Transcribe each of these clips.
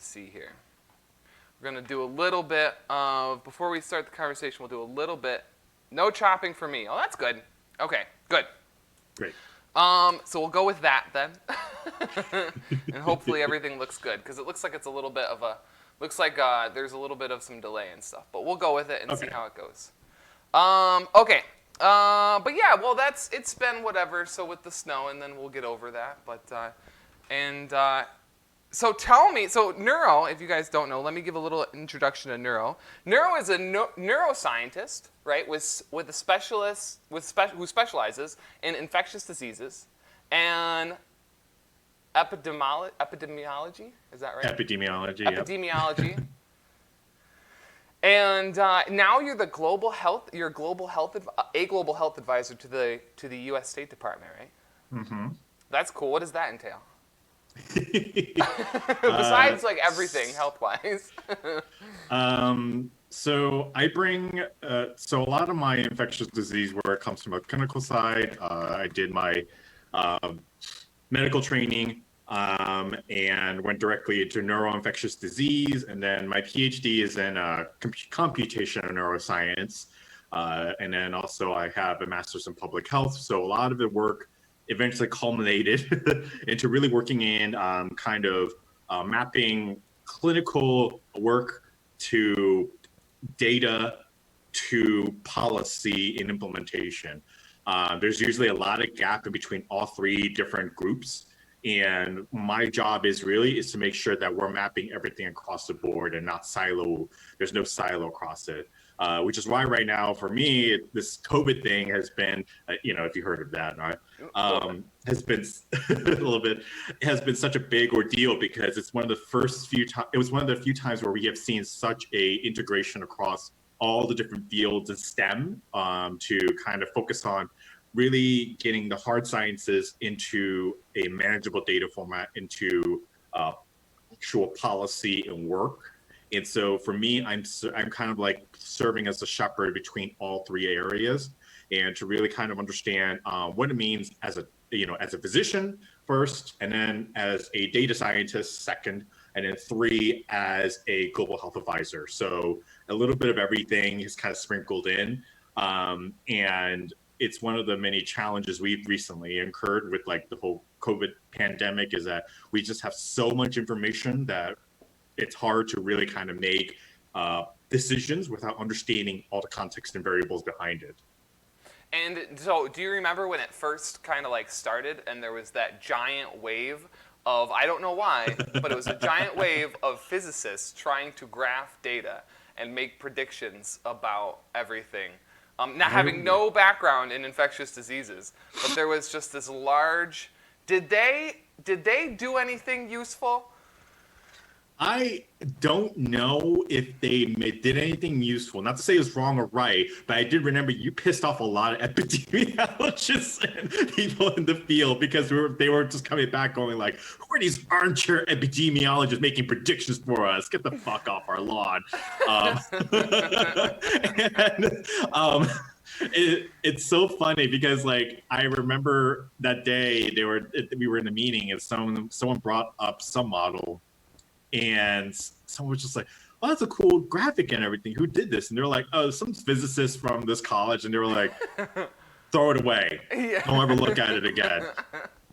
see here. We're going to do a little bit of, before we start the conversation, we'll do a little bit. No chopping for me. Oh, that's good. Okay, good. Great. So we'll go with that then. And hopefully everything looks good, because it looks like it's a little bit of a, looks like there's a little bit of some delay and stuff. But we'll go with it and see how it goes. Okay. But yeah, well, it's been whatever, so with the snow, and then we'll get over that. But, so tell me, so neuro, if you guys don't know, let me give a little introduction to neuro. Neuro is a neuroscientist, right, with a specialist, who specializes in infectious diseases and epidemiology, is that right? Epidemiology, Epidemiology. Yep. And now you're a global health advisor to the U.S. State Department, right? Mm-hmm. That's cool. What does that entail? Besides, like, everything health-wise. So I bring, so a lot of my infectious disease work comes from a clinical side. I did my medical training and went directly into neuroinfectious disease. And then my PhD is in computational neuroscience. And then also I have a master's in public health. So a lot of the work eventually culminated into really working in kind of mapping clinical work to data to policy and implementation. There's usually a lot of gap in between all three different groups. And my job is to make sure that we're mapping everything across the board and not there's no silo across it. Which is why right now, for me, this COVID thing has been, if you heard of that, right? Has been a little bit, has been such a big ordeal because it's one of the few times where we have seen such a integration across all the different fields in STEM to kind of focus on really getting the hard sciences into a manageable data format, into actual policy and work. And so for me, I'm kind of like serving as a shepherd between all three areas, and to really kind of understand what it means as a physician first, and then as a data scientist second, and then three as a global health advisor. So a little bit of everything is kind of sprinkled in, and it's one of the many challenges we've recently incurred with like the whole COVID pandemic is that we just have so much information that it's hard to really kind of make decisions without understanding all the context and variables behind it. And so do you remember when it first kind of like started and there was that giant wave of, I don't know why, but it was a giant wave of physicists trying to graph data and make predictions about everything. Not having no background in infectious diseases, but there was just this large, did they do anything useful? I don't know if they did anything useful. Not to say it's wrong or right, but I did remember you pissed off a lot of epidemiologists and people in the field because they were just coming back going like, who are these armchair epidemiologists making predictions for us? Get the fuck off our lawn. It's so funny because like I remember that day we were in a meeting and someone brought up some model. And someone was just like, oh, that's a cool graphic and everything. Who did this? And they were like, oh, some physicist from this college. And they were like, throw it away. Yeah. Don't ever look at it again.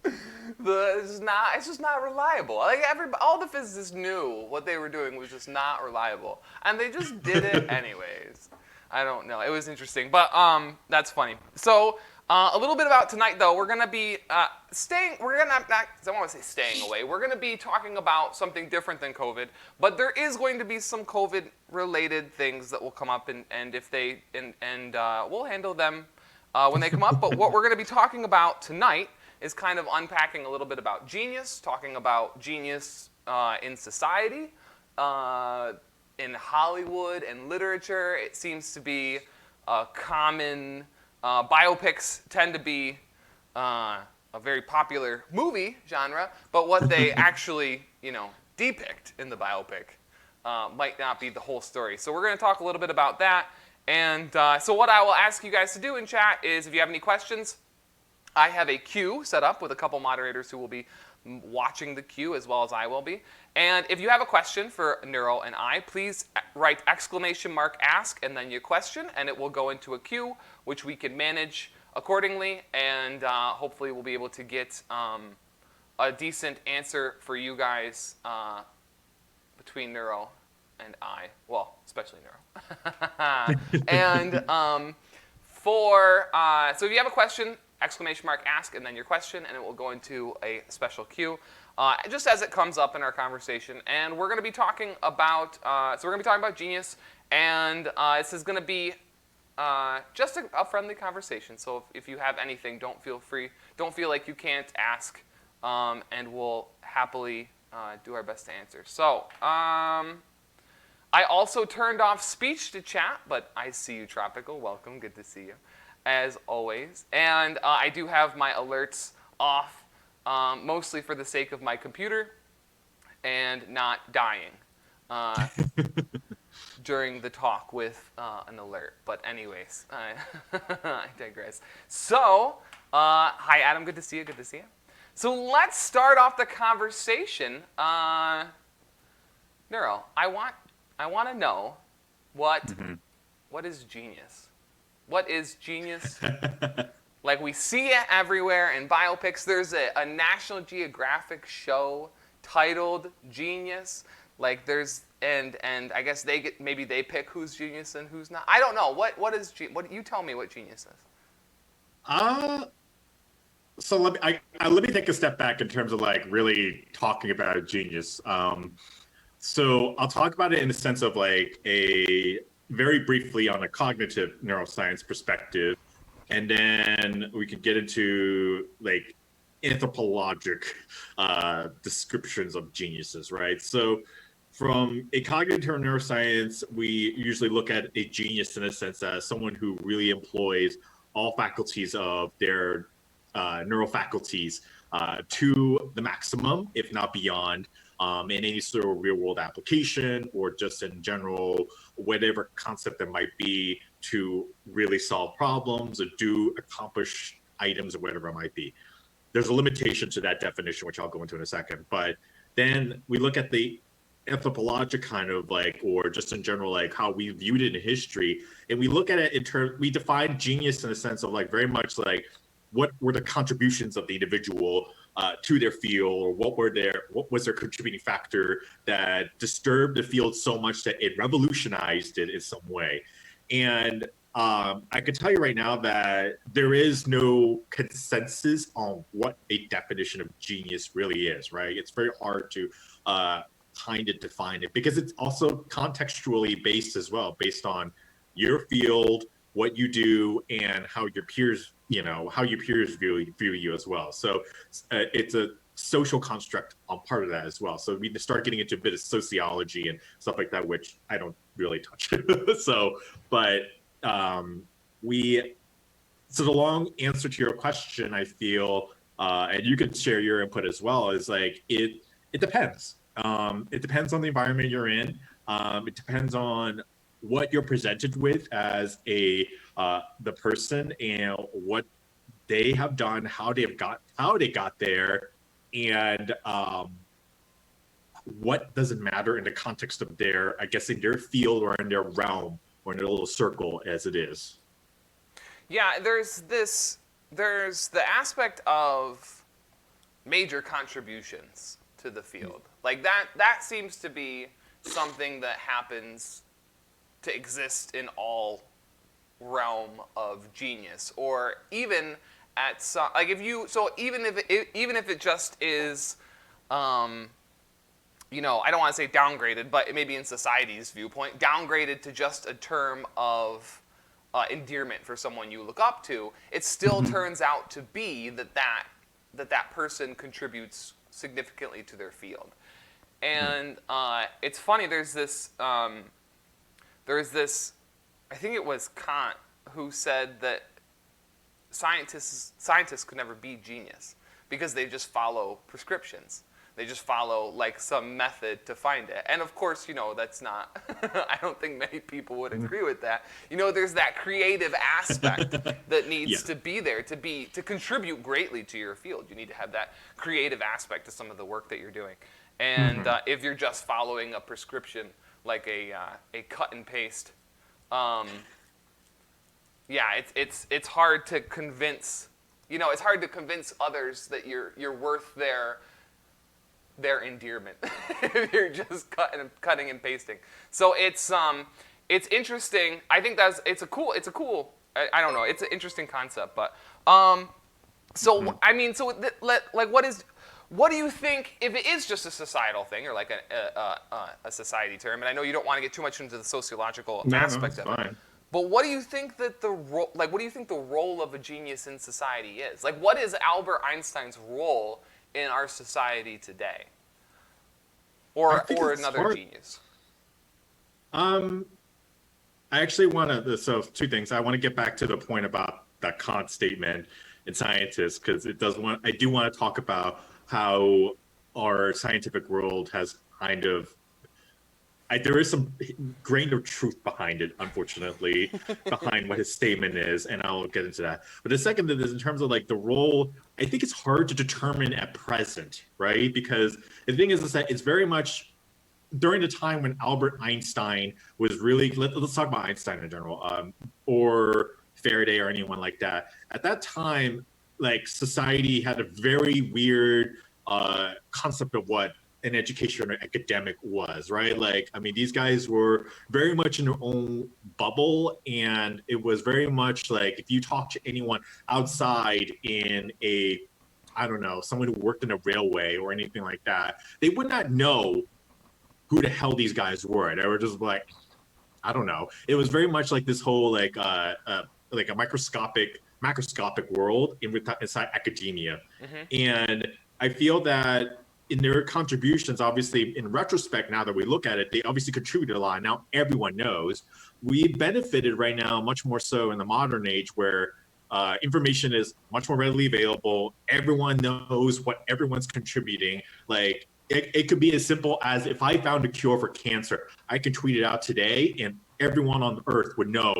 It's just not reliable. Like all the physicists knew what they were doing was just not reliable. And they just did it anyways. I don't know. It was interesting. But that's funny. So a little bit about tonight, though. We're going to be I don't want to say staying away. We're going to be talking about something different than COVID. But there is going to be some COVID-related things that will come up, and if they we'll handle them when they come up. But what we're going to be talking about tonight is kind of unpacking a little bit about genius, talking about genius in society, in Hollywood and literature. It seems to be a common. Biopics tend to be a very popular movie genre, but what they actually, depict in the biopic might not be the whole story. So we're going to talk a little bit about that. And so what I will ask you guys to do in chat is if you have any questions, I have a queue set up with a couple moderators who will be watching the queue as well as I will be. And if you have a question for Neuro and I, please write !ask and then your question, and it will go into a queue, which we can manage accordingly, and hopefully we'll be able to get a decent answer for you guys between Neuro and I. Well, especially Neuro. And so if you have a question, !ask and then your question, and it will go into a special queue just as it comes up in our conversation. And we're going to be talking about genius, and this is going to be just a friendly conversation. So if you have anything, don't feel like you can't ask, and we'll happily do our best to answer. So I also turned off speech to chat, but I see you, Tropical. Welcome. Good to see you, as always. And I do have my alerts off, mostly for the sake of my computer and not dying during the talk with an alert. But anyways, I digress. So, hi, Adam. Good to see you. Good to see you. So let's start off the conversation. Neuro, I want to know what is genius? What is genius? Like, we see it everywhere in biopics. There's a National Geographic show titled Genius. Like, and I guess maybe they pick who's genius and who's not. I don't know. What you tell me what genius is? So let me take a step back in terms of like really talking about genius. So I'll talk about it in the sense of like a very briefly on a cognitive neuroscience perspective, and then we could get into like anthropologic descriptions of geniuses, right? So from a cognitive neuroscience, we usually look at a genius in a sense as someone who really employs all faculties of their neural faculties to the maximum, if not beyond, in any sort of real world application or just in general, whatever concept that might be, to really solve problems or accomplish items or whatever it might be. There's a limitation to that definition, which I'll go into in a second. But then we look at the anthropologic kind of like, or just in general, like how we viewed it in history. And we look at it in terms, we define genius in the sense of like very much like, what were the contributions of the individual to their field, or what was their contributing factor that disturbed the field so much that it revolutionized it in some way. And I could tell you right now that there is no consensus on what a definition of genius really is, right? It's very hard to kind of define it because it's also contextually based as well, based on your field, what you do, and how your peers view you as well. So it's a social construct on part of that as well. So we start getting into a bit of sociology and stuff like that, which I don't really touch. So the long answer to your question, I feel, and you can share your input as well, is like it depends. It depends on the environment you're in. It depends on what you're presented with as the person, and what they have done, how they got there, and what doesn't matter in the context of their, I guess, in their field or in their realm or in their little circle as it is. Yeah, there's the aspect of major contributions to the field. Like that seems to be something that happens to exist in all realm of genius, or even at some, like even if it just is, I don't want to say downgraded, but maybe in society's viewpoint, downgraded to just a term of endearment for someone you look up to, it still turns out to be that person contributes significantly to their field. And it's funny, there's this, I think it was Kant who said that scientists could never be genius because they just follow prescriptions. They just follow like some method to find it. And of course, that's not, I don't think many people would agree with that. There's that creative aspect that needs to be there to contribute greatly to your field. You need to have that creative aspect to some of the work that you're doing. And if you're just following a prescription, like a cut and paste, it's hard to convince, it's hard to convince others that you're worth their endearment if you're just cutting and pasting. So it's interesting. I think it's a cool. I don't know. It's an interesting concept, but I mean, what do you think, if it is just a societal thing or like a society term? And I know you don't want to get too much into the sociological aspect of it. But what do you think that what do you think the role of a genius in society is? Like, what is Albert Einstein's role in our society today? Or another genius? I actually want to, so two things. I want to get back to the point about that Kant statement in Scientists, because I do want to talk about how our scientific world has kind of, there is some grain of truth behind it, unfortunately, behind what his statement is, and I'll get into that. But the second thing is, in terms of like the role, I think it's hard to determine at present, right? Because the thing is that it's very much during the time when Albert Einstein was really, let's talk about Einstein in general, or Faraday or anyone like that. At that time, like society had a very weird concept of what an education or academic was, right? Like, I mean, these guys were very much in their own bubble, and it was very much like if you talk to anyone outside in I don't know, someone who worked in a railway or anything like that, they would not know who the hell these guys were. They were just like, I don't know. It was very much like this whole like a macroscopic world inside academia. And I feel that in their contributions, obviously, in retrospect, now that we look at it, they obviously contributed a lot. Now everyone knows. We benefited right now much more so in the modern age where information is much more readily available. Everyone knows what everyone's contributing. Like, it could be as simple as if I found a cure for cancer, I can tweet it out today and everyone on earth would know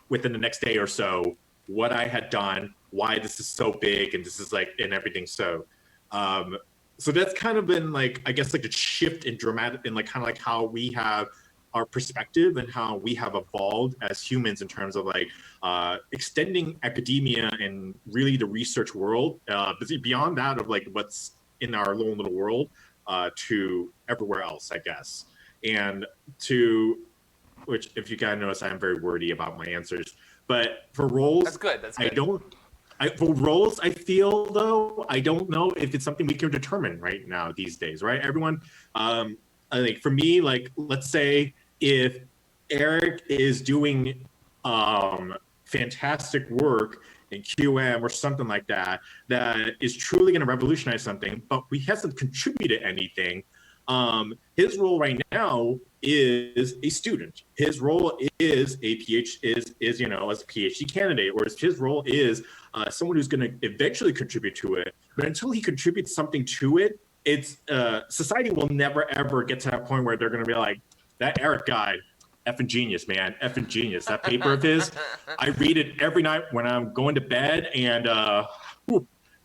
within the next day or so what I had done, why this is so big, and this is like, and everything. So that's kind of been like, I guess, like a shift in dramatic, in like kind of like how we have our perspective and how we have evolved as humans in terms of like extending academia and really the research world, beyond that of like what's in our little world to everywhere else, I guess. And which, if you guys notice, I am very wordy about my answers. But for roles, that's good. For roles, I feel, though, I don't know if it's something we can determine right now these days, right? Everyone, I think for me, like, let's say if Eric is doing fantastic work in QM or something like that, that is truly going to revolutionize something, but he hasn't contributed anything. His role right now is a student. His role is a PhD, as a PhD candidate, or his role is someone who's going to eventually contribute to it. But until he contributes something to it, it's society will never ever get to that point where they're going to be like, that Eric guy, effing genius, man, effing genius. That paper of his, I read it every night when I'm going to bed, and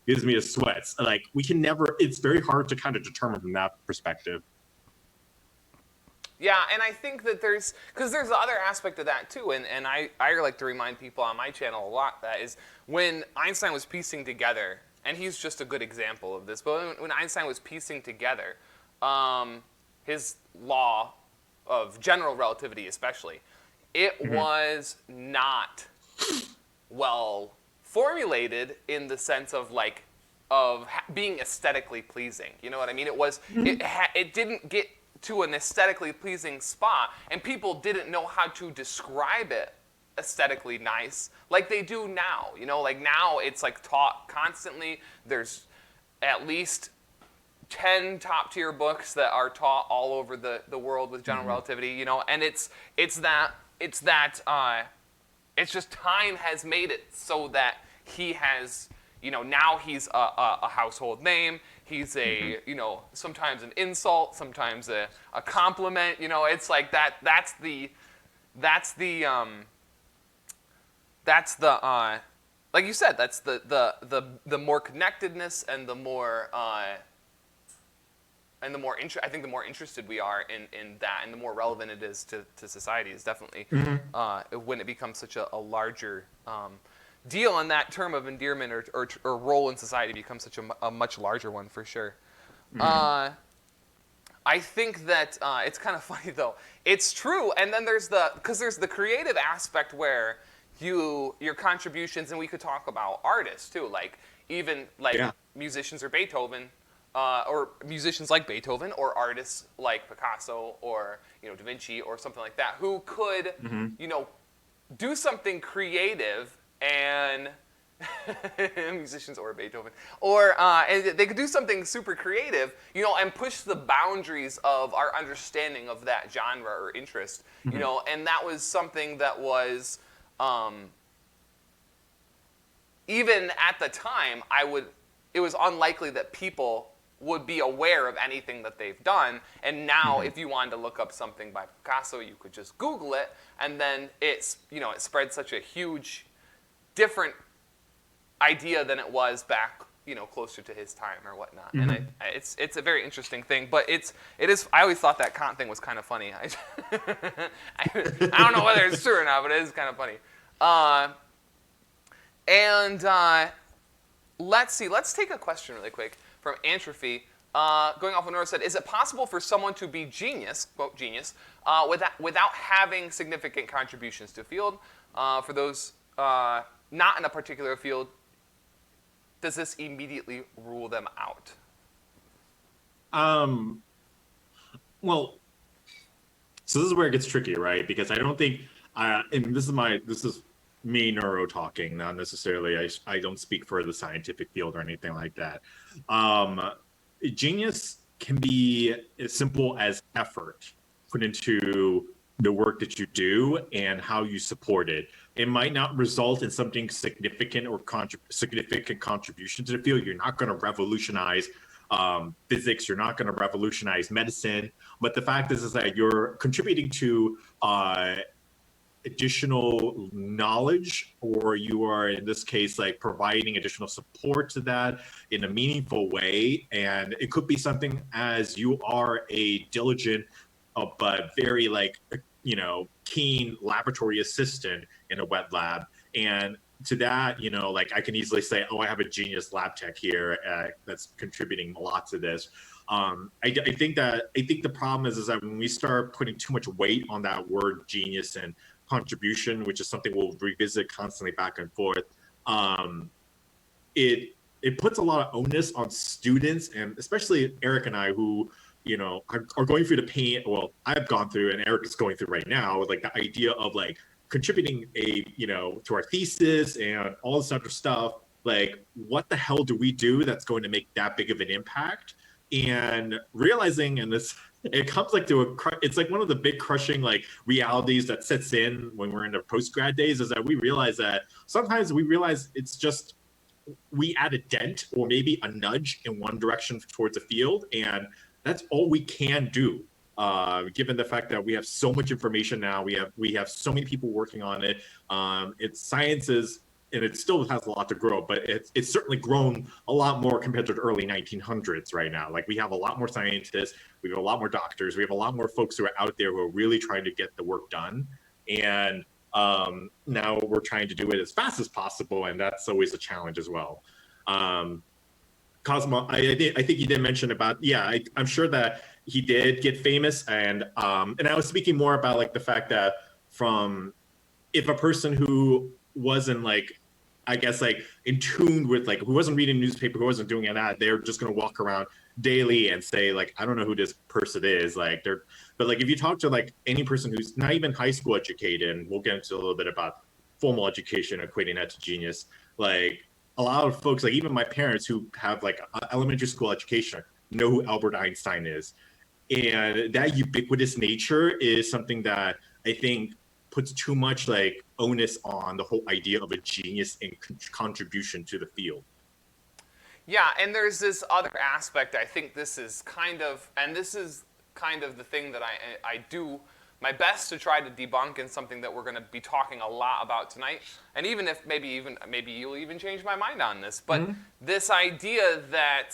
gives me the sweats. Like, we can never, it's very hard to kind of determine from that perspective. Yeah, and I think that because there's the other aspect of that too, and I like to remind people on my channel a lot, that is when Einstein was piecing together, and he's just a good example of this, but when Einstein was piecing together his law of general relativity especially, it was not well formulated in the sense of like being aesthetically pleasing. You know what I mean? It was it didn't get to an aesthetically pleasing spot, and people didn't know how to describe it aesthetically nice like they do now. Like now it's like taught constantly. There's at least 10 top tier books that are taught all over the world with general relativity, and it's just time has made it so that he has now he's a household name. He's a, sometimes an insult, sometimes a compliment. It's like that. That's the like you said, that's the more connectedness and the more I think the more interested we are in that, and the more relevant it is to society, is definitely when it becomes such a larger deal, and that term of endearment or role in society becomes such a much larger one for sure. I think that it's kind of funny though. It's true, and then there's the creative aspect where your contributions, and we could talk about artists too, like even like musicians or Beethoven. Or musicians like Beethoven, or artists like Picasso, or Da Vinci, or something like that, who could, do something creative, and musicians or Beethoven, or and they could do something super creative, and push the boundaries of our understanding of that genre or interest, and that was something that was, even at the time, it was unlikely that people would be aware of anything that they've done. And now, if you wanted to look up something by Picasso, you could just Google it, and then it spread such a huge, different idea than it was back, closer to his time or whatnot. And it's a very interesting thing. But it is. I always thought that Kant thing was kind of funny. I don't know whether it's true or not, but it is kind of funny. Let's see. Let's take a question really quick from Antrophy. Going off what Nora said, is it possible for someone to be genius, quote genius, without having significant contributions to a field? For those not in a particular field, does this immediately rule them out? Well, so this is where it gets tricky, right? Because I don't think, and this is me neuro talking, not necessarily, I don't speak for the scientific field or anything like that. Genius can be as simple as effort put into the work that you do and how you support it. It might not result in something significant or significant contribution to the field. You're not going to revolutionize physics. You're not going to revolutionize medicine. But the fact is that you're contributing to additional knowledge, or you are, in this case, like providing additional support to that in a meaningful way. And it could be something as you are a diligent but very keen laboratory assistant in a wet lab, and to that, I can easily say, oh, I have a genius lab tech here that's contributing a lot to this. I think the problem is that when we start putting too much weight on that word genius and contribution, which is something we'll revisit constantly back and forth, it puts a lot of onus on students, and especially Eric and I, who are going through the pain. Well, I've gone through, and Eric is going through right now, with the idea of contributing to our thesis and all this other stuff. What the hell do we do that's going to make that big of an impact? And realizing, and it comes it's one of the big crushing realities that sets in when we're in the post-grad days, is that we realize that sometimes it's just we add a dent or maybe a nudge in one direction towards a field, and that's all we can do. Given the fact that we have so much information now, we have so many people working on it. It's sciences, and it still has a lot to grow, but it's certainly grown a lot more compared to the early 1900s right now. We have a lot more scientists, we have a lot more doctors, we have a lot more folks who are out there who are really trying to get the work done. And now we're trying to do it as fast as possible, and that's always a challenge as well. Cosmo, I think you did mention about, I'm sure that he did get famous, and I was speaking more about the fact that if a person who wasn't in tune with who wasn't reading the newspaper, who wasn't doing that, they're just going to walk around daily and say I don't know who this person is. But if you talk to any person who's not even high school educated, and we'll get into a little bit about formal education, equating that to genius, a lot of folks, even my parents who have elementary school education, know who Albert Einstein is. And that ubiquitous nature is something that I think puts too much onus on the whole idea of a genius and contribution to the field. Yeah, and there's this other aspect. I think this is kind of, and this is kind of the thing that I do my best to try to debunk, and something that we're going to be talking a lot about tonight. And even if maybe you'll even change my mind on this, but this idea that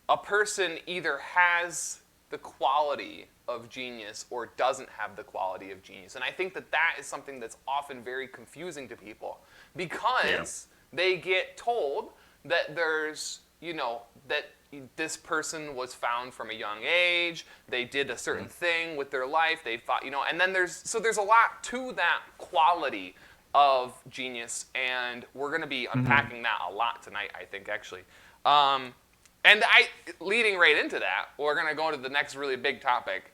a person either has the quality of genius or doesn't have the quality of genius. And I think that that is something that's often very confusing to people, because they get told that there's, that this person was found from a young age, they did a certain thing with their life, they thought, and then there's a lot to that quality of genius, and we're going to be unpacking that a lot tonight, I think, actually. And leading right into that, we're going to go into the next really big topic.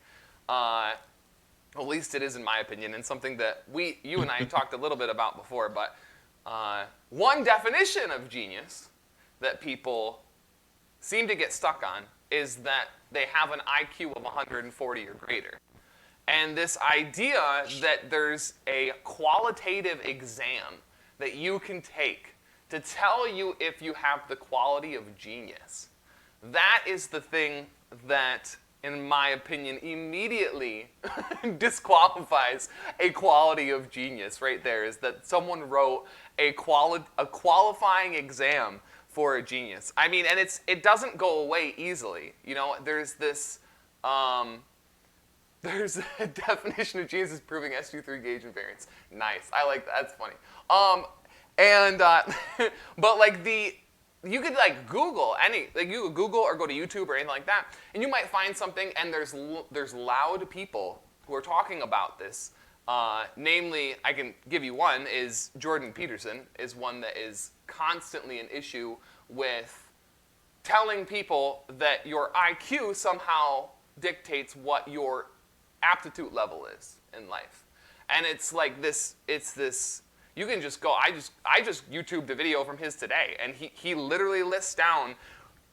At least it is in my opinion, and something that you and I talked a little bit about before, but one definition of genius that people seem to get stuck on is that they have an IQ of 140 or greater. And this idea that there's a qualitative exam that you can take to tell you if you have the quality of genius, that is the thing that, in my opinion, immediately disqualifies a quality of genius right there, is that someone wrote a qualifying exam for a genius. I mean, and it doesn't go away easily. There's this, there's a definition of genius as proving SU3 gauge invariance. Nice, I like that, that's funny. But you could Google you could Google or go to YouTube or anything like that, and you might find something, and there's loud people who are talking about this. Namely, I can give you one, is Jordan Peterson is one that is constantly an issue with telling people that your IQ somehow dictates what your aptitude level is in life. And it's like this, you can just go, I just YouTubed a video from his today, and he literally lists down,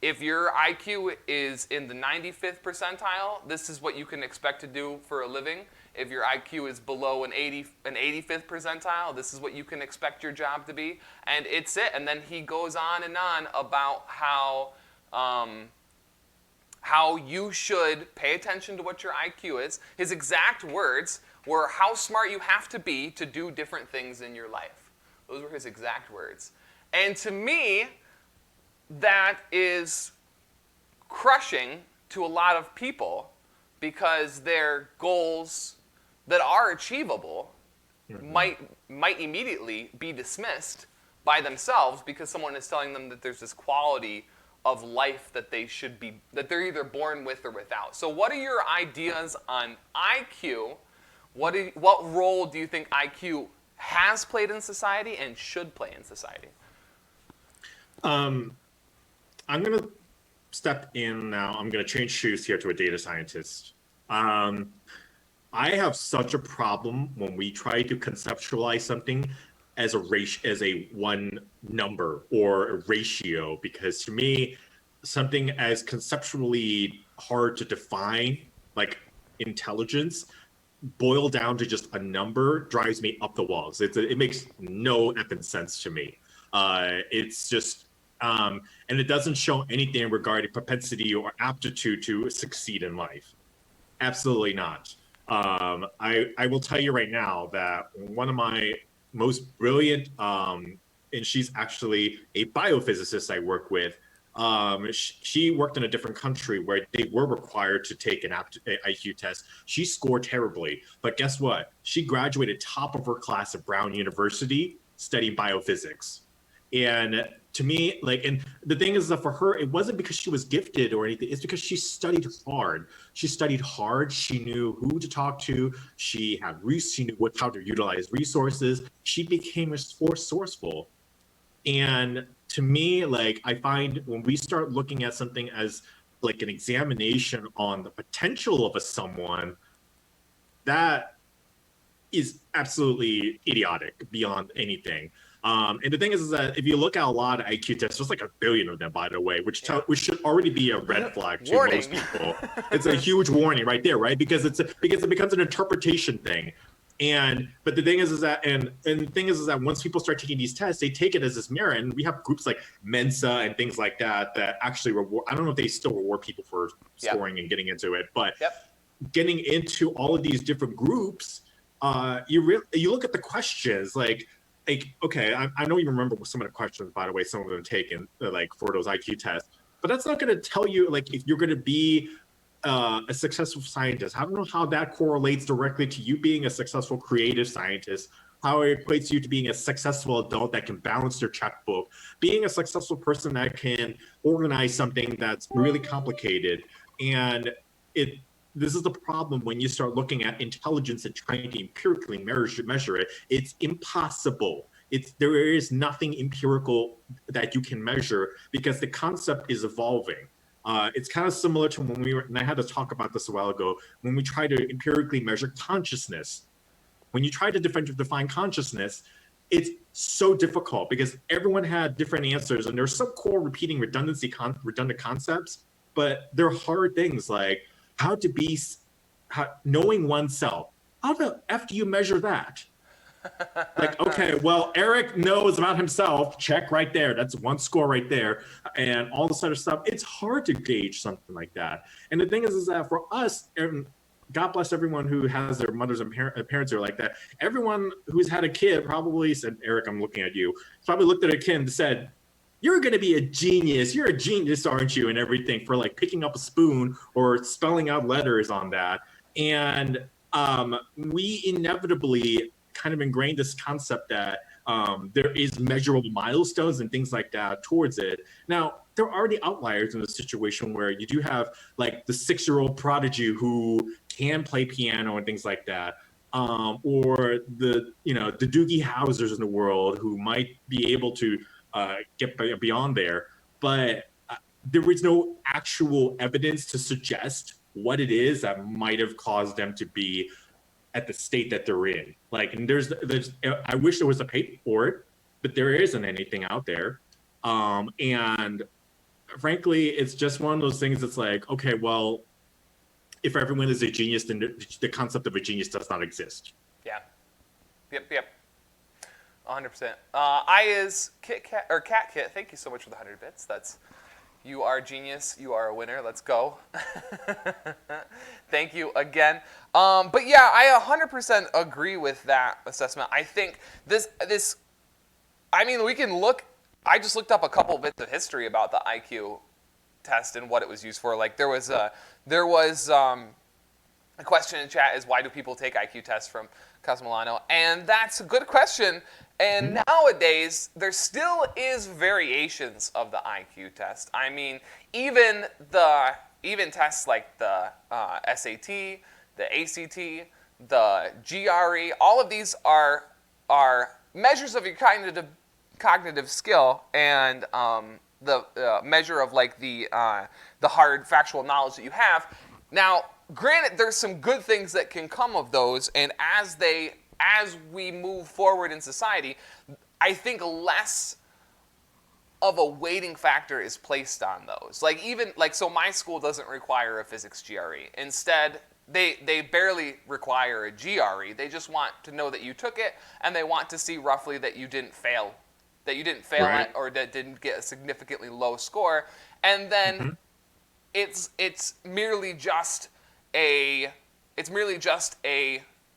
if your IQ is in the 95th percentile, this is what you can expect to do for a living. If your IQ is below an 85th percentile, this is what you can expect your job to be. And it's it. And then he goes on and on about how you should pay attention to what your IQ is. His exact words were how smart you have to be to do different things in your life. Those were his exact words. And to me, that is crushing to a lot of people, because their goals that are achievable might immediately be dismissed by themselves, because someone is telling them that there's this quality of life that they're either born with or without. So what are your ideas on IQ? What role do you think IQ has played in society and should play in society? I'm going to step in now. I'm going to change shoes here to a data scientist. I have such a problem when we try to conceptualize something as a one number or a ratio, because to me, something as conceptually hard to define, like intelligence, boil down to just a number drives me up the walls. It makes no effing sense to me. It's just, and it doesn't show anything regarding propensity or aptitude to succeed in life. Absolutely not. I will tell you right now that one of my most brilliant, and she's actually a biophysicist I work with. She worked in a different country where they were required to take an IQ test. She scored terribly, but guess what? She graduated top of her class at Brown University studying biophysics. And to me, and the thing is that for her, it wasn't because she was gifted or anything. It's because she studied hard. She studied hard. She knew who to talk to. She knew how to utilize resources. She became resourceful. And to me, I find when we start looking at something as an examination on the potential of someone, that is absolutely idiotic beyond anything. And the thing is that if you look at a lot of IQ tests, there's 1 billion of them, by the way, which should already be a red flag to most people. It's a huge warning right there, right? Because it becomes an interpretation thing. But the thing is that and the thing is that once people start taking these tests, they take it as this merit, and we have groups like Mensa and things like that that actually reward. I don't know if they still reward people for scoring and getting into it, but getting into all of these different groups, you look at the questions like okay, I don't even remember some of the questions, by the way, some of them taken like for those IQ tests, but that's not going to tell you like if you're going to be a successful scientist. I don't know how that correlates directly to you being a successful creative scientist, how it equates you to being a successful adult that can balance their checkbook, being a successful person that can organize something that's really complicated. And this is the problem when you start looking at intelligence and trying to empirically measure it. It's impossible. There is nothing empirical that you can measure because the concept is evolving. It's kind of similar to and I had to talk about this a while ago, when we try to empirically measure consciousness. When you try to define consciousness, it's so difficult because everyone had different answers, and there's some core repeating redundant concepts, but they're hard things like knowing oneself. How the F do you measure that? Like, okay, well, Eric knows about himself. Check right there. That's one score right there. And all this other stuff. It's hard to gauge something like that. And the thing is that for us, God bless everyone who has their mothers and parents who are like that. Everyone who's had a kid probably said, Eric, I'm looking at you, probably looked at a kid and said, you're going to be a genius. You're a genius, aren't you? And everything for like picking up a spoon or spelling out letters on that. And we inevitably kind of ingrained this concept that there is measurable milestones and things like that towards it. Now, there are the outliers in the situation where you do have like the 6-year-old prodigy who can play piano and things like that, or the Doogie Howsers in the world who might be able to get beyond there. But there is no actual evidence to suggest what it is that might have caused them to be at the state that they're in. Like, and there's I wish there was a paper for it, but there isn't anything out there. And frankly, it's just one of those things that's like, okay, well, if everyone is a genius, then the concept of a genius does not exist. Yeah. Yep. 100%. I is Cat Kit. Thank you so much for the 100 bits. You are a genius. You are a winner. Let's go. Thank you again. But yeah, I 100% agree with that assessment. I think I mean, we can look. I just looked up a couple bits of history about the IQ test and what it was used for. Like there was a question in chat is why do people take IQ tests from Cosmolano? And that's a good question. And nowadays, there still is variations of the IQ test. I mean, even tests like the SAT, the ACT, the GRE, all of these are measures of your cognitive skill and the measure of like the hard factual knowledge that you have. Now, granted, there's some good things that can come of those, and as we move forward in society, I think less of a weighting factor is placed on those. So my school doesn't require a physics GRE. Instead, they barely require a GRE. They just want to know that you took it, and they want to see roughly that you didn't fail. Right. Or that didn't get a significantly low score. And then it's merely just a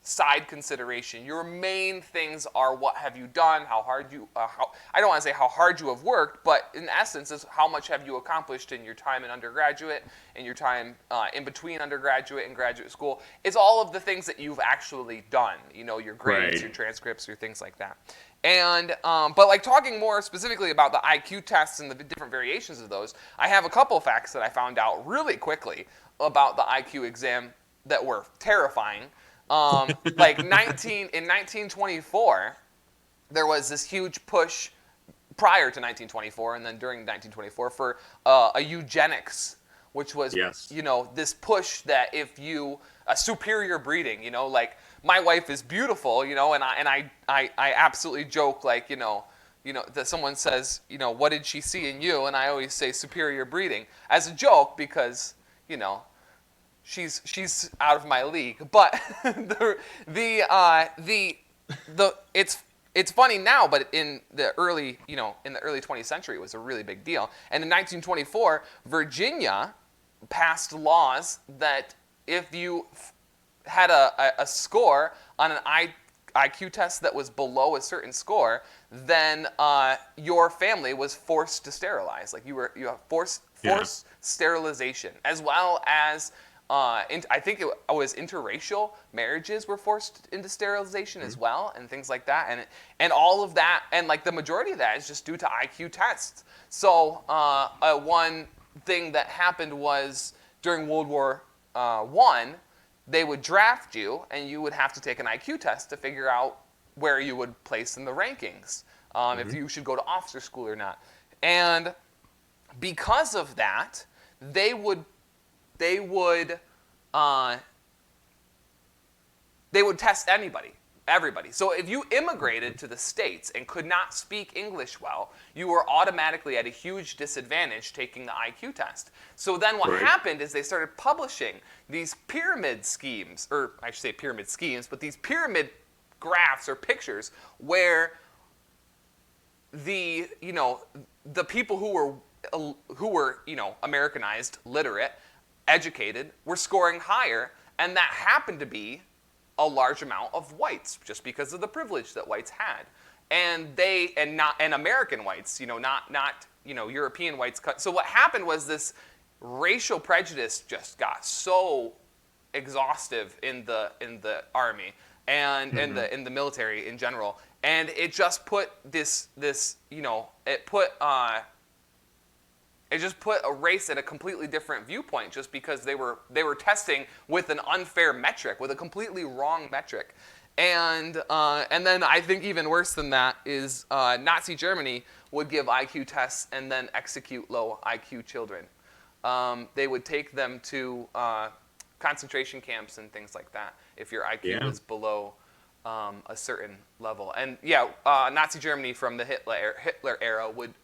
side consideration. Your main things are what have you done, how hard you, I don't want to say how hard you have worked, but in essence is how much have you accomplished in your time in undergraduate, in your time in between undergraduate and graduate school. It's all of the things that you've actually done, your grades, right, your transcripts, your things like that. And, but like talking more specifically about the IQ tests and the different variations of those, I have a couple facts that I found out really quickly about the IQ exam that were terrifying. Like in 1924, there was this huge push prior to 1924 and then during 1924 for a eugenics, which was, this push that if you, a superior breeding, like my wife is beautiful, and I absolutely joke like, that someone says, what did she see in you? And I always say superior breeding as a joke because, she's out of my league. But it's funny now, but in the early 20th century, it was a really big deal. And in 1924, Virginia passed laws that if you had a score on an IQ test that was below a certain score, then your family was forced to sterilize. Like you have forced sterilization, as well as I think it was interracial marriages were forced into sterilization as well, and things like that, and all of that, and like the majority of that is just due to IQ tests. So one thing that happened was during World War I, they would draft you, and you would have to take an IQ test to figure out where you would place in the rankings, if you should go to officer school or not. And because of that, they would test everybody. So if you immigrated to the States and could not speak English well, you were automatically at a huge disadvantage taking the IQ test. So then what happened is they started publishing these pyramid schemes, or I should say pyramid schemes, but these pyramid graphs or pictures where the people who were Americanized, literate, educated, were scoring higher, and that happened to be a large amount of whites, just because of the privilege that whites had, and American whites, not European whites. So what happened was this racial prejudice just got so exhaustive in the army and in the military in general, and it just put it just put a race at a completely different viewpoint, just because they were testing with an unfair metric, with a completely wrong metric. And then I think even worse than that is Nazi Germany would give IQ tests and then execute low IQ children. They would take them to concentration camps and things like that if your IQ was below a certain level. And Nazi Germany from the Hitler era would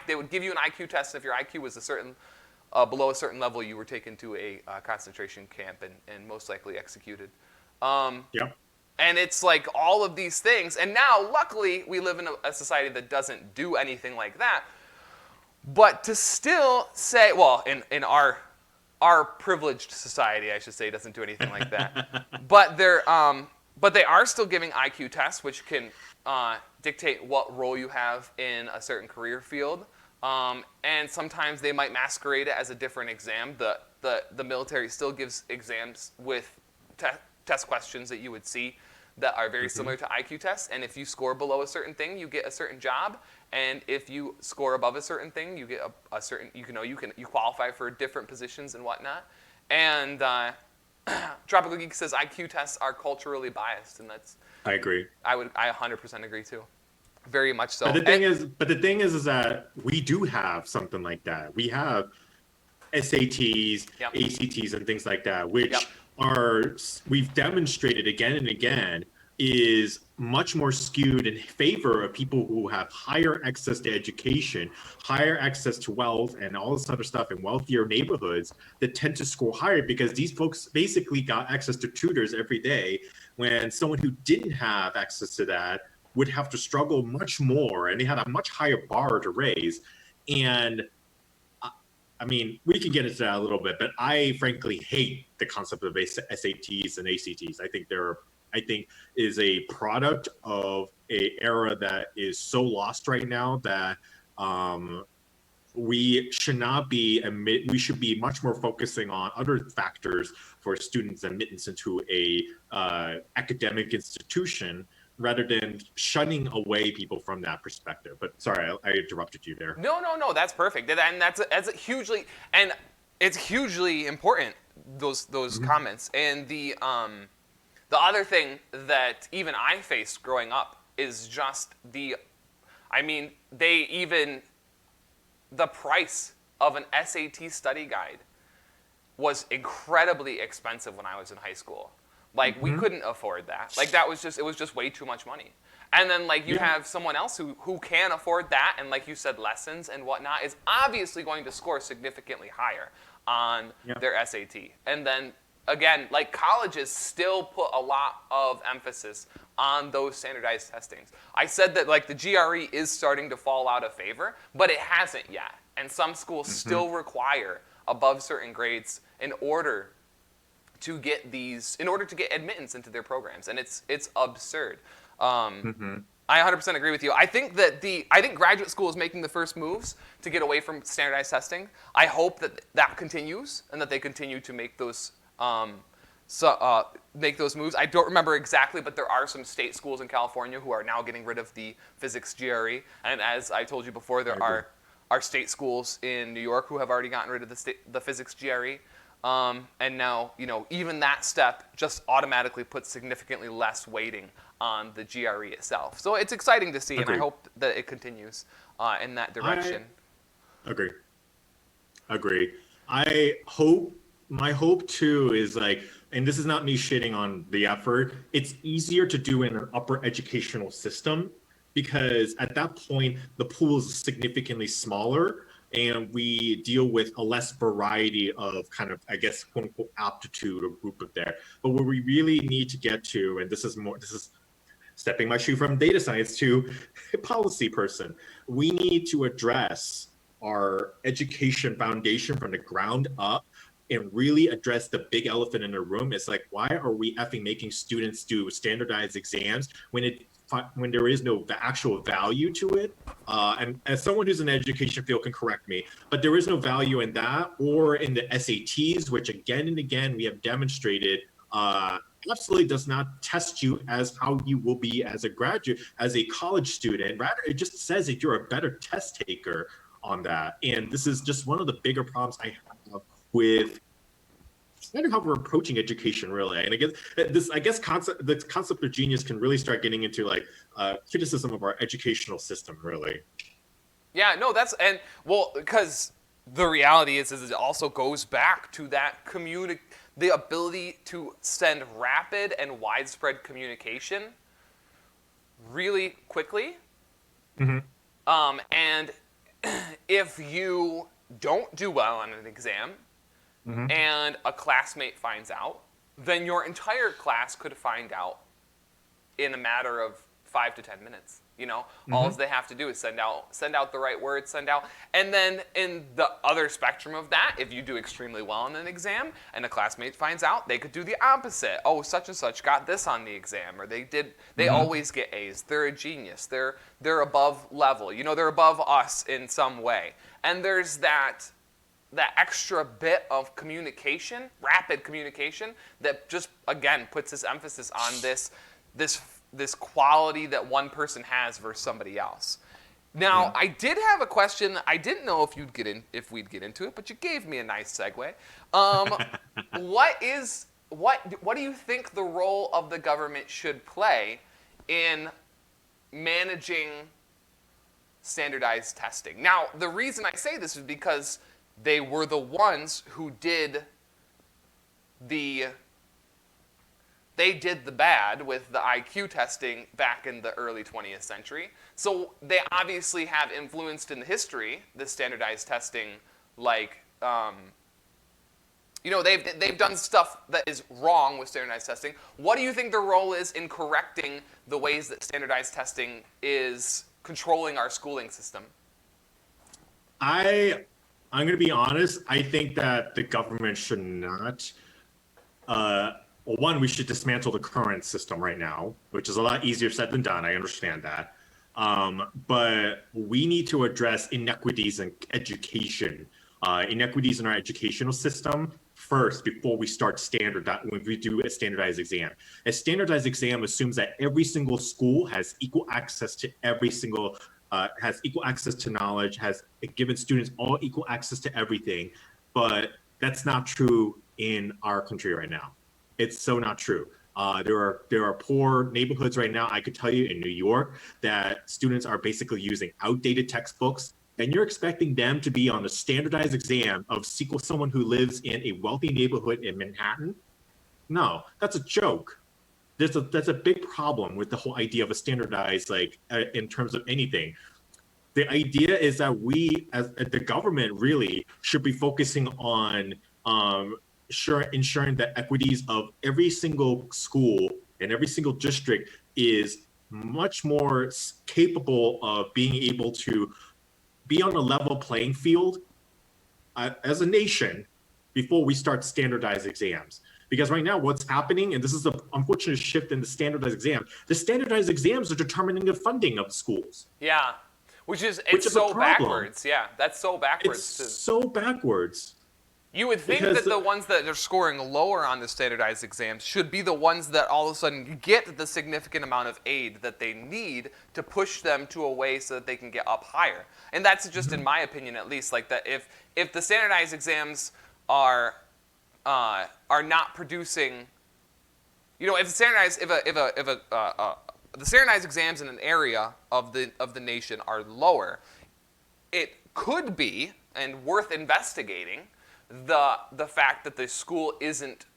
they would give you an IQ test, and if your IQ was below a certain level, you were taken to a concentration camp and most likely executed. And it's like all of these things. And now, luckily, we live in a society that doesn't do anything like that. But to still say, well, in our privileged society, I should say, doesn't do anything like that. But they are still giving IQ tests, which can dictate what role you have in a certain career field. And sometimes they might masquerade it as a different exam. The military still gives exams with test questions that you would see that are very similar to IQ tests. And if you score below a certain thing, you get a certain job. And if you score above a certain thing, you get a certain, you qualify for different positions and whatnot. And Tropical Geek says IQ tests are culturally biased, and that's. I agree. I 100% agree too. Very much so. But the thing is that we do have something like that. We have SATs, ACTs, and things like that, which we've demonstrated again and again is much more skewed in favor of people who have higher access to education, higher access to wealth, and all this other stuff in wealthier neighborhoods that tend to score higher, because these folks basically got access to tutors every day, when someone who didn't have access to that would have to struggle much more, and they had a much higher bar to raise. And I mean, we can get into that a little bit, but I frankly hate the concept of SATs and ACTs. I think is a product of a era that is so lost right now that we should not be we should be much more focusing on other factors for students' admittance into a academic institution, rather than shunning away people from that perspective. But sorry, I interrupted you there. No, that's perfect, and that's it's hugely important, those comments. And the other thing that even I faced growing up is just the price of an SAT study guide was incredibly expensive when I was in high school. Like, we couldn't afford that. Like, it was just way too much money. And then like you have someone else who can afford that, and like you said, lessons and whatnot, is obviously going to score significantly higher on their SAT. And then again, like colleges still put a lot of emphasis on those standardized testings. I said that like the GRE is starting to fall out of favor, but it hasn't yet. And some schools still require above certain grades in order to get admittance into their programs, and it's absurd. I 100% agree with you. I think that graduate school is making the first moves to get away from standardized testing. I hope that continues and that they continue to make those moves. I don't remember exactly, but there are some state schools in California who are now getting rid of the physics GRE, and as I told you before, there are state schools in New York who have already gotten rid of the physics GRE. And now, even that step just automatically puts significantly less weighting on the GRE itself. So it's exciting to see, and I hope that it continues in that direction. Agree. My hope too is like, and this is not me shitting on the effort, it's easier to do in an upper educational system because at that point, the pool is significantly smaller and we deal with a less variety of kind of, I guess, quote unquote, aptitude or group of there. But what we really need to get to, and this is stepping my shoe from data science to a policy person, we need to address our education foundation from the ground up and really address the big elephant in the room. It's like, why are we effing making students do standardized exams when there is no actual value to it? And as someone who's in the education field can correct me, but there is no value in that or in the SATs, which again and again we have demonstrated absolutely does not test you as how you will be as a graduate, as a college student. Rather, it just says that you're a better test taker on that. And this is just one of the bigger problems I have with kind of how we're approaching education, really. And the concept of genius can really start getting into like criticism of our educational system, really. Yeah, no, because the reality is it also goes back to that the ability to send rapid and widespread communication really quickly. And if you don't do well on an exam and a classmate finds out, then your entire class could find out in a matter of 5 to 10 minutes. All they have to do is send out the right words, and then in the other spectrum of that, if you do extremely well on an exam and a classmate finds out, they could do the opposite. Oh, such and such got this on the exam, or they always get A's. They're a genius. They're above level. They're above us in some way. And there's that extra bit of communication, rapid communication, that just again puts this emphasis on this quality that one person has versus somebody else. Now, I did have a question. I didn't know if we'd get into it, but you gave me a nice segue. What do you think the role of the government should play in managing standardized testing? Now, the reason I say this is because they were the ones who did the bad with the IQ testing back in the early 20th century. So they obviously have influenced in the history the standardized testing, like, they've done stuff that is wrong with standardized testing. What do you think their role is in correcting the ways that standardized testing is controlling our schooling system? I'm going to be honest. I think that the government should not. Well, one, we should dismantle the current system right now, which is a lot easier said than done. I understand that. But we need to address inequities in education, inequities in our educational system first before we start when we do a standardized exam. A standardized exam assumes that every single school has equal access to has equal access to knowledge, has given students all equal access to everything. But that's not true in our country right now. It's so not true. There are poor neighborhoods right now. I could tell you in New York that students are basically using outdated textbooks, and you're expecting them to be on a standardized exam of someone who lives in a wealthy neighborhood in Manhattan? No, that's a joke. that's a big problem with the whole idea of a standardized, like in terms of anything. The idea is that we, as the government, really should be focusing on ensuring that equities of every single school and every single district is much more capable of being able to be on a level playing field as a nation before we start standardized exams. Because right now, what's happening, and this is an unfortunate shift in the standardized exams, the standardized exams are determining the funding of schools. Yeah, it's so backwards. Yeah, that's so backwards. It's so backwards. You would think that the ones that are scoring lower on the standardized exams should be the ones that all of a sudden get the significant amount of aid that they need to push them to a way so that they can get up higher. And that's just in my opinion, at least, like that if the standardized exams are not producing, if the standardized the standardized exams in an area of the nation are lower, it could be, and worth investigating, the fact that the school isn't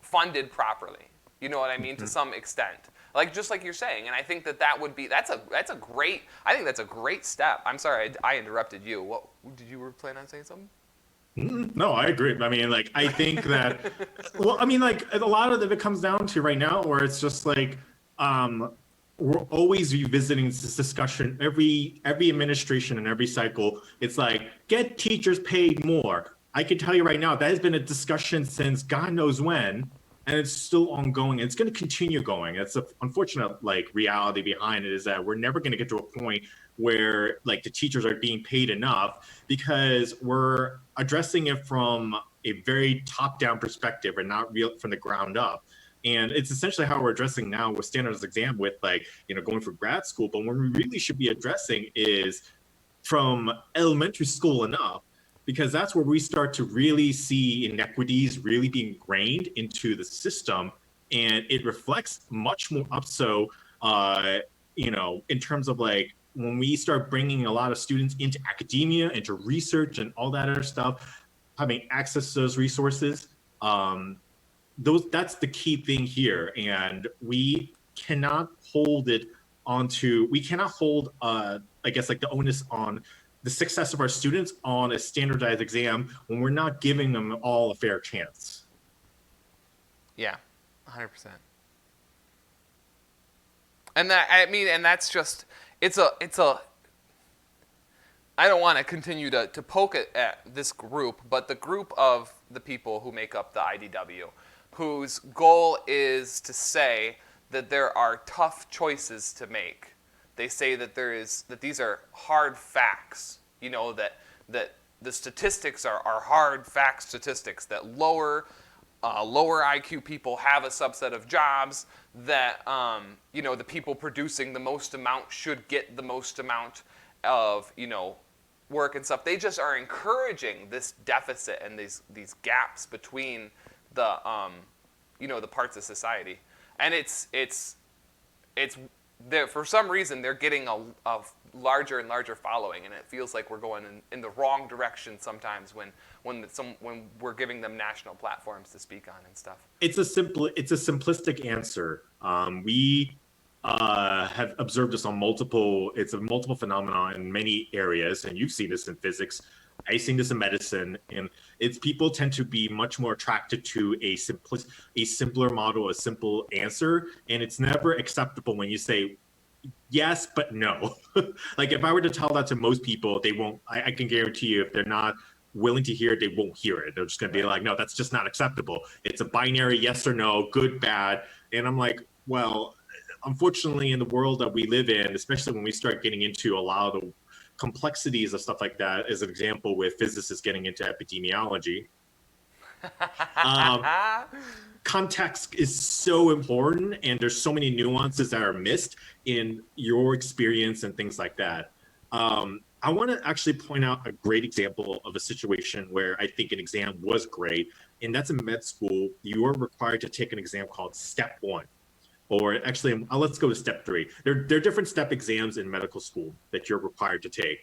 funded properly. You know what I mean? To some extent, like just like you're saying. And I think that would be that's a great step. I'm sorry I interrupted you. What did you plan on saying something? No, I agree. I mean, like, I think that, well, I mean, like, a lot of it comes down to right now where it's just like, we're always revisiting this discussion every administration and every cycle. It's like, get teachers paid more. I can tell you right now, that has been a discussion since God knows when, and it's still ongoing. It's going to continue going. It's an unfortunate, like, reality behind it is that we're never going to get to a point where, like, the teachers are being paid enough, because we're addressing it from a very top-down perspective and not real from the ground up. And it's essentially how we're addressing now with standardized exam with, like, going for grad school. But what we really should be addressing is from elementary school and up, because that's where we start to really see inequities really being ingrained into the system. And it reflects much more up so, in terms of, like, when we start bringing a lot of students into academia, into research and all that other stuff, having access to those resources, that's the key thing here. And we cannot hold I guess, like, the onus on the success of our students on a standardized exam when we're not giving them all a fair chance. Yeah, 100%. And that's just, I don't want to continue to poke at this group, but the group of the people who make up the IDW, whose goal is to say that there are tough choices to make. They say that these are hard facts, that the statistics are hard fact statistics, that lower IQ people have a subset of jobs, that the people producing the most amount should get the most amount of work and stuff. They just are encouraging this deficit and these gaps between the the parts of society. And it's for some reason they're getting a larger and larger following, and it feels like we're going in the wrong direction sometimes when we're giving them national platforms to speak on and stuff. It's a simplistic answer. We have observed this it's a multiple phenomenon in many areas, and you've seen this in physics. I've seen this in medicine, and people tend to be much more attracted to a simpler model, a simple answer, and it's never acceptable when you say yes but no. Like, if I were to tell that to most people, they won't. I can guarantee you, if they're not willing to hear it, they won't hear it. They're just going to be like, no, that's just not acceptable. It's a binary yes or no, good, bad. And I'm like, well, unfortunately, in the world that we live in, especially when we start getting into a lot of the complexities of stuff like that, as an example with physicists getting into epidemiology, context is so important, and there's so many nuances that are missed in your experience and things like that. I want to actually point out a great example of a situation where I think an exam was great, and that's in med school. You are required to take an exam called Step 1. Or actually, let's go to Step 3. There are different step exams in medical school that you're required to take.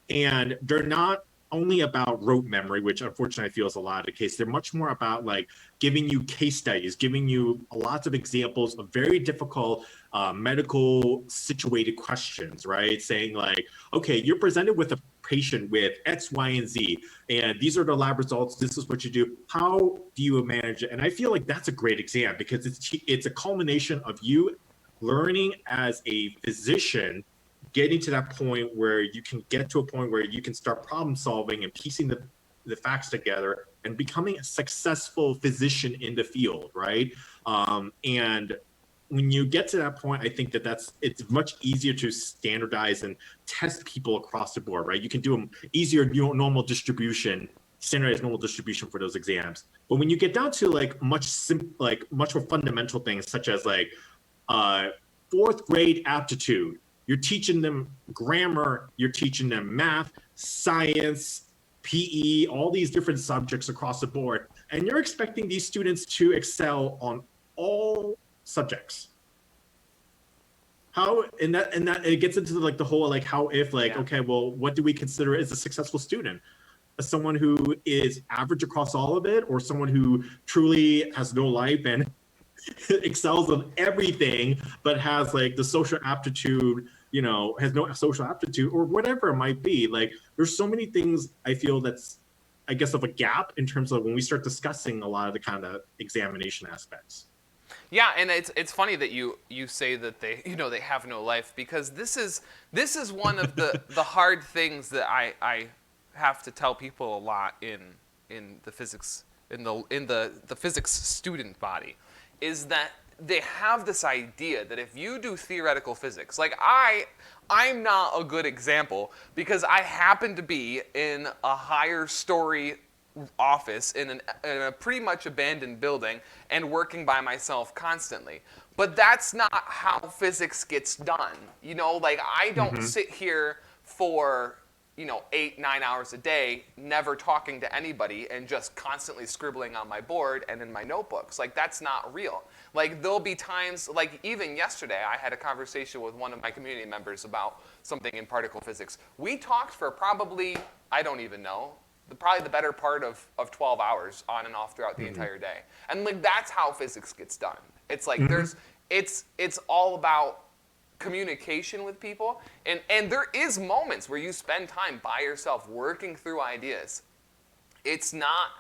And they're not only about rote memory, which unfortunately I feel is a lot of the case. They're much more about like giving you case studies, giving you lots of examples of very difficult medical situated questions, right? Saying like, okay, you're presented with a patient with X, Y, and Z, and these are the lab results. This is what you do. How do you manage it? And I feel like that's a great exam because it's a culmination of you learning as a physician, getting to that point where you can get to a point where you can start problem solving and piecing the facts together and becoming a successful physician in the field, right? And when you get to that point, I think it's much easier to standardize and test people across the board, right? You can do them easier normal distribution, standardized normal distribution for those exams. But when you get down to like much more fundamental things, such as like fourth grade aptitude, you're teaching them grammar, you're teaching them math, science, PE, all these different subjects across the board, and you're expecting these students to excel on all subjects. How and that it gets into like the whole like how if like Yeah. okay, well, what do we consider as a successful student? Someone who is average across all of it, or someone who truly has no life and excels on everything but has like the social aptitude, has no social aptitude or whatever it might be. Like there's so many things I feel that's, I guess, of a gap in terms of when we start discussing a lot of the kind of examination aspects. Yeah, and it's funny that you say that they have no life, because this is one of the hard things that I have to tell people a lot in the physics in the physics student body, is that they have this idea that if you do theoretical physics, like I'm not a good example because I happen to be in a higher story office in a pretty much abandoned building and working by myself constantly. But that's not how physics gets done. Like I don't sit here for 8-9 hours a day, never talking to anybody and just constantly scribbling on my board and in my notebooks. Like that's not real. Like there'll be times, like even yesterday, I had a conversation with one of my community members about something in particle physics. We talked for probably, I don't even know, probably the better part of 12 hours on and off throughout the entire day. And like that's how physics gets done. It's like it's all about communication with people, and there is moments where you spend time by yourself working through ideas. It's not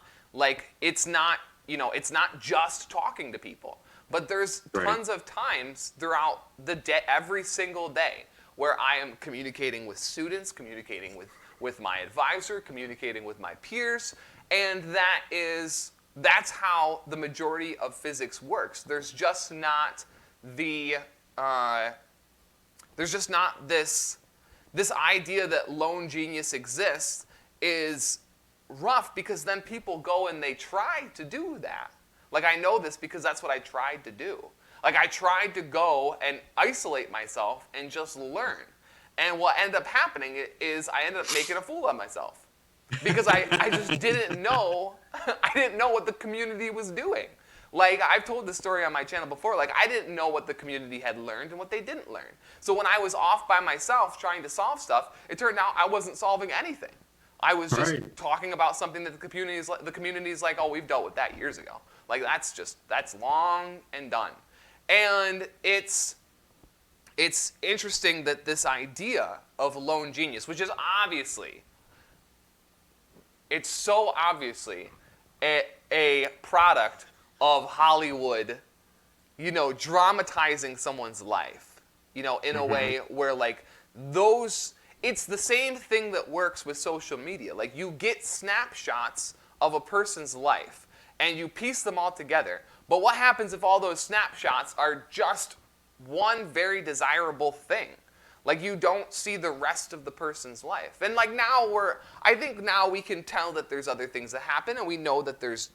it's not just talking to people, but there's tons of times throughout the day, every single day, where I am communicating with students, communicating with my advisor, communicating with my peers, and that's how the majority of physics works. There's just not this idea that lone genius exists is rough, because then people go and they try to do that. Like I know this because that's what I tried to do. Like I tried to go and isolate myself and just learn. And what ended up happening is I ended up making a fool of myself, because I just didn't know I didn't know what the community was doing. Like I've told this story on my channel before, like I didn't know what the community had learned and what they didn't learn. So when I was off by myself trying to solve stuff, it turned out I wasn't solving anything. I was just talking about something that the community's like, oh, we've dealt with that years ago. Like that's long and done. And it's interesting that this idea of lone genius, which is it's so obviously a product of Hollywood, dramatizing someone's life, in a way where like it's the same thing that works with social media. Like you get snapshots of a person's life and you piece them all together. But what happens if all those snapshots are just one very desirable thing? Like you don't see the rest of the person's life. And like I think now we can tell that there's other things that happen, and we know that there's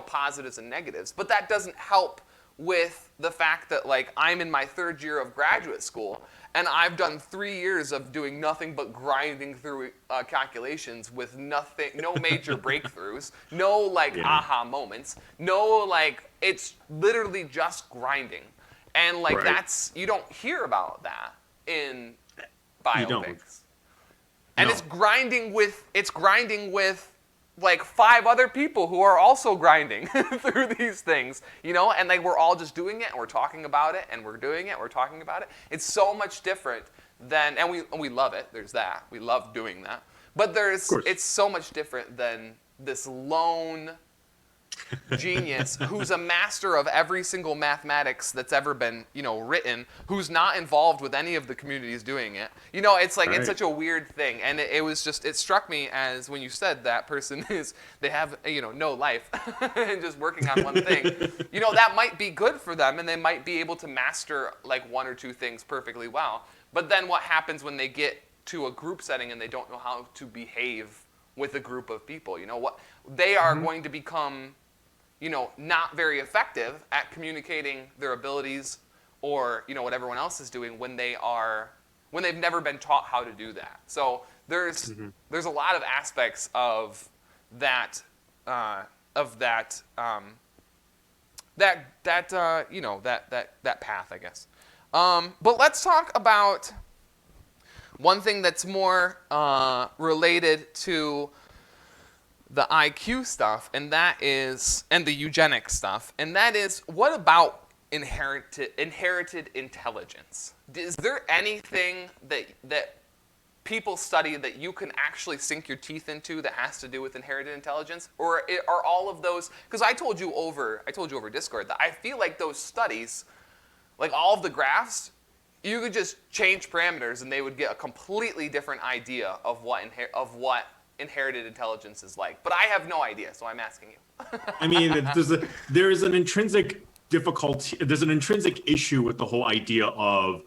positives and negatives. But that doesn't help with the fact that like I'm in my third year of graduate school, and I've done 3 years of doing nothing but grinding through calculations with no major breakthroughs, no like aha moments, no like, it's literally just grinding. And like you don't hear about that in biopics. And No. it's grinding with like 5 other people who are also grinding through these things, and like we're all just doing it and we're talking about it and we're doing it and we're talking about it. It's so much different than, and we love it. There's that. We love doing that. But it's so much different than this lone genius who's a master of every single mathematics that's ever been, written, who's not involved with any of the communities doing it. It's like, it's such a weird thing. And it struck me as when you said that person they have, no life and just working on one thing, that might be good for them and they might be able to master like 1 or 2 things perfectly well. But then what happens when they get to a group setting and they don't know how to behave with a group of people? What they are going to become, not very effective at communicating their abilities or, what everyone else is doing when they've never been taught how to do that. So there's a lot of aspects of that path, I guess. But let's talk about one thing that's more related to the IQ stuff, and the eugenics stuff, and that is, what about inherited intelligence? Is there anything that people study that you can actually sink your teeth into that has to do with inherited intelligence, or are all of those? Because I told you over Discord that I feel like those studies, like all of the graphs, you could just change parameters and they would get a completely different idea of what inherited intelligence is like. But I have no idea, so I'm asking you. I mean, there's an intrinsic difficulty. There's an intrinsic issue with the whole idea of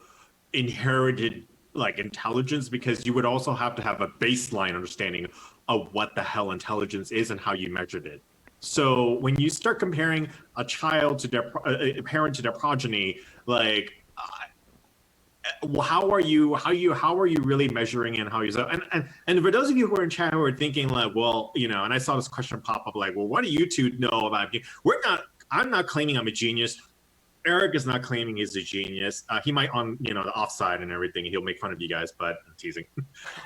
inherited like intelligence, because you would also have to have a baseline understanding of what the hell intelligence is and how you measured it. So when you start comparing a child to a parent to their progeny, like, how are you really measuring and how you and for those of you who are in chat who are thinking like, well, and I saw this question pop up like, well, what do you two know about me? I'm not claiming I'm a genius. Eric is not claiming he's a genius. He might on the offside and everything. He'll make fun of you guys, but I'm teasing.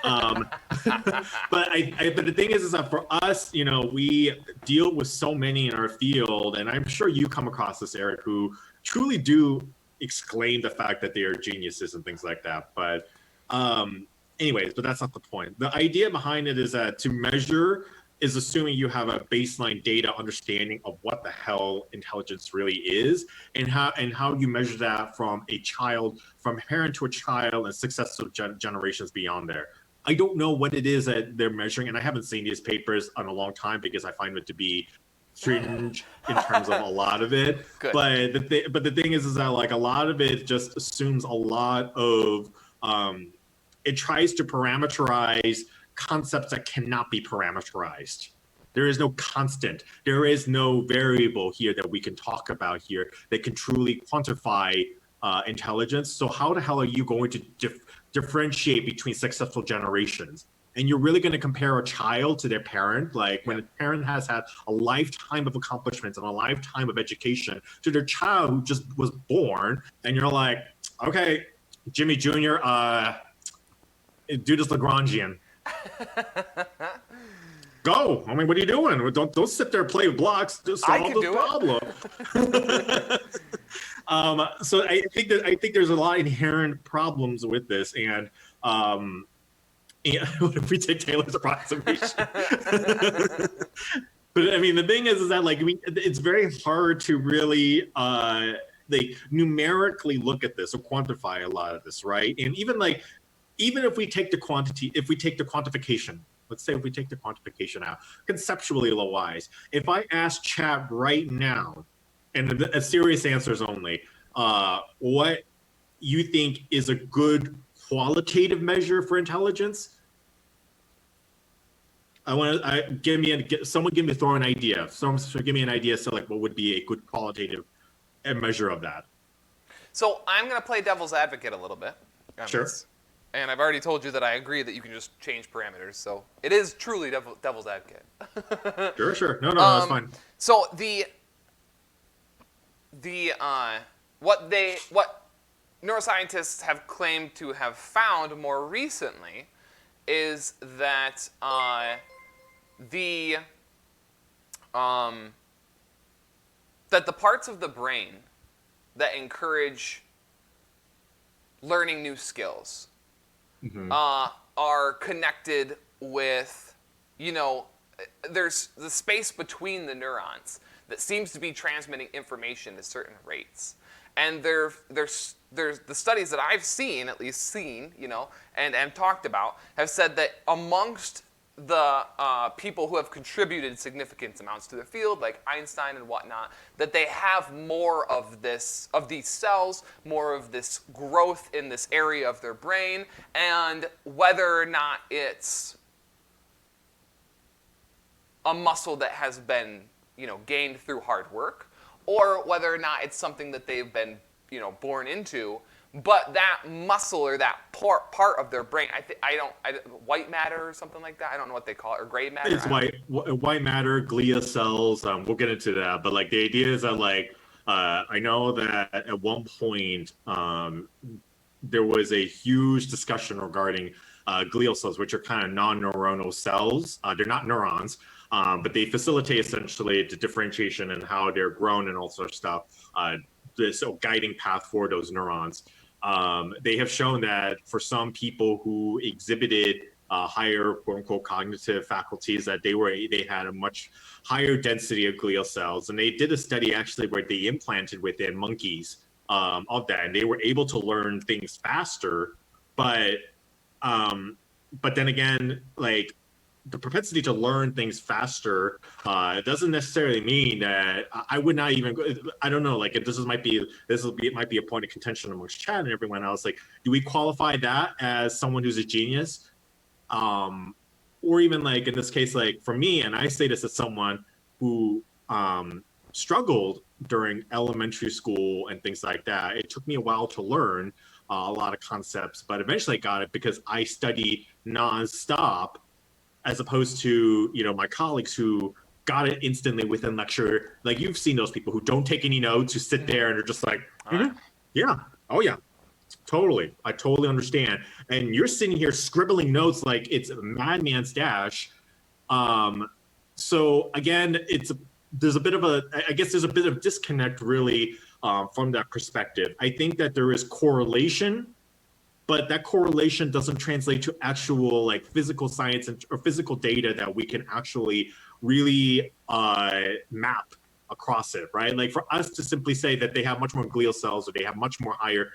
But the thing is that for us, we deal with so many in our field, and I'm sure you come across this, Eric, who truly do exclaim the fact that they are geniuses and things like that. But anyways, but that's not the point. The idea behind it is that to measure is assuming you have a baseline data understanding of what the hell intelligence really is, and how you measure that from parent to a child and successive generations beyond there. I don't know what it is that they're measuring, and I haven't seen these papers in a long time because I find it to be fringe in terms of a lot of it. Good. But the thing is that like a lot of it just assumes a lot of it tries to parameterize concepts that cannot be parameterized. There is no constant. There is no variable here that we can talk about here that can truly quantify intelligence. So how the hell are you going to differentiate between successful generations? And you're really going to compare a child to their parent, like when a parent has had a lifetime of accomplishments and a lifetime of education, to their child who just was born, and you're like, okay, Jimmy Jr., do this Lagrangian. Go. I mean, what are you doing? Don't sit there and play with blocks. Just solve the problem. So I think there's a lot of inherent problems with this, and what if we take Taylor's approximation? But I mean, the thing is that like it's very hard to really numerically look at this or quantify a lot of this, right? And even if we take the quantification, let's say if we take the quantification out, conceptually wise, if I ask chat right now, and a serious answers only, what you think is a good qualitative measure for intelligence? Someone throw an idea. Someone give me an idea. So like, what would be a good qualitative measure of that? So I'm going to play devil's advocate a little bit. Sure. And I've already told you that I agree that you can just change parameters. So it is truly devil's advocate. Sure. No, that's fine. So what neuroscientists have claimed to have found more recently is that the that the parts of the brain that encourage learning new skills Hmm. are connected with, you know, there's the space between the neurons that seems to be transmitting information at certain rates. And there's the studies that I've seen, at least seen, you know, and talked about, have said that amongst the people who have contributed significant amounts to the field, like Einstein and whatnot, that they have more of this, of these cells, more of this growth in this area of their brain, and whether or not it's a muscle that has been, you know, gained through hard work, or whether or not it's something that they've been, you know, born into. But that muscle or that part of their brain, white matter or something like that. I don't know what they call it, or gray matter. It's white matter, glia cells. We'll get into that, but like the idea is that like I know that at one point there was a huge discussion regarding glial cells, which are kind of non-neuronal cells. They're not neurons, but they facilitate essentially the differentiation and how they're grown and all sorts of stuff. This guiding path for those neurons. They have shown that for some people who exhibited higher quote unquote cognitive faculties, that they had a much higher density of glial cells. And they did a study actually where they implanted within monkeys of that, and they were able to learn things faster. But then again, like the propensity to learn things faster doesn't necessarily mean that I would not even. I don't know. Like this might be it might be a point of contention amongst Chad and everyone else. Like, do we qualify that as someone who's a genius, or even like in this case, like for me, and I say this as someone who struggled during elementary school and things like that. It took me a while to learn a lot of concepts, but eventually I got it because I studied nonstop, as opposed to, you know, my colleagues who got it instantly within lecture. Like you've seen those people who don't take any notes, who sit there and are just like, yeah, oh yeah, totally. I totally understand. And you're sitting here scribbling notes like it's a madman's dash. So again, there's a bit of disconnect really from that perspective. I think that there is correlation, but that correlation doesn't translate to actual like physical science or physical data that we can actually really map across it, right? Like for us to simply say that they have much more glial cells or they have much more higher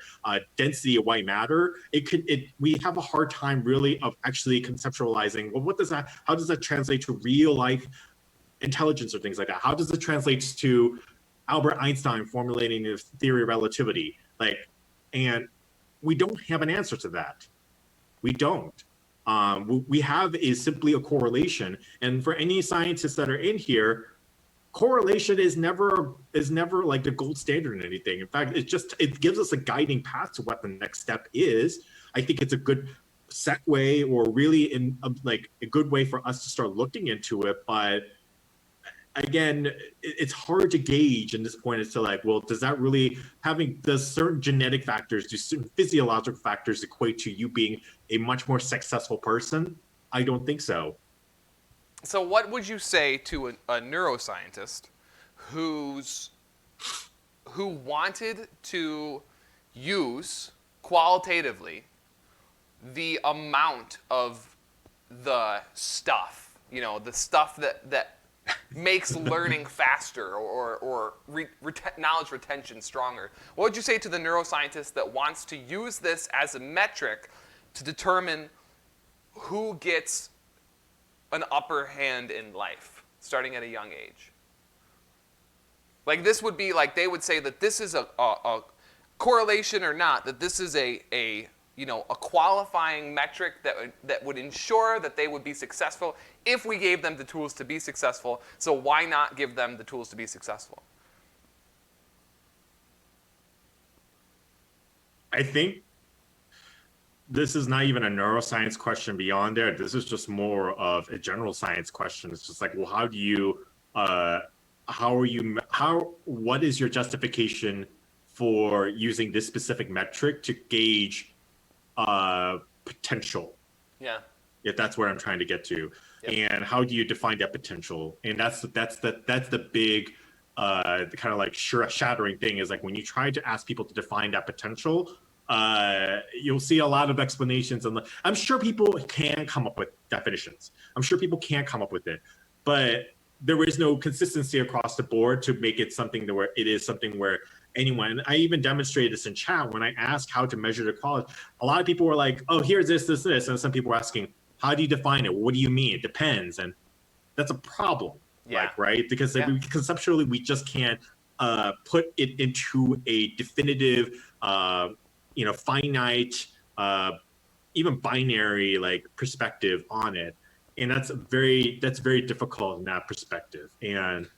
density of white matter, we have a hard time really of actually conceptualizing, well, how does that translate to real life intelligence or things like that? How does it translate to Albert Einstein formulating his theory of relativity? Like, and we don't have an answer to that. We don't. We have is simply a correlation, and for any scientists that are in here, correlation is never like the gold standard in anything. In fact, it gives us a guiding path to what the next step is. I think it's a good segue, or really like a good way for us to start looking into it. But again, it's hard to gauge in this point as to like, well, does certain genetic factors, do certain physiological factors equate to you being a much more successful person? I don't think so. So what would you say to a neuroscientist who wanted to use qualitatively the amount of the stuff, you know, the stuff that makes learning faster or knowledge retention stronger? What would you say to the neuroscientist that wants to use this as a metric to determine who gets an upper hand in life starting at a young age? Like this would be like, they would say that this is a correlation or not, that this is a qualifying metric that would ensure that they would be successful if we gave them the tools to be successful. So why not give them the tools to be successful? I think this is not even a neuroscience question beyond there. This is just more of a general science question. It's just like, well, what is your justification for using this specific metric to gauge potential? Yeah. if that's where I'm trying to get to. Yep. And how do you define that potential? And that's the big the kind of like shattering thing is like when you try to ask people to define that potential, you'll see a lot of explanations, and I'm sure people can come up with definitions. I'm sure people can come up with it, but there is no consistency across the board to make it something where it is something where anyone. I even demonstrated this in chat when I asked how to measure the quality. A lot of people were like, "Oh, here's this," and some people were asking, "How do you define it? What do you mean? It depends." And that's a problem, Yeah. like, right? Because conceptually, we just can't put it into a definitive, finite, even binary like perspective on it, and that's very difficult in that perspective. And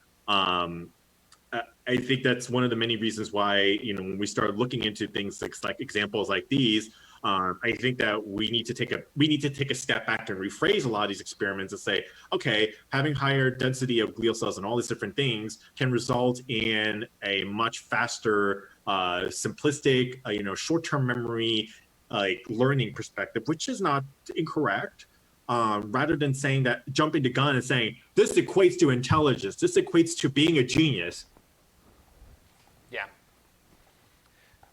I think that's one of the many reasons why, when we start looking into things like examples like these, I think that we need to take a step back and rephrase a lot of these experiments and say, okay, having higher density of glial cells and all these different things can result in a much faster, simplistic, short-term memory, like learning perspective, which is not incorrect. Rather than saying that, jumping the gun and saying this equates to intelligence, this equates to being a genius. Yeah.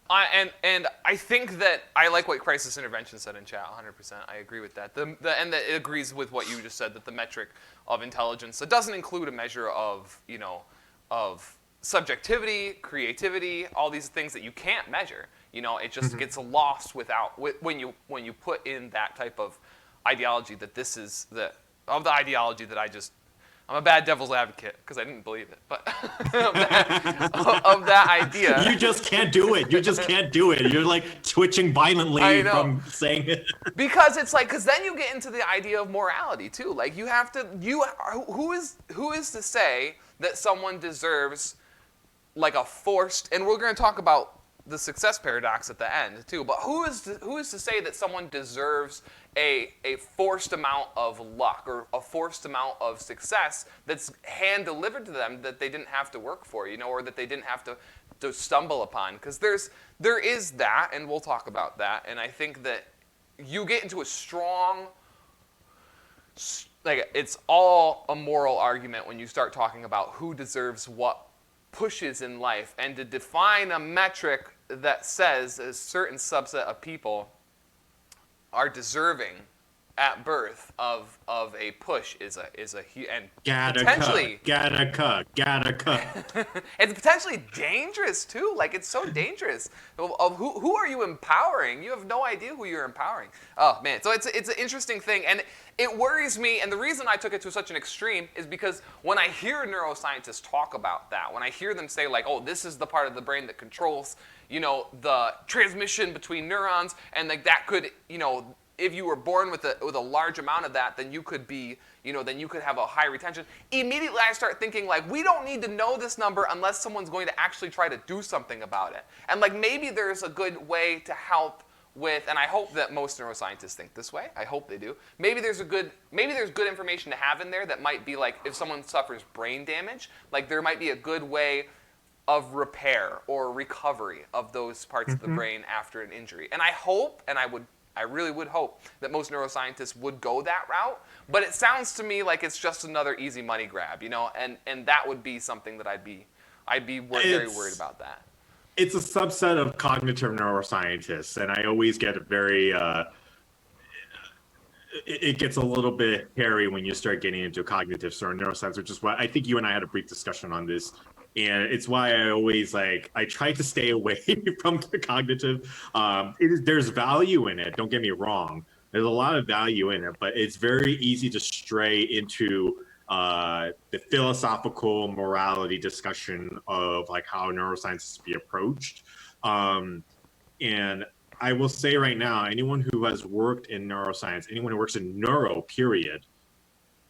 And I think that I like what Crisis Intervention said in chat 100%. I agree with that. And that it agrees with what you just said, that the metric of intelligence, it doesn't include a measure of, of subjectivity, creativity, all these things that you can't measure. It just gets lost when you put in that type of ideology that this is the ideology that I'm a bad devil's advocate because I didn't believe it, but of that idea. You just can't do it. You just can't do it. You're like twitching violently from saying it. Because it's like, because then you get into the idea of morality too. Like you have to, who is to say that someone deserves like a forced, and we're going to talk about the success paradox at the end too, but who is to say that someone deserves a forced amount of luck or a forced amount of success that's hand delivered to them that they didn't have to work for, or that they didn't have to stumble upon? Because there is that, and we'll talk about that. And I think that you get into a strong, like, it's all a moral argument when you start talking about who deserves what pushes in life, and to define a metric that says a certain subset of people are deserving at birth of a push is a and potentially it's potentially dangerous too. Like, it's so dangerous. Of who are you empowering? You have no idea who you're empowering. Oh man, so it's an interesting thing, and it worries me. And the reason I took it to such an extreme is because when I hear neuroscientists talk about that, when I hear them say like, oh, this is the part of the brain that controls, the transmission between neurons, and like that could, if you were born with a large amount of that, then you could be, then you could have a high retention. Immediately I start thinking like, we don't need to know this number unless someone's going to actually try to do something about it. And like, maybe there's a good way to help with, and I hope that most neuroscientists think this way. I hope they do. Maybe there's good information to have in there that might be like, if someone suffers brain damage, like there might be a good way of repair or recovery of those parts of the brain after an injury. And I hope, and I really would hope that most neuroscientists would go that route, but it sounds to me like it's just another easy money grab, and that would be something that I'd be very worried about that. It's a subset of cognitive neuroscientists, and I always get very, it gets a little bit hairy when you start getting into cognitive neuroscience, which is why I think you and I had a brief discussion on this. And it's why I always I try to stay away from the cognitive. There's value in it. Don't get me wrong. There's a lot of value in it, but it's very easy to stray into the philosophical morality discussion of like how neuroscience is to be approached. And I will say right now, anyone who has worked in neuroscience, anyone who works in neuro, period,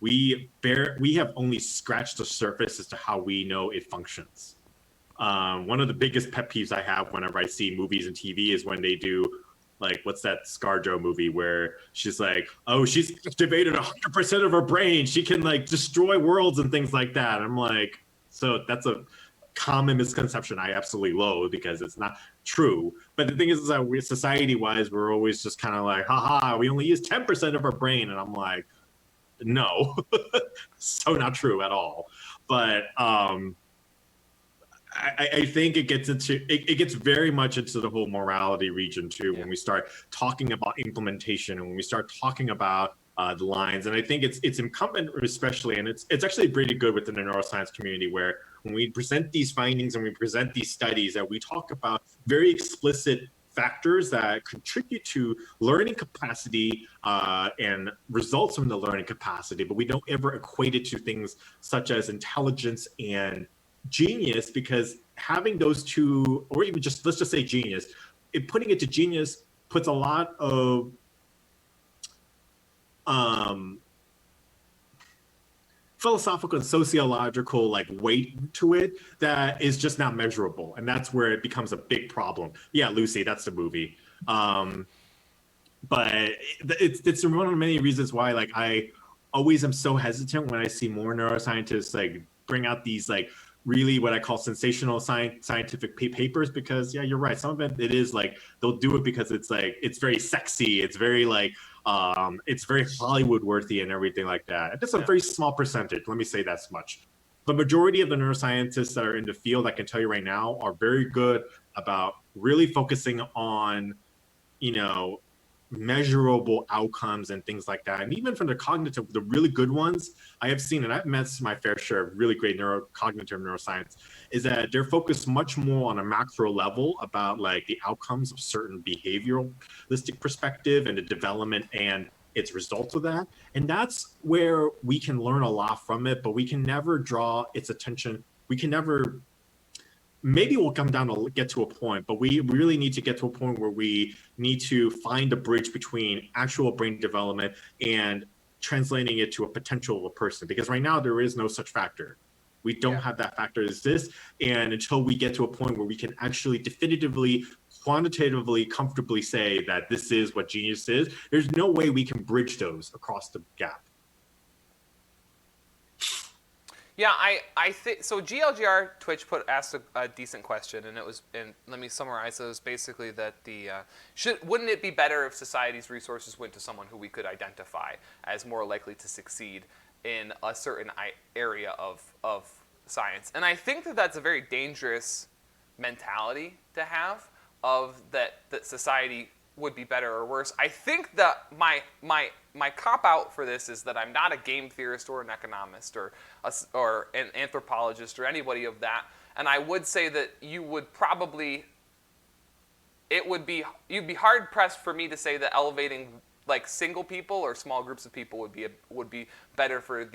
we have only scratched the surface as to how we know it functions. One of the biggest pet peeves I have whenever I see movies and TV is when they do, like, what's that ScarJo movie where she's like, oh, she's activated 100% of her brain. She can like destroy worlds and things like that. I'm like, so that's common misconception I absolutely loathe because it's not true. But the thing is that we, society-wise, we're always just kind of like, haha, we only use 10% of our brain. And I'm like, no, so not true at all. But I think it gets into it gets very much into the whole morality region too when we start talking about implementation and when we start talking about the lines. And I think it's incumbent, especially, and it's actually pretty good within the neuroscience community, where when we present these findings and we present these studies, that we talk about very explicit factors that contribute to learning capacity and results from the learning capacity, but we don't ever equate it to things such as intelligence and genius, because having those two, or even just let's just say genius, putting it to genius puts a lot of philosophical and sociological like weight to it that is just not measurable, and that's where it becomes a big problem. Yeah, Lucy, that's the movie. But it's one of the many reasons why like I always am so hesitant when I see more neuroscientists like bring out these like really what I call sensational scientific papers, because yeah, you're right. Some of it is like they'll do it because it's like it's very sexy, it's very like it's very Hollywood worthy and everything like that. It's a very small percentage. Let me say that much. The majority of the neuroscientists that are in the field, I can tell you right now, are very good about really focusing on, you know, measurable outcomes and things like that. And even from the cognitive, the really good ones I have seen, and I've met my fair share of really great cognitive neuroscience, is that they're focused much more on a macro level about like the outcomes of certain behavioralistic perspective and the development and its results of that. And that's where we can learn a lot from it, but we can never draw its attention. We can never, maybe we'll come down to get to a point, but we really need to get to a point where we need to find a bridge between actual brain development and translating it to a potential of a person. Because right now there is no such factor. We don't have that factor exist. And until we get to a point where we can actually definitively, quantitatively, comfortably say that this is what genius is, there's no way we can bridge those across the gap. Yeah, I think so. GLGR Twitch asked a decent question, and let me summarize. It was basically that wouldn't it be better if society's resources went to someone who we could identify as more likely to succeed in a certain area of science? And I think that that's a very dangerous mentality to have, of that society would be better or worse. I think that my cop-out for this is that I'm not a game theorist or an economist or an anthropologist or anybody of that. And I would say that you'd be hard-pressed for me to say that elevating like single people or small groups of people would be better for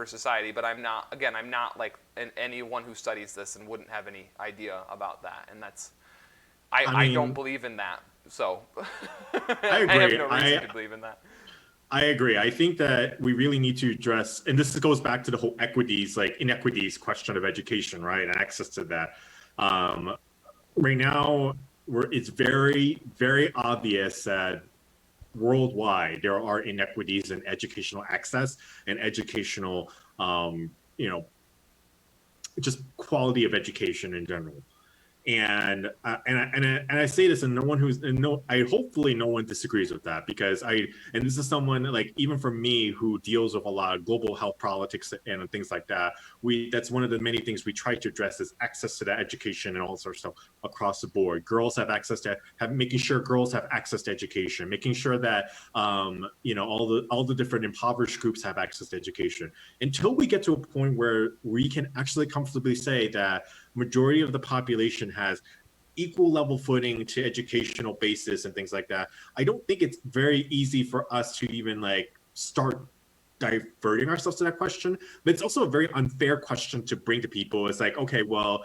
society. But I'm not like anyone who studies this and wouldn't have any idea about that. And that's, I don't believe in that, so I agree. I have no reason to believe in that. I agree. I think that we really need to address, and this goes back to the whole inequities question of education, right, and access to that. Right now, it's very, very obvious that worldwide there are inequities in educational access and educational, just quality of education in general. And I say this, and hopefully no one disagrees with that, because this is someone like, even for me, who deals with a lot of global health politics and things like that, that's one of the many things we try to address, is access to that education and all sorts of stuff across the board. Girls have access to making sure girls have access to education, making sure that all the different impoverished groups have access to education. Until we get to a point where we can actually comfortably say that majority of the population has equal level footing to educational basis and things like that, I don't think it's very easy for us to even like start diverting ourselves to that question. But it's also a very unfair question to bring to people. It's like, okay, well,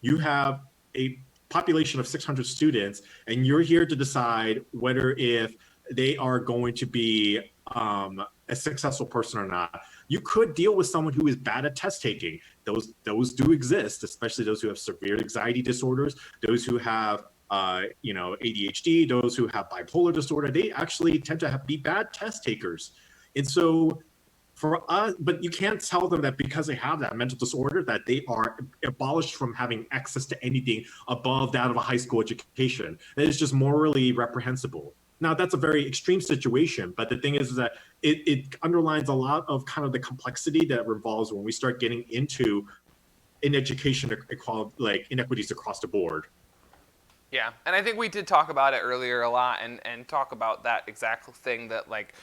you have a population of 600 students and you're here to decide whether if they are going to be a successful person or not. You could deal with someone who is bad at test taking. Those do exist, especially those who have severe anxiety disorders, those who have ADHD, those who have bipolar disorder. They actually tend to be bad test takers. And so for us, but you can't tell them that because they have that mental disorder that they are abolished from having access to anything above that of a high school education. That is just morally reprehensible. Now, that's a very extreme situation, but the thing is that it underlines a lot of kind of the complexity that revolves when we start getting into in education equality, like inequities across the board. Yeah, and I think we did talk about it earlier a lot, and talk about that exact thing, that like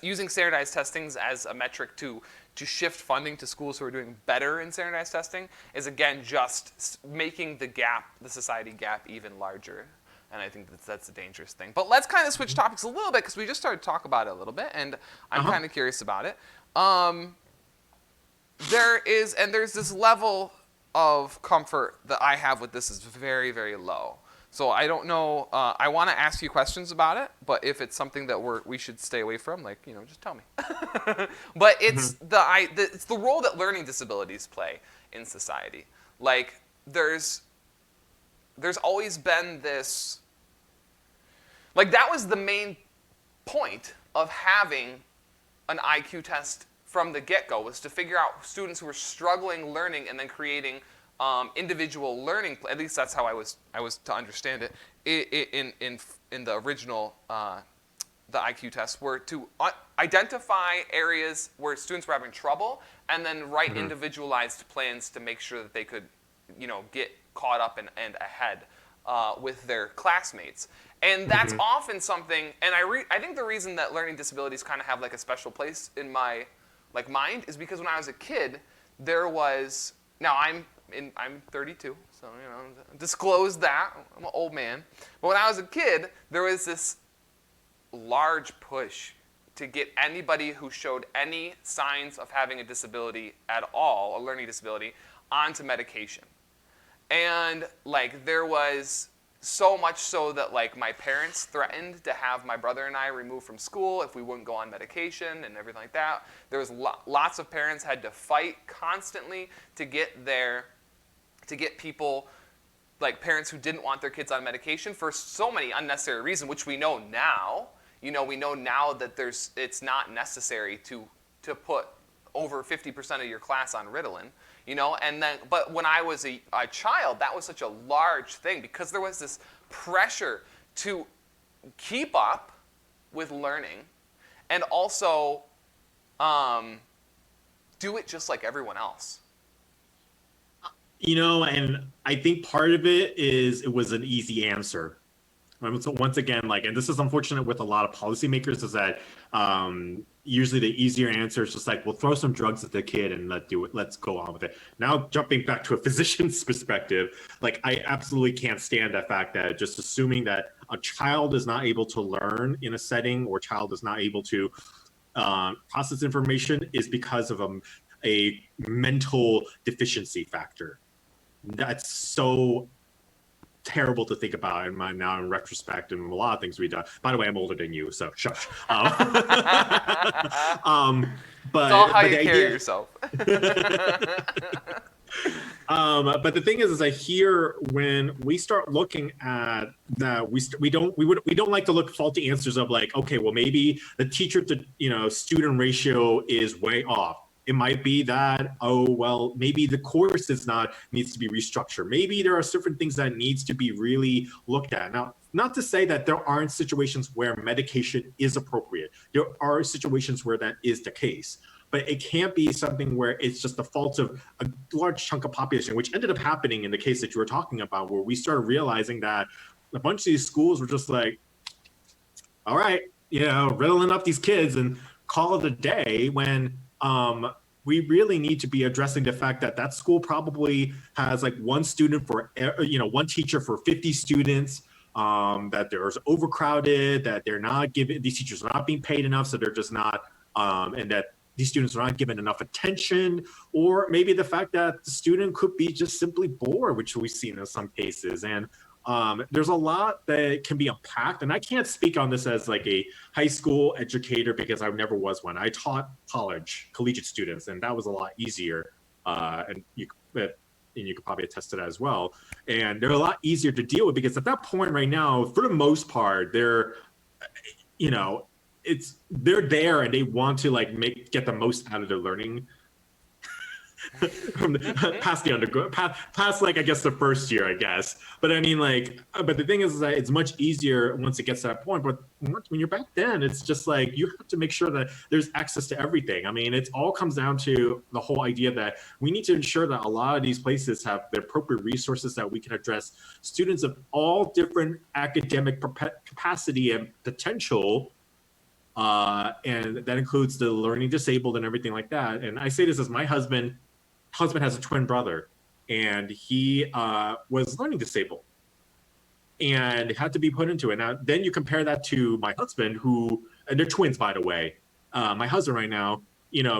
using standardized testings as a metric to shift funding to schools who are doing better in standardized testing is again just making the society gap even larger. And I think that's a dangerous thing. But let's kind of switch topics a little bit, because we just started to talk about it a little bit, and I'm kind of curious about it. There's this level of comfort that I have with this is very, very low. So I don't know. I want to ask you questions about it, but if it's something that we should stay away from, like, just tell me. But it's it's the role that learning disabilities play in society. Like there's always been this. Like that was the main point of having an IQ test from the get-go, was to figure out students who were struggling learning and then creating individual learning. At least that's how I was to understand it in the original the IQ test, were to identify areas where students were having trouble and then write individualized plans to make sure that they could get caught up and ahead with their classmates. And that's often something, and I think the reason that learning disabilities kind of have like a special place in my mind is because when I was a kid, there was, now I'm 32, so disclose that, I'm an old man. But when I was a kid, there was this large push to get anybody who showed any signs of having a disability at all, a learning disability, onto medication. And like there was so much so that like my parents threatened to have my brother and I removed from school if we wouldn't go on medication and everything like that. There was lots of parents had to fight constantly to get people, like parents who didn't want their kids on medication for so many unnecessary reasons, which we know now. We know now that it's not necessary to put over 50% of your class on Ritalin. But when I was a child, that was such a large thing because there was this pressure to keep up with learning and also do it just like everyone else. And I think part of it is it was an easy answer. So once again, and this is unfortunate with a lot of policymakers, is that usually the easier answer is just like, we'll throw some drugs at the kid and let's go on with it. Now, jumping back to a physician's perspective, I absolutely can't stand the fact that just assuming that a child is not able to learn in a setting or child is not able to process information is because of a mental deficiency factor. That's so terrible to think about now in retrospect, and a lot of things we've done. By the way, I'm older than you, so shush. But it's all how you carry yourself. But the thing is I hear when we start looking at that, we don't like to look faulty answers of like, okay, well maybe the teacher to student ratio is way off. It might be that, maybe the course needs to be restructured. Maybe there are certain things that needs to be really looked at. Now, not to say that there aren't situations where medication is appropriate. There are situations where that is the case. But it can't be something where it's just the fault of a large chunk of population, which ended up happening in the case that you were talking about, where we started realizing that a bunch of these schools were just like, all right, riddling up these kids and call it a day, when we really need to be addressing the fact that school probably has one student for, one teacher for 50 students, that there's overcrowded, that these teachers are not being paid enough, so they're just not, and that these students are not given enough attention, or maybe the fact that the student could be just simply bored, which we've seen in some cases. And there's a lot that can be unpacked, and I can't speak on this as a high school educator because I never was one. I taught collegiate students, and that was a lot easier. And you could probably attest to that as well. And they're a lot easier to deal with because at that point right now, for the most part, they're, they're there and they want to like get the most out of their learning from past the undergrad, past like I guess the first year, I guess. But I mean, like, but the thing is that it's much easier once it gets to that point. But when you're back then, it's just like you have to make sure that there's access to everything. I mean, it all comes down to the whole idea that we need to ensure that a lot of these places have the appropriate resources that we can address students of all different academic capacity and potential. And that includes the learning disabled and everything like that. And I say this as my husband has a twin brother, and he was learning disabled and had to be put into it. Now, then you compare that to my husband, and they're twins, by the way. My husband right now,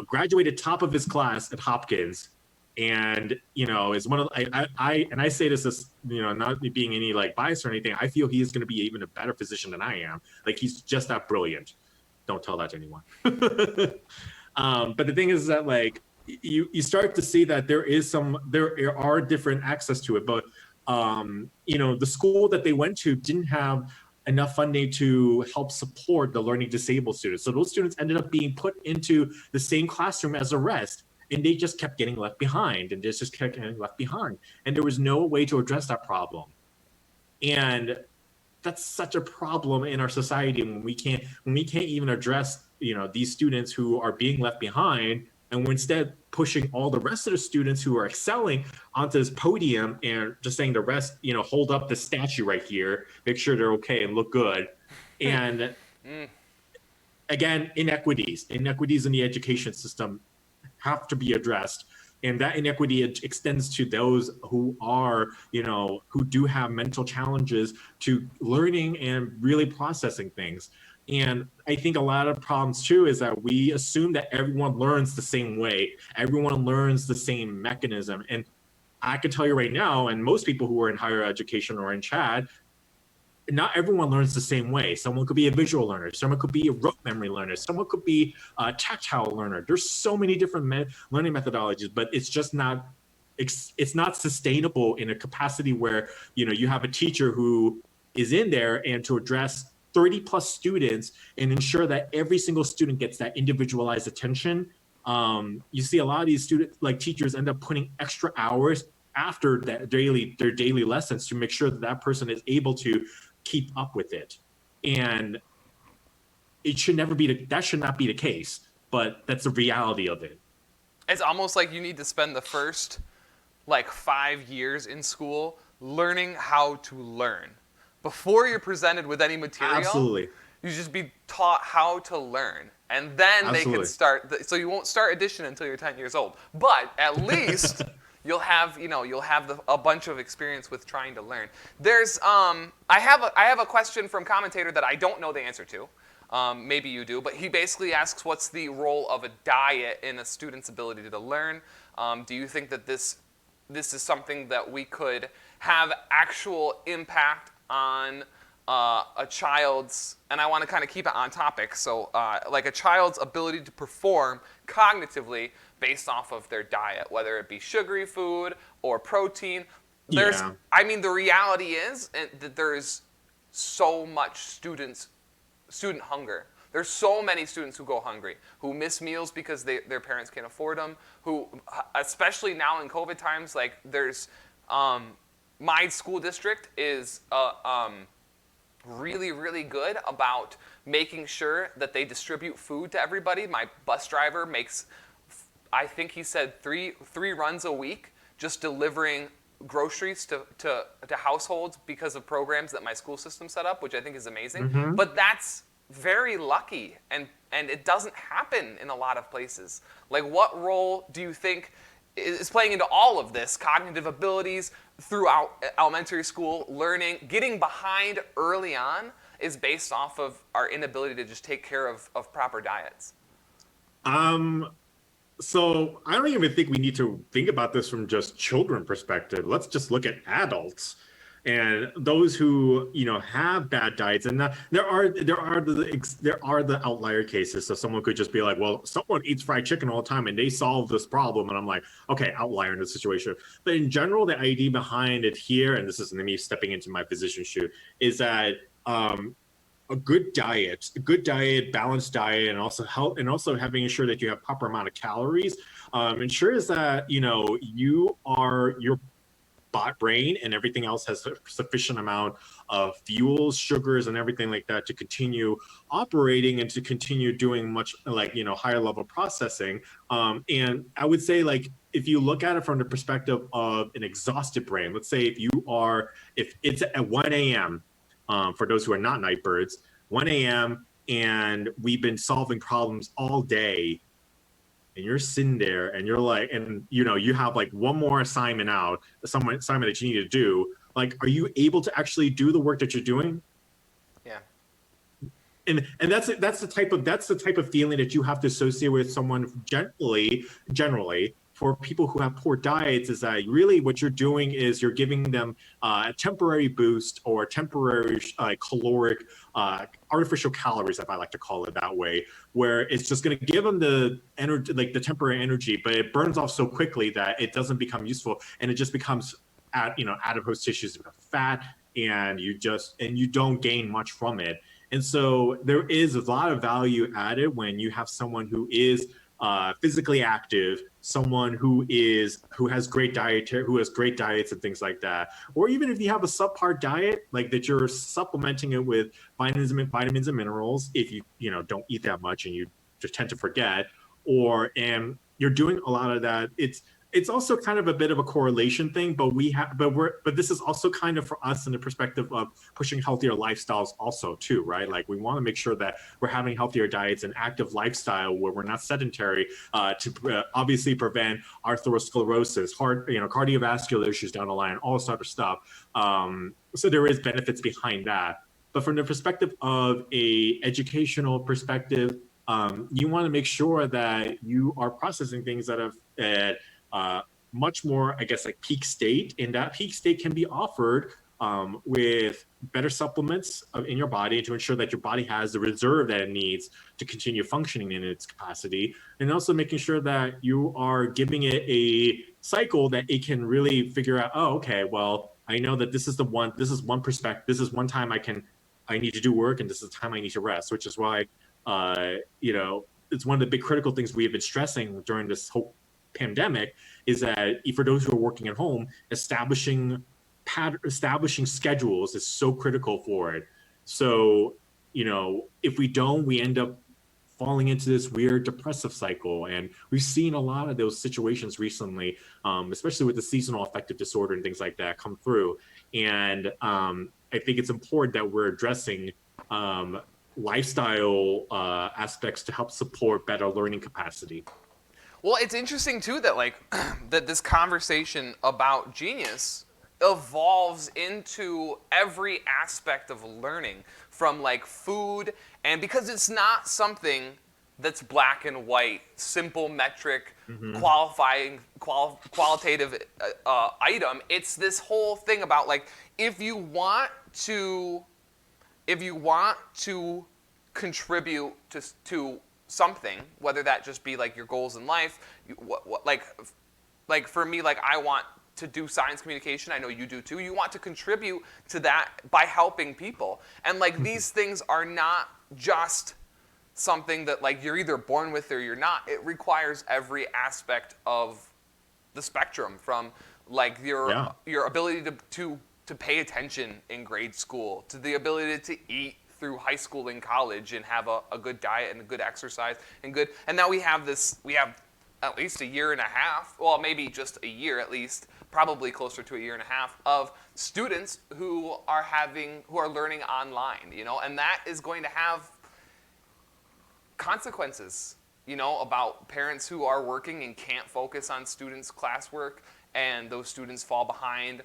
graduated top of his class at Hopkins, and is one of I say this as not being any like bias or anything. I feel he is going to be even a better physician than I am. Like he's just that brilliant. Don't tell that to anyone. But the thing is that like you start to see that there are different access to it, but the school that they went to didn't have enough funding to help support the learning disabled students. So those students ended up being put into the same classroom as the rest, and they just kept getting left behind, and just kept getting left behind. And there was no way to address that problem. And that's such a problem in our society when we can't even address these students who are being left behind, and we're instead pushing all the rest of the students who are excelling onto this podium and just saying the rest hold up the statue right here, make sure they're okay and look good. And again, inequities in the education system have to be addressed. And that inequity extends to those who are, who do have mental challenges to learning and really processing things. And I think a lot of problems too is that we assume that everyone learns the same way. Everyone learns the same mechanism. And I can tell you right now, and most people who are in higher education or in Chad, not everyone learns the same way. Someone could be a visual learner. Someone could be a rote memory learner. Someone could be a tactile learner. There's so many different learning methodologies, but it's just not, it's not sustainable in a capacity where, you have a teacher who is in there and to address 30 plus students and ensure that every single student gets that individualized attention. You see a lot of these teachers end up putting extra hours after their daily lessons to make sure that person is able to keep up with it. And it should never be that should not be the case, but that's the reality of it. It's almost like you need to spend the first 5 years in school learning how to learn. Before you're presented with any material, Absolutely. You just be taught how to learn. And then Absolutely. They can start, so you won't start addition until you're 10 years old. But at least you'll have a bunch of experience with trying to learn. There's I have a question from commentator that I don't know the answer to. Maybe you do, but he basically asks, what's the role of a diet in a student's ability to learn? Do you think that this is something that we could have actual impact on a child's, and I want to kind of keep it on topic, so like a child's ability to perform cognitively based off of their diet, whether it be sugary food or protein. I mean, the reality is that there's so much student hunger. There's so many students who go hungry, who miss meals because their parents can't afford them, who, especially now in COVID times, there's, my school district is really, really good about making sure that they distribute food to everybody. My bus driver makes, I think he said three runs a week just delivering groceries to households because of programs that my school system set up, which I think is amazing. Mm-hmm. But that's very lucky, and it doesn't happen in a lot of places. What role do you think is playing into all of this? Cognitive abilities throughout elementary school, learning, getting behind early on is based off of our inability to just take care of proper diets. So I don't even think we need to think about this from just children perspective. Let's just look at adults and those who have bad diets. And there are the outlier cases. So someone could just be like, well, someone eats fried chicken all the time and they solve this problem. And I'm like, okay, outlier in the situation. But in general, the idea behind it here, and this is me stepping into my physician shoe, is that a good diet, balanced diet, and also health, and also having sure that you have proper amount of calories, ensures that your brain and everything else has a sufficient amount of fuels, sugars, and everything like that to continue operating and to continue doing much like higher level processing. And I would say like if you look at it from the perspective of an exhausted brain, let's say if it's at 1 a.m. For those who are not night birds, 1 a.m. and we've been solving problems all day, and you're sitting there and you're like, and you have like one more assignment assignment that you need to do. Like, are you able to actually do the work that you're doing? Yeah. And that's the type of feeling that you have to associate with someone generally for people who have poor diets, is that really what you're doing is you're giving them a temporary boost or temporary caloric artificial calories, if I like to call it that way, where it's just going to give them the energy, like the temporary energy, but it burns off so quickly that it doesn't become useful, and it just becomes adipose tissues, fat, and you don't gain much from it. And so there is a lot of value added when you have someone who is physically active, someone who has great diets and things like that. Or even if you have a subpar diet, like that you're supplementing it with vitamins and minerals, if you don't eat that much and you just tend to forget, and you're doing a lot of that. It's also kind of a bit of a correlation thing, but this is also kind of for us in the perspective of pushing healthier lifestyles also too, right? Like we want to make sure that we're having healthier diets and active lifestyle where we're not sedentary, to obviously prevent atherosclerosis, heart, cardiovascular issues down the line, all this type of stuff. So there is benefits behind that. But from the perspective of a educational perspective, you want to make sure that you are processing things at much more, I guess, like peak state, and that peak state can be offered with better supplements in your body to ensure that your body has the reserve that it needs to continue functioning in its capacity, and also making sure that you are giving it a cycle that it can really figure out, oh, okay, well, I know that this is one perspective, this is one time I need to do work, and this is the time I need to rest, which is why it's one of the big critical things we have been stressing during this whole pandemic, is that for those who are working at home, establishing schedules is so critical for it. So, if we don't, we end up falling into this weird depressive cycle. And we've seen a lot of those situations recently, especially with the seasonal affective disorder and things like that come through. And I think it's important that we're addressing lifestyle aspects to help support better learning capacity. Well, it's interesting too that like that this conversation about genius evolves into every aspect of learning, from like food, and because it's not something that's black and white, simple metric, qualitative item. It's this whole thing about like if you want to contribute to something, whether that just be like your goals in life, like for me, like I want to do science communication. I know you do too. You want to contribute to that by helping people, and like these things are not just something that like you're either born with or you're not. It requires every aspect of the spectrum, from like your ability to pay attention in grade school, to the ability to eat through high school and college and have a good diet and a good exercise and now we have at least a year and a half, well, maybe just a year at least, probably closer to a year and a half, of students who are learning online, and that is going to have consequences, about parents who are working and can't focus on students' classwork, and those students fall behind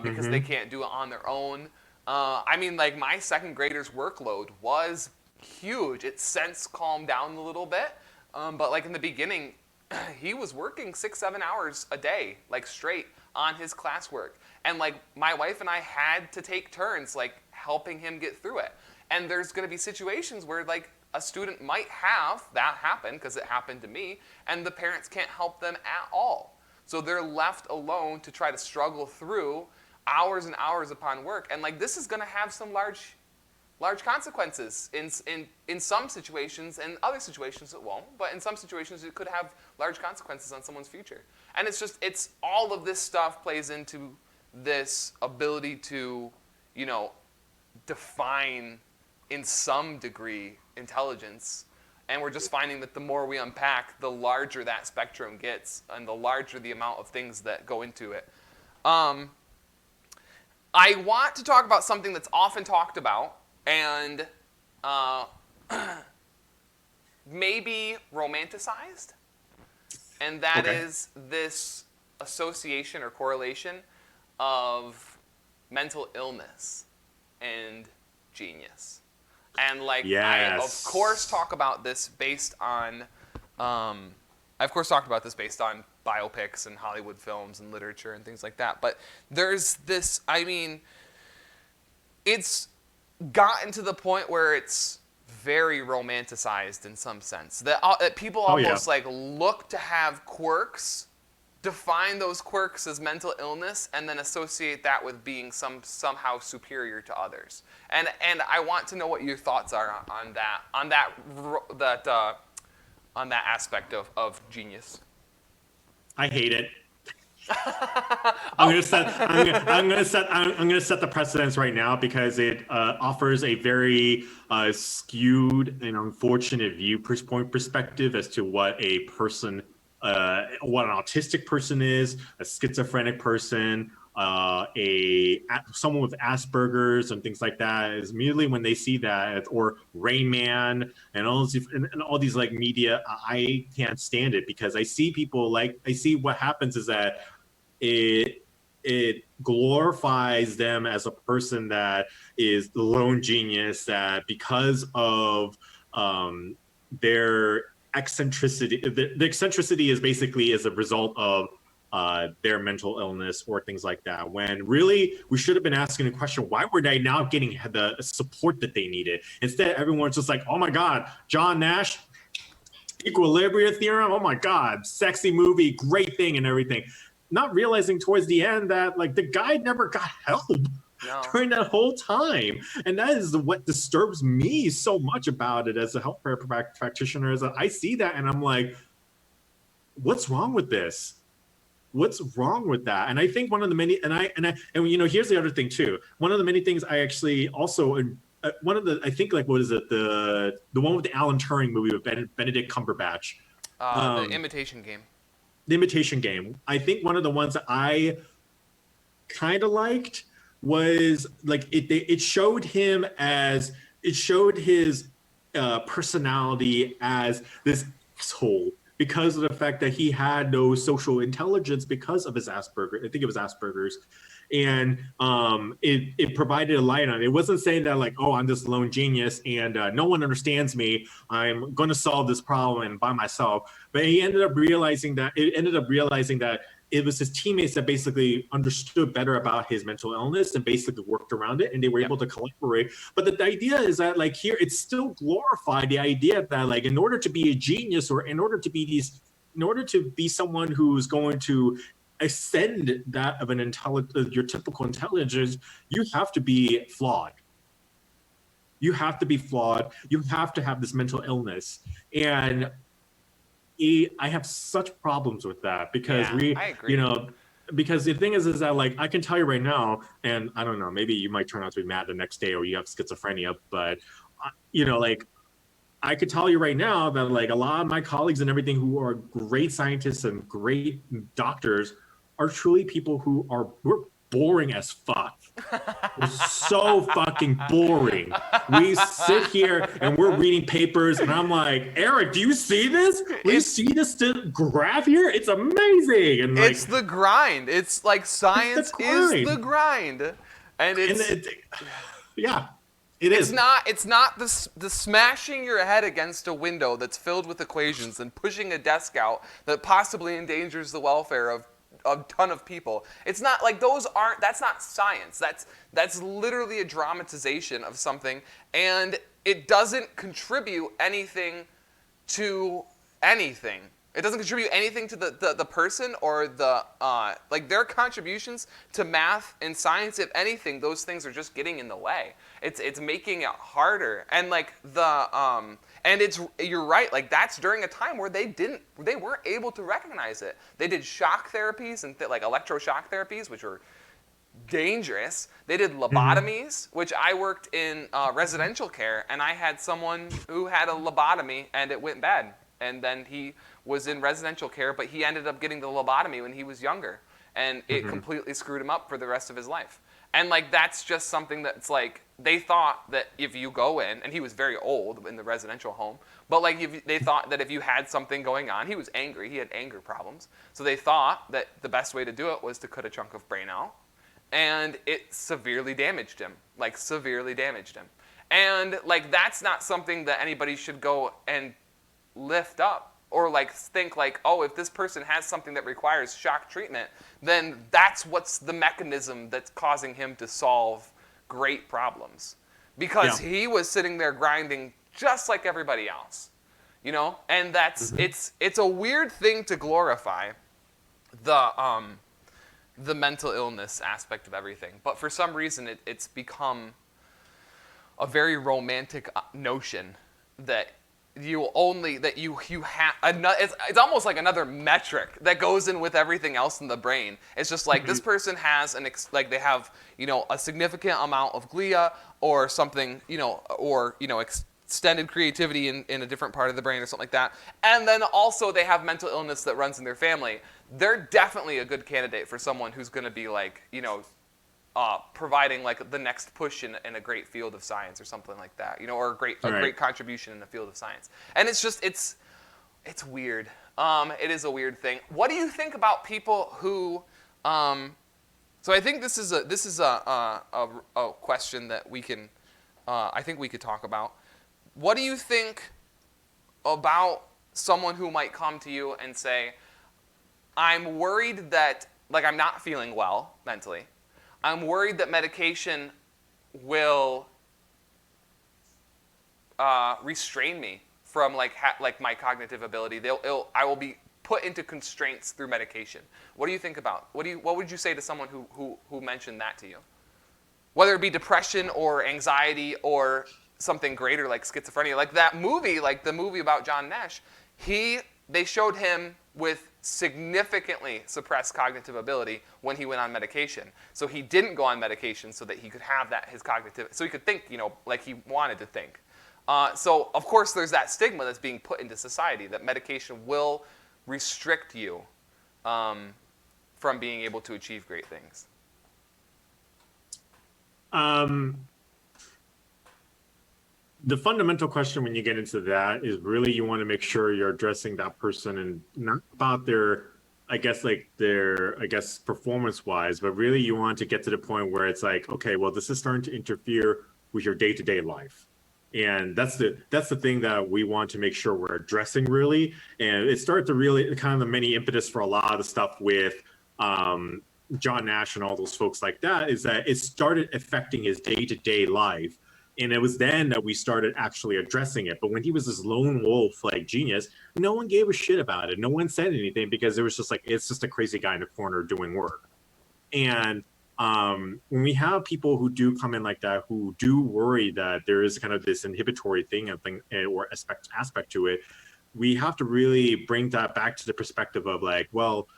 because they can't do it on their own. I mean, like my second grader's workload was huge. It's since calmed down a little bit, but like in the beginning, he was working 6-7 hours a day, like straight on his classwork, and like my wife and I had to take turns, like helping him get through it. And there's going to be situations where like a student might have that happen, because it happened to me, and the parents can't help them at all. So they're left alone to try to struggle through hours and hours upon work. And like this is going to have some large large consequences in some situations, and other situations it won't, but in some situations it could have large consequences on someone's future. And it's all of this stuff plays into this ability to, define in some degree intelligence. And we're just finding that the more we unpack, the larger that spectrum gets and the larger the amount of things that go into it. I want to talk about something that's often talked about and maybe romanticized, and that is this association or correlation of mental illness and genius. And I of course talk about this based on biopics and Hollywood films and literature and things like that. But there's this, it's gotten to the point where it's very romanticized in some sense. That people almost look to have quirks, define those quirks as mental illness, and then associate that with being somehow superior to others. And I want to know what your thoughts are on that aspect of genius. I hate it. I'm gonna set the precedence right now because it offers a very skewed and unfortunate viewpoint perspective as to what a person, what an autistic person is, a schizophrenic person, someone with Asperger's and things like that. Is immediately when they see that, or Rain Man and all these like media, I can't stand it because I see people I see what happens is that it glorifies them as a person that is the lone genius, that because of their eccentricity, the eccentricity is basically as a result of their mental illness or things like that, when really we should have been asking the question, why were they now getting the support that they needed? Instead, everyone's just like, oh my God, John Nash, equilibrium theorem, oh my God, sexy movie, great thing and everything. Not realizing towards the end that the guy never got help during that whole time. And that is what disturbs me so much about it as a healthcare practitioner, is that I see that and I'm like, what's wrong with this? What's wrong with that? And I think one of the many, here's the other thing too. One of the many things I actually also, what is it? The one with the Alan Turing movie with Benedict Cumberbatch. The Imitation Game. The Imitation Game. I think one of the ones that I kind of liked was it showed his personality as this asshole because of the fact that he had no social intelligence because of his Asperger. I think it was Asperger's. And it provided a light on it. It wasn't saying that I'm this lone genius and no one understands me. I'm going to solve this problem by myself. But he ended up realizing that it was his teammates that basically understood better about his mental illness and basically worked around it, and they were able to collaborate. But the idea is that here it's still glorified, the idea that in order to be a genius, or in order to be someone who's going to ascend that of your typical intelligence, you have to be flawed. You have to be flawed. You have to have this mental illness. And I have such problems with that because I agree. Because the thing is that I can tell you right now, and I don't know, maybe you might turn out to be mad the next day or you have schizophrenia, but I could tell you right now that a lot of my colleagues and everything who are great scientists and great doctors are truly people we're boring as fuck. We're so fucking boring. We sit here and we're reading papers and I'm like, Eric, do you see this? Do you see this graph here? It's amazing. And it's the grind. It's science is the grind. And it's it is. It's not the smashing your head against a window that's filled with equations and pushing a desk out that possibly endangers the welfare of a ton of people. It's not that's not science. That's literally a dramatization of something, and it doesn't contribute anything to anything. It doesn't contribute anything to the person or the like their contributions to math and science. If anything, those things are just getting in the way. It's making it harder. And like and it's, you're right, like that's during a time where they weren't able to recognize it. They did shock therapies and like electroshock therapies, which were dangerous. They did lobotomies, which I worked in residential care, and I had someone who had a lobotomy and it went bad. And then he was in residential care, but he ended up getting the lobotomy when he was younger, and it completely screwed him up for the rest of his life. And like that's just something that's like they thought that if you go in, and he was very old in the residential home, but like they thought that if you had something going on, he was angry, he had anger problems, so they thought that the best way to do it was to cut a chunk of brain out, and it severely damaged him, like severely damaged him. And like that's not something that anybody should go and lift up or like think like, oh, if this person has something that requires shock treatment, then that's what's the mechanism that's causing him to solve great problems, because he was sitting there grinding just like everybody else, you know. And that's it's a weird thing to glorify the mental illness aspect of everything, but for some reason it's become a very romantic notion that you have it's almost like another metric that goes in with everything else in the brain. It's just like this person has like they have, you know, a significant amount of glia or something, you know, or, you know, extended creativity in a different part of the brain or something like that, and then also they have mental illness that runs in their family. They're definitely a good candidate for someone who's going to be like, you know, providing like the next push in a great field of science or something like that, you know, or a great contribution in the field of science. And it's just it's weird. It is a weird thing. What do you think about people who? So I think this is a question that we can I think we could talk about. What do you think about someone who might come to you and say, I'm worried that, like, I'm not feeling well mentally. I'm worried that medication will restrain me from like my cognitive ability. I will be put into constraints through medication. What do you think about? What would you say to someone who mentioned that to you? Whether it be depression or anxiety or something greater like schizophrenia, like that movie, like the movie about John Nash, they showed him with significantly suppressed cognitive ability when he went on medication. So he didn't go on medication so that he could have his cognitive, so he could think, you know, like he wanted to think. So of course there's that stigma that's being put into society that medication will restrict you from being able to achieve great things. The fundamental question when you get into that is really you want to make sure you're addressing that person and not about their performance-wise, but really you want to get to the point where it's like, okay, well, this is starting to interfere with your day-to-day life. And that's the thing that we want to make sure we're addressing really. And it started to really kind of the many impetus for a lot of the stuff with John Nash and all those folks like that is that it started affecting his day-to-day life. And it was then that we started actually addressing it. But when he was this lone wolf, like genius, no one gave a shit about it. No one said anything because it was just like, it's just a crazy guy in the corner doing work. And when we have people who do come in like that, who do worry that there is kind of this inhibitory thing or aspect to it, we have to really bring that back to the perspective of like, well,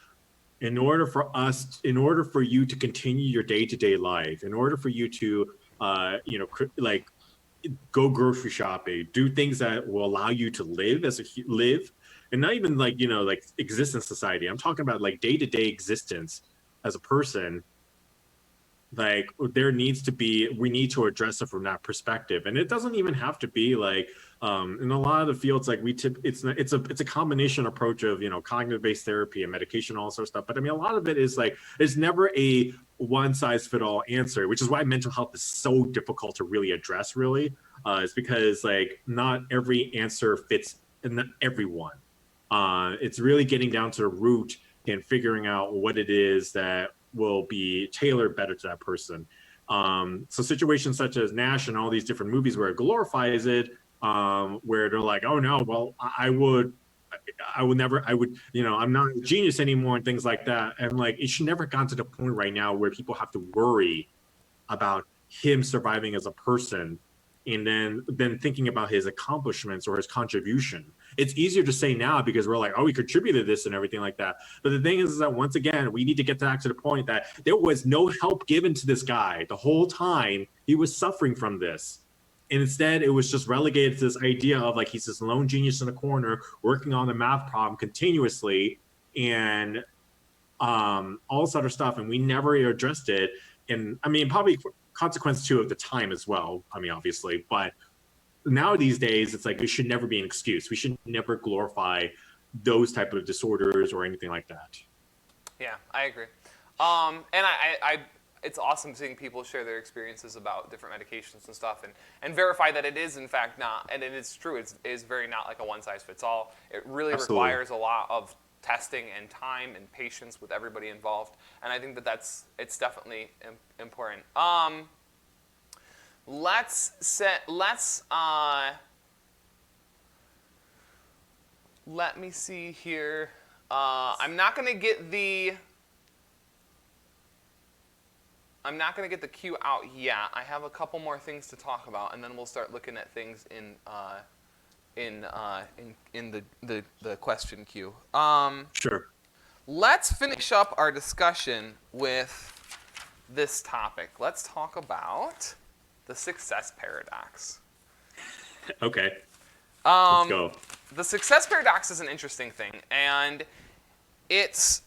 in order for you to continue your day-to-day life, in order for you to like go grocery shopping, do things that will allow you to live and not even like, like exist in society. I'm talking about like day-to-day existence as a person. Like we need to address it from that perspective. And it doesn't even have to be like, in a lot of the fields, like it's a combination approach of, cognitive-based therapy and medication, all sorts of stuff. But I mean, a lot of it is like, there's never a one-size-fit-all answer, which is why mental health is so difficult to really address really. It's because like not every answer fits in everyone. It's really getting down to the root and figuring out what it is that will be tailored better to that person. So situations such as Nash and all these different movies where it glorifies it, where they're like, oh no, well, I would I'm not a genius anymore and things like that. And like, it should never gotten to the point right now where people have to worry about him surviving as a person and then thinking about his accomplishments or his contribution. It's easier to say now because we're like, oh, he contributed this and everything like that. But the thing is that once again, we need to get back to the point that there was no help given to this guy the whole time he was suffering from this. And instead, it was just relegated to this idea of like he's this lone genius in the corner working on the math problem continuously and all this other stuff. And we never addressed it. And I mean, probably consequence too of the time as well. I mean, obviously, but now these days, it's like it should never be an excuse. We should never glorify those type of disorders or anything like that. Yeah, I agree. And it's awesome seeing people share their experiences about different medications and stuff, and verify that it is in fact not, and it is true. It is very not like a one size fits all. It really Absolutely. requires a lot of testing and time and patience with everybody involved, and I think it's definitely important. Let me see here. I'm not gonna get the queue out yet. I have a couple more things to talk about, and then we'll start looking at things in the question queue. Sure. Let's finish up our discussion with this topic. Let's talk about the success paradox. Okay. Let's go. The success paradox is an interesting thing, and Veritasium.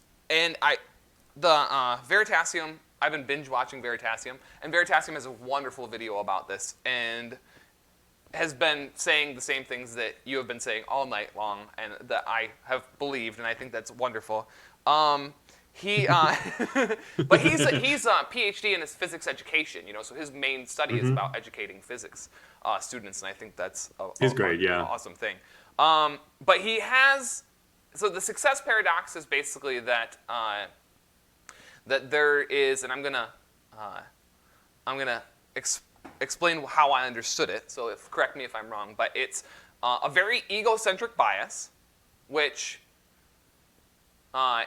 I've been binge watching Veritasium, and Veritasium has a wonderful video about this, and has been saying the same things that you have been saying all night long, and that I have believed, and I think that's wonderful. But he's a PhD in his physics education, so his main study is about educating physics students, and I think that's great, awesome thing. But he has, so the success paradox is basically that that there is, and I'm gonna explain how I understood it. So correct me if I'm wrong, but it's a very egocentric bias, which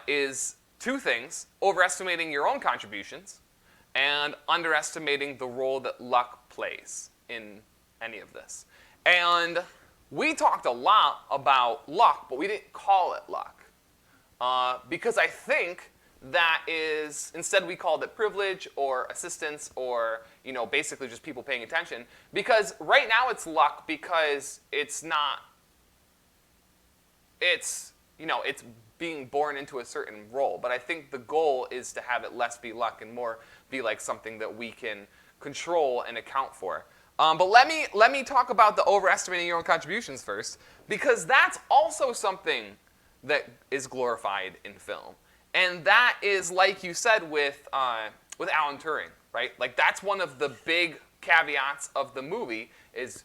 is two things: overestimating your own contributions and underestimating the role that luck plays in any of this. And we talked a lot about luck, but we didn't call it luck. Because I think that is, instead we called it privilege or assistance or, basically just people paying attention. Because right now it's luck because it's not, it's being born into a certain role. But I think the goal is to have it less be luck and more be like something that we can control and account for. But let me talk about the overestimating your own contributions first, because that's also something that is glorified in film, and that is, like you said, with Alan Turing, right? Like that's one of the big caveats of the movie is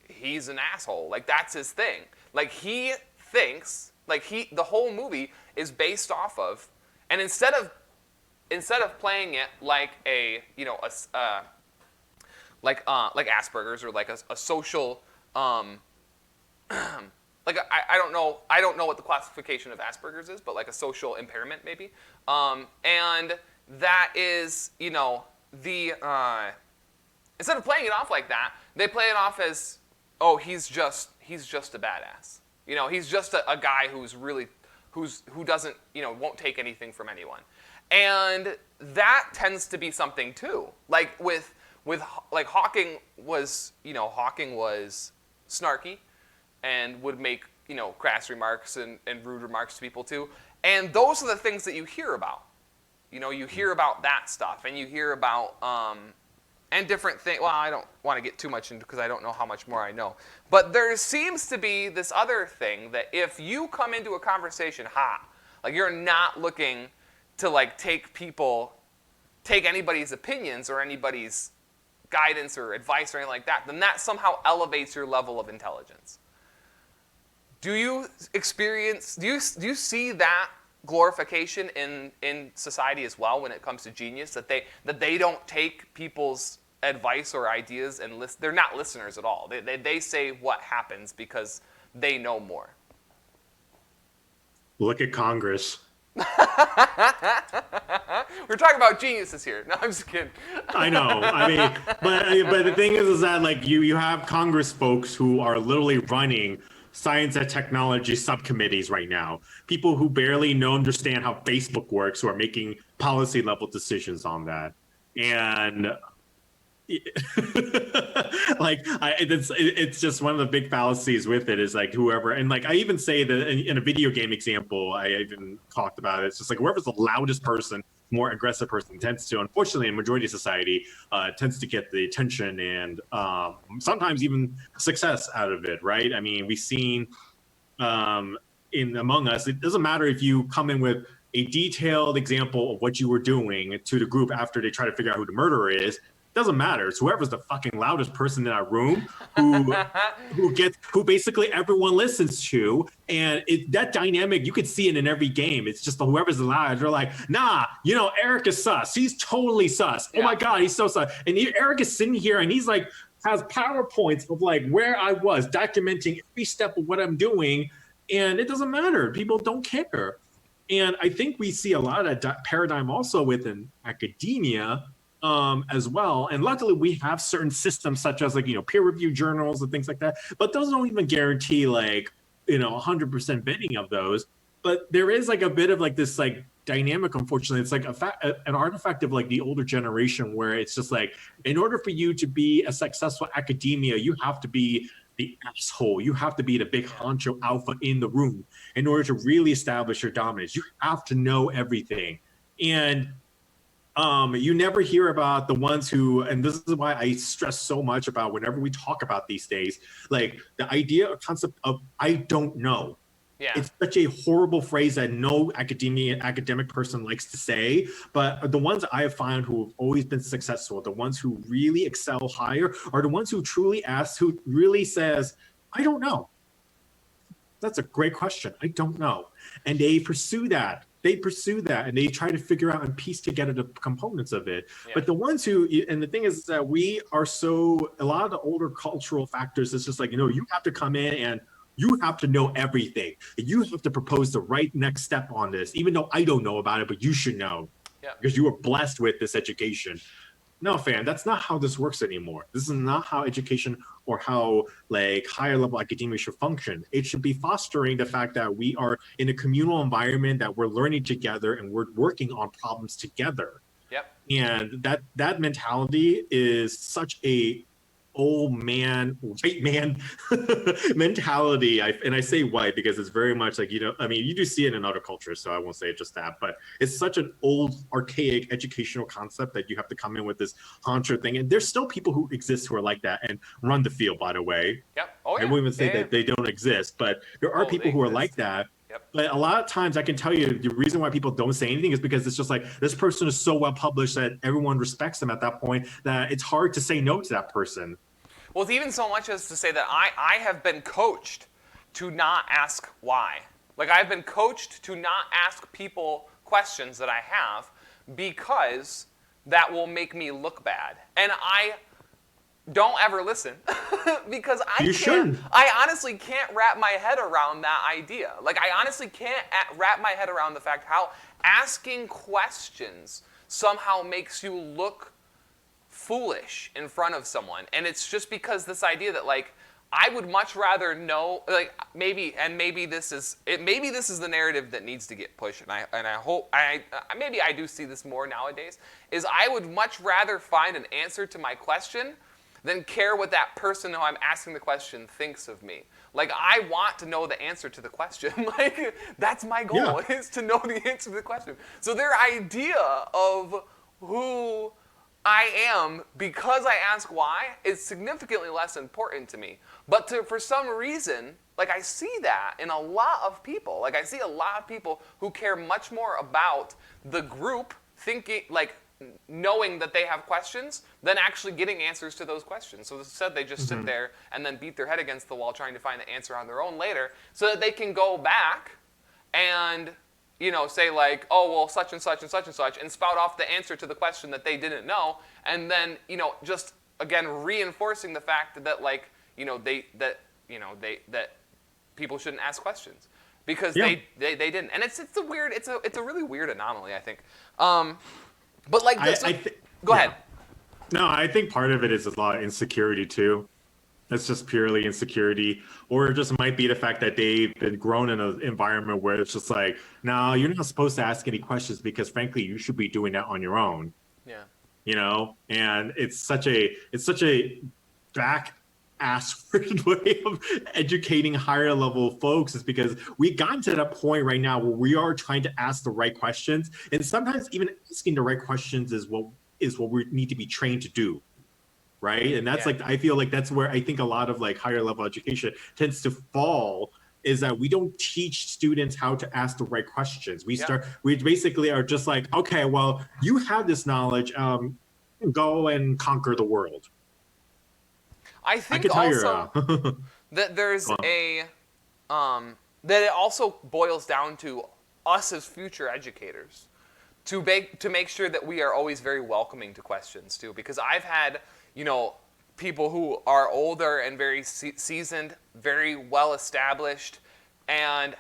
he's an asshole. Like that's his thing. Like he thinks the whole movie is based off of, and instead of playing it like like Asperger's or like a social like I don't know what the classification of Asperger's is, but like a social impairment maybe. And that is, the instead of playing it off like that, they play it off as, oh, he's just a badass. He's just a guy who doesn't, won't take anything from anyone. And that tends to be something too. Like with Hawking was snarky and would make, crass remarks and rude remarks to people too. And those are the things that you hear about. You hear about that stuff, and you hear about and different things. Well, I don't want to get too much into because I don't know how much more I know. But there seems to be this other thing that if you come into a conversation hot, like you're not looking to take anybody's opinions or anybody's guidance or advice or anything like that, then that somehow elevates your level of intelligence. Do you see that glorification in society as well when it comes to genius, that they don't take people's advice or ideas and they're not listeners at all. They say what happens because they know more. Look at Congress. We're talking about geniuses here. No, I'm just kidding. I know. I mean, but the thing is that like you have Congress folks who are literally running science and technology subcommittees right now. People who barely know understand how Facebook works, who are making policy level decisions on that. And like it's just one of the big fallacies with it is like whoever, and like I even say that in a video game example, I even talked about it. It's just like whoever's the loudest person, more aggressive person tends to, unfortunately, in majority of society, tends to get the attention and sometimes even success out of it, right? I mean, we've seen in Among Us, it doesn't matter if you come in with a detailed example of what you were doing to the group after they try to figure out who the murderer is. Doesn't matter. It's whoever's the fucking loudest person in that room who basically everyone listens to, and that dynamic you could see it in every game. It's just whoever's the loudest. They're like, nah, Eric is sus. He's totally sus. Yeah. Oh my god, he's so sus. And Eric is sitting here and he's like has PowerPoints of like where I was documenting every step of what I'm doing, and it doesn't matter. People don't care. And I think we see a lot of that paradigm also within academia. As well. And luckily we have certain systems such as like, peer review journals and things like that, but those don't even guarantee like, 100% vetting of those. But there is like a bit of like this like dynamic, unfortunately. It's like an artifact of like the older generation where it's just like, in order for you to be a successful academia, you have to be the asshole. You have to be the big honcho alpha in the room in order to really establish your dominance. You have to know everything. And you never hear about the ones who, and this is why I stress so much about whenever we talk about these days, like the idea or concept of I don't know. Yeah. It's such a horrible phrase that no academic person likes to say, but the ones I have found who have always been successful, the ones who really excel higher, are the ones who truly ask, who really says, I don't know. That's a great question. I don't know. And they pursue that. And they try to figure out and piece together the components of it. Yeah. But the ones who, and the thing is that we are a lot of the older cultural factors, it's just like, you have to come in and you have to know everything. You have to propose the right next step on this, even though I don't know about it, but you should know. Yeah. Because you were blessed with this education. No, fam, that's not how this works anymore. This is not how education or how like higher level academia should function. It should be fostering the fact that we are in a communal environment, that we're learning together and we're working on problems together. Yep. And that mentality is such a old man, white man mentality. And I say white because it's very much like, you do see it in other cultures, so I won't say just that, but it's such an old, archaic educational concept that you have to come in with this honcho thing. And there's still people who exist who are like that and run the field, by the way. Yep. Oh, yeah. I won't even say that they don't exist, but there are people who are like that. Yep. But a lot of times I can tell you the reason why people don't say anything is because it's just like this person is so well published that everyone respects them at that point that it's hard to say no to that person. Well, it's even so much as to say that I have been coached to not ask why. Like, I've been coached to not ask people questions that I have because that will make me look bad. And I don't ever listen because I honestly can't wrap my head around that idea. Like, I honestly can't wrap my head around the fact how asking questions somehow makes you look foolish in front of someone. And it's just because this idea that like I would much rather know, like maybe this is the narrative that needs to get pushed, and I hope maybe I do see this more nowadays, is I would much rather find an answer to my question than care what that person who I'm asking the question thinks of me. Like, I want to know the answer to the question. Like, that's my goal, is to know the answer to the question. So their idea of who I am because I ask why is significantly less important to me. But for some reason, like, I see that in a lot of people. Like, I see a lot of people who care much more about the group thinking, like, knowing that they have questions than actually getting answers to those questions. So instead, they just sit there and then beat their head against the wall trying to find the answer on their own later so that they can go back and say like, oh, well, such and such and such and such, and spout off the answer to the question that they didn't know, and then, just, again, reinforcing the fact that, like, that people shouldn't ask questions. because Yeah. they didn't. And it's a weird, it's a really weird anomaly, I think. But like this, go ahead. No, I think part of it is a lot of insecurity too. It's just purely insecurity, or it just might be the fact that they've been grown in an environment where it's just like, no, you're not supposed to ask any questions because frankly, you should be doing that on your own. Yeah. And it's such a back assward way of educating higher level folks, is because we've gotten to that point right now where we are trying to ask the right questions, and sometimes even asking the right questions is what we need to be trained to do. Right. And that's like, I feel like that's where I think a lot of like higher level education tends to fall, is that we don't teach students how to ask the right questions. We basically are just like, okay, well, you have this knowledge, go and conquer the world. I think also that there's that it also boils down to us as future educators to make sure that we are always very welcoming to questions too, because I've had people who are older and very seasoned, very well established, and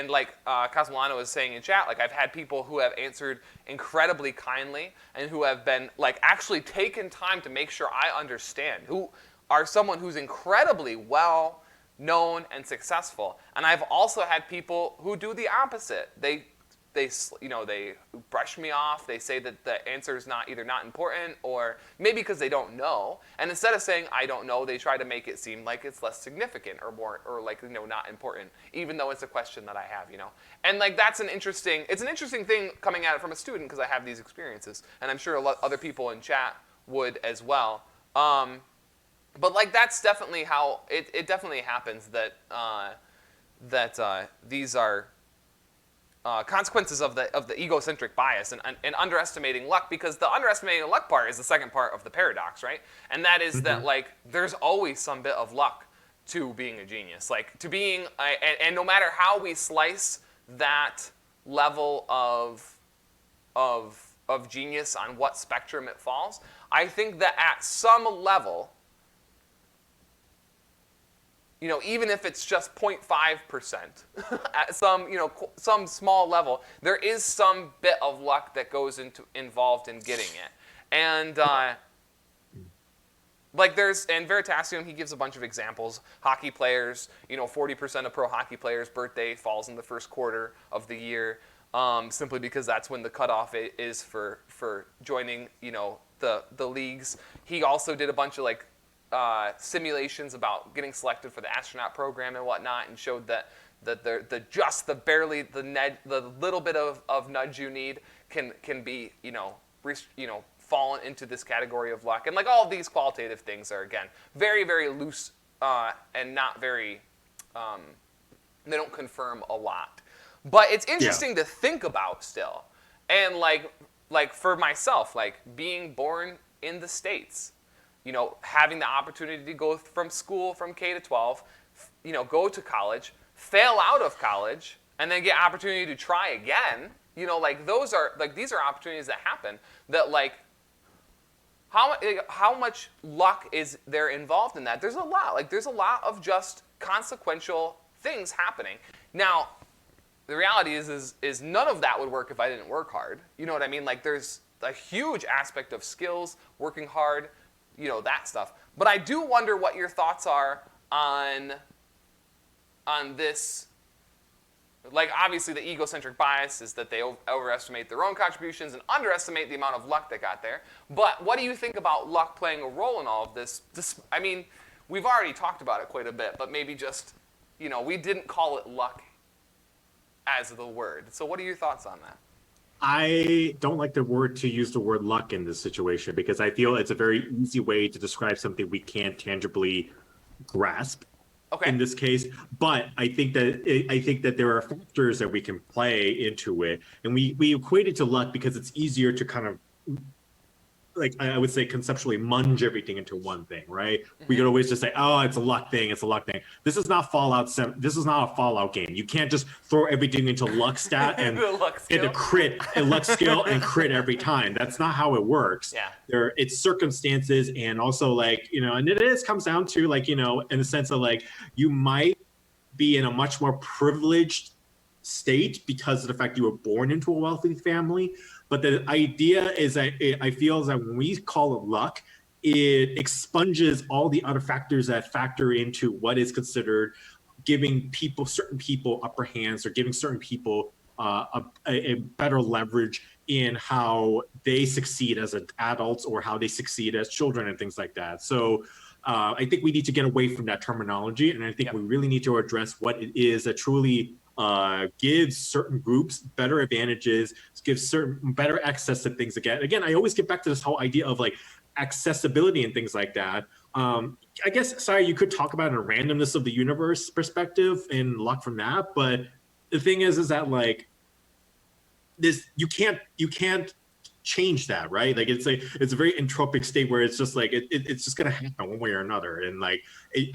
like Cosmolano was saying in chat, like I've had people who have answered incredibly kindly and who have been like actually taken time to make sure I understand, who are someone who's incredibly well known and successful. And I've also had people who do the opposite. They brush me off. They say that the answer is either not important, or maybe because they don't know. And instead of saying I don't know, they try to make it seem like it's less significant or more, or like not important, even though it's a question that I have. And like it's an interesting thing coming at it from a student, because I have these experiences, and I'm sure a lot other people in chat would as well. But like that's definitely how it definitely happens that these are consequences of the egocentric bias and underestimating luck, because the underestimating luck part is the second part of the paradox, right? And that is that like there's always some bit of luck to being a genius, like to being and no matter how we slice that level of genius on what spectrum it falls, I think that at some level, even if it's just 0.5%, at some small level, there is some bit of luck that goes involved in getting it. And and Veritasium, he gives a bunch of examples. Hockey players, 40% of pro hockey players' birthday falls in the first quarter of the year, simply because that's when the cutoff is for joining, the leagues. He also did a bunch of simulations about getting selected for the astronaut program and whatnot, and showed that the little bit of nudge you need can be fallen into this category of luck. And like all of these qualitative things are again very, very loose and not very they don't confirm a lot. But it's interesting to think about still. And like for myself, like being born in the States, having the opportunity to go from school from K to 12, go to college, fail out of college, and then get opportunity to try again. Those are these are opportunities that happen. That how much luck is there involved in that? There's a lot. There's a lot of just consequential things happening. Now, the reality is none of that would work if I didn't work hard. You know what I mean? There's a huge aspect of skills, working hard, that stuff. But I do wonder what your thoughts are on this. Obviously the egocentric bias is that they overestimate their own contributions and underestimate the amount of luck that got there. But what do you think about luck playing a role in all of this? I mean, we've already talked about it quite a bit, but maybe just, we didn't call it luck as the word. So what are your thoughts on that? I don't like to use the word luck in this situation, because I feel it's a very easy way to describe something we can't tangibly grasp in this case. But I think that there are factors that we can play into it, and we equate it to luck because it's easier to kind of, I would say, conceptually munge everything into one thing, right? We could always just say, oh, it's a luck thing, it's a luck thing. This is not Fallout 7. This is not a Fallout game. You can't just throw everything into luck stat and into crit, and luck skill and crit every time. That's not how it works. Yeah. It's circumstances, and also and it comes down to in the sense of you might be in a much more privileged state because of the fact you were born into a wealthy family. But the idea is that I feel is that when we call it luck, it expunges all the other factors that factor into what is considered giving certain people upper hands or giving certain people a better leverage in how they succeed as adults or how they succeed as children and things like that. So I think we need to get away from that terminology, and I think we really need to address what it is that truly gives certain groups better advantages, gives certain better access to things. Again, I always get back to this whole idea of like accessibility and things like that. I guess, sorry, you could talk about a randomness of the universe perspective and luck from that, but the thing is that like this, you can't change that, right? Like it's a very entropic state where it's just like it's just gonna happen one way or another, and like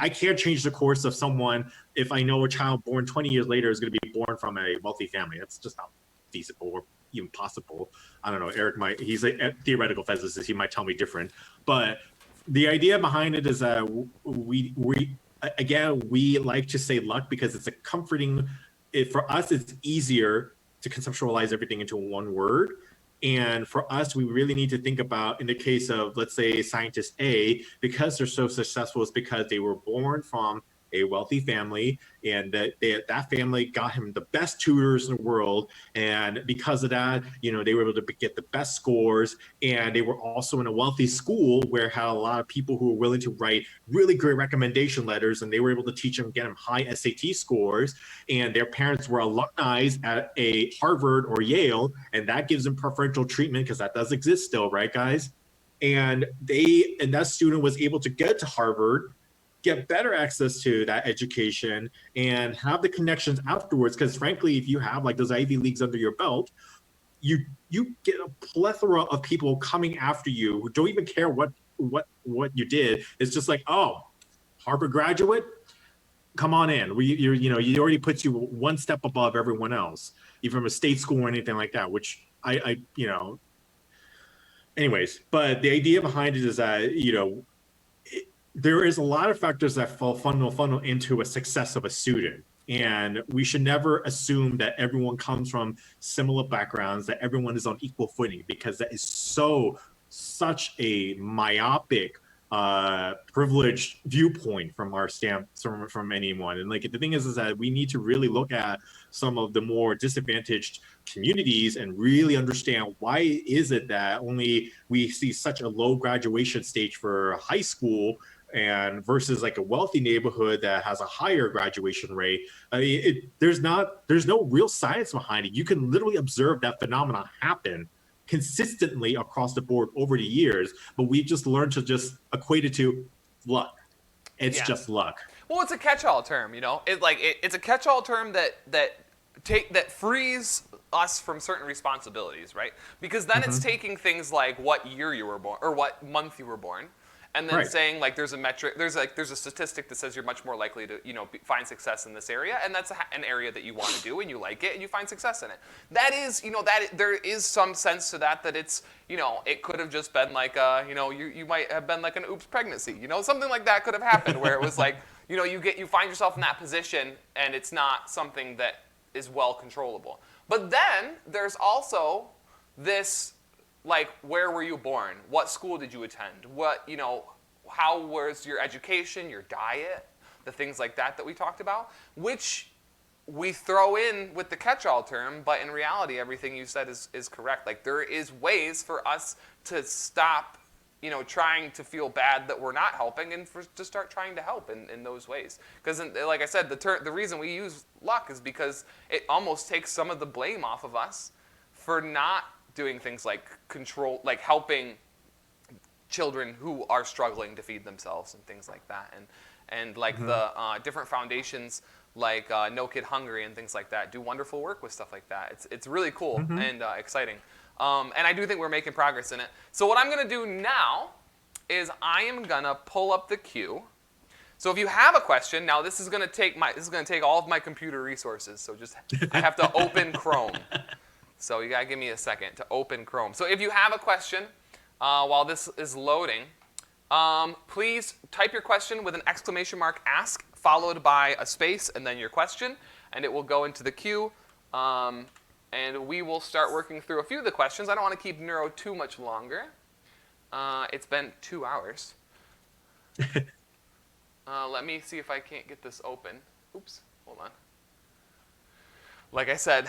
I can't change the course of someone if I know a child born 20 years later is going to be born from a wealthy family. That's just not feasible or even possible. I don't know. Eric he's a theoretical physicist. He might tell me different, but the idea behind it is that we like to say luck because it's a comforting. For us, it's easier to conceptualize everything into one word. And for us, we really need to think about, in the case of, let's say, scientist A, because they're so successful, it's because they were born from a wealthy family, and that family got him the best tutors in the world. And because of that, they were able to get the best scores. And they were also in a wealthy school where had a lot of people who were willing to write really great recommendation letters, and they were able to teach them, get them high SAT scores. And their parents were alumni at a Harvard or Yale, and that gives them preferential treatment because that does exist still, right, guys? And that student was able to get to Harvard, get better access to that education, and have the connections afterwards. Because frankly, if you have like those Ivy Leagues under your belt, you get a plethora of people coming after you who don't even care what you did. It's just like, oh, Harvard graduate, come on in. You already puts you one step above everyone else, even from a state school or anything like that. Which anyways. But the idea behind it is that there is a lot of factors that funnel into a success of a student. And we should never assume that everyone comes from similar backgrounds, that everyone is on equal footing, because that is such a myopic, privileged viewpoint from our from anyone. And like the thing is that we need to really look at some of the more disadvantaged communities and really understand why is it that only we see such a low graduation stage for high school and versus like a wealthy neighborhood that has a higher graduation rate. I mean, there's no real science behind it. You can literally observe that phenomenon happen consistently across the board over the years, but we've just learned to just equate it to luck. It's just luck. Well, it's a catch-all term, it's a catch-all term that frees us from certain responsibilities, right? Because then it's taking things like what year you were born or what month you were born, and then saying like there's a metric, there's a statistic that says you're much more likely to find success in this area, and that's an area that you want to do and you like it and you find success in it. That is that there is some sense to that it's it could have just been like you might have been like an oops pregnancy, something like that could have happened where it was like you find yourself in that position and it's not something that is well controllable. But then there's also this, like, where were you born? What school did you attend? How was your education, your diet, the things like that we talked about, which we throw in with the catch-all term, but in reality, everything you said is correct. Like, there is ways for us to stop, trying to feel bad that we're not helping and to start trying to help in those ways. Because, like I said, the reason we use luck is because it almost takes some of the blame off of us for not doing things like helping children who are struggling to feed themselves and things like that. And like the different foundations like No Kid Hungry and things like that do wonderful work with stuff like that. It's really cool and exciting. And I do think we're making progress in it. So what I'm going to do now is I am going to pull up the queue. So if you have a question, now this is going to take all of my computer resources. So I have to open Chrome. So you got to give me a second to open Chrome. So if you have a question while this is loading, please type your question with an exclamation mark ask followed by a space and then your question, and it will go into the queue. And we will start working through a few of the questions. I don't want to keep neuro too much longer. It's been 2 hours. Let me see if I can't get this open. Oops, hold on. Like I said,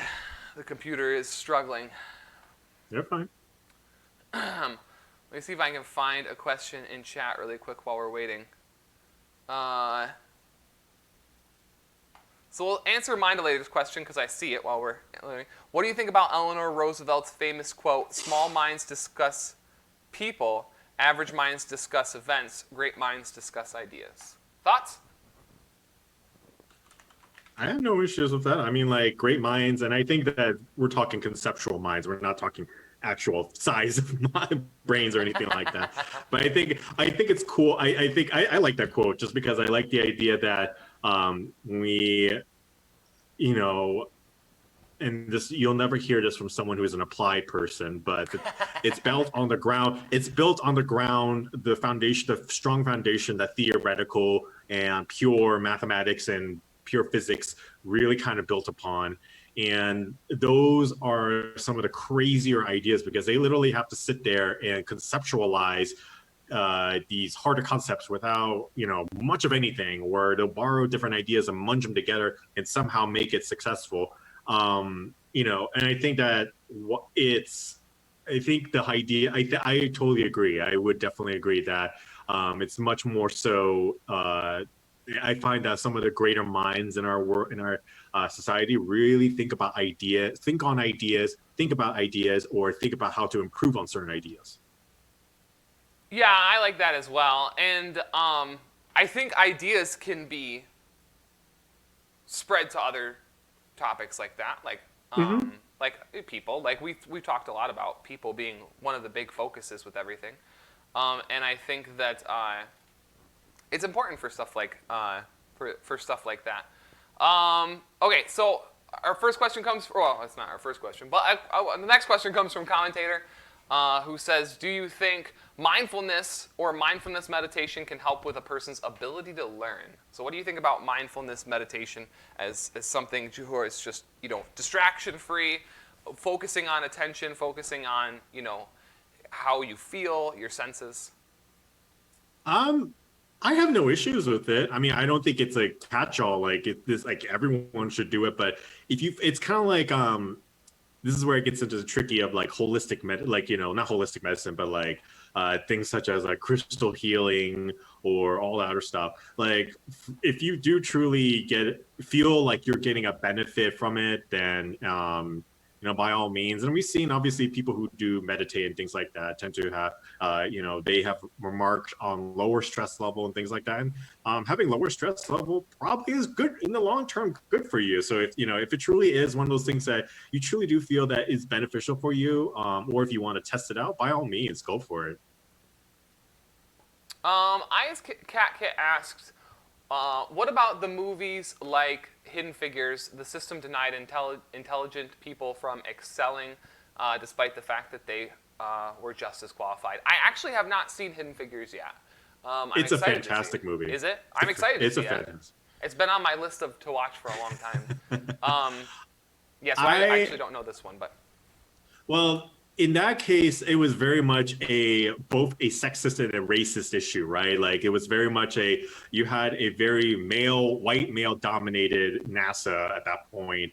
the computer is struggling. You're fine. Let me see if I can find a question in chat really quick while we're waiting. So we'll answer Mindelator's question because I see it while we're learning. What do you think about Eleanor Roosevelt's famous quote, "Small minds discuss people, average minds discuss events, great minds discuss ideas"? Thoughts? I have no issues with that. I mean, like, great minds, and I think that we're talking conceptual minds. We're not talking actual size of my brains or anything like that. But I think it's cool. I like that quote just because I like the idea that we, you know, and this, you'll never hear this from someone who is an applied person, but it's built on the ground. It's built on the ground, the foundation, the strong foundation that theoretical and pure mathematics and pure physics really kind of built upon. And those are some of the crazier ideas because they literally have to sit there and conceptualize these harder concepts without, you know, much of anything, or they'll borrow different ideas and munch them together and somehow make it successful. You know, and I think that I think the idea, I totally agree. I would definitely agree that it's much more so. I find that some of the greater minds in our world, in our society, really think about ideas, think on ideas, think about ideas, or think about how to improve on certain ideas. Yeah, I like that as well. And I think ideas can be spread to other topics like that, like people. Like we've talked a lot about people being one of the big focuses with everything. And I think that it's important for stuff like for stuff like that. Okay, so our first question comes. Well, it's not our first question, but the next question comes from commentator, who says, "Do you think mindfulness or mindfulness meditation can help with a person's ability to learn?" So, what do you think about mindfulness meditation as something who is just, you know, distraction free, focusing on attention, focusing on, you know, how you feel, your senses? I have no issues with it. I mean, I don't think it's a catch-all. Like like everyone should do it. But it's kind of like this is where it gets into the tricky of like holistic like, you know, not holistic medicine, but like things such as like crystal healing or all that other stuff. Like if you do truly feel like you're getting a benefit from it, then you know, by all means. And we've seen obviously people who do meditate and things like that tend to have you know, they have remarked on lower stress level and things like that. And having lower stress level probably is good in the long term, good for you. So if, you know, if it truly is one of those things that you truly do feel that is beneficial for you, or if you want to test it out, by all means, go for it. Cat asked, what about the movies like Hidden Figures? The system denied intelligent people from excelling, despite the fact that they were just as qualified. I actually have not seen Hidden Figures yet. It's a fantastic movie. Is it? I'm excited to see it. Fantastic. It's been on my list to watch for a long time. Yes, I actually don't know this one, but. Well, in that case, it was very much both a sexist and a racist issue, right? Like it was very much you had a very white male dominated NASA at that point,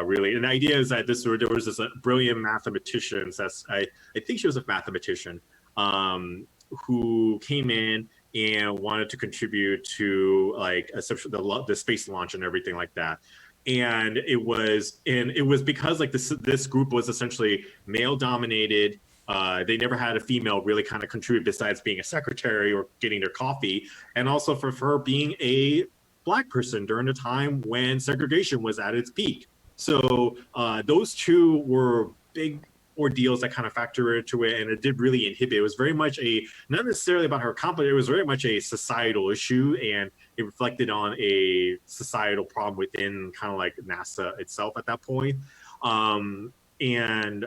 really. And the idea is that there was this brilliant mathematician, I think she was a mathematician, who came in and wanted to contribute to like essentially the space launch and everything like that. And it was because like this group was essentially male dominated. They never had a female really kind of contribute besides being a secretary or getting their coffee, and also for her being a Black person during a time when segregation was at its peak. So those two were big ordeals that kind of factor into it, and it did really inhibit. It was very much not necessarily about her accomplishment, it was very much a societal issue, and it reflected on a societal problem within kind of like NASA itself at that point. And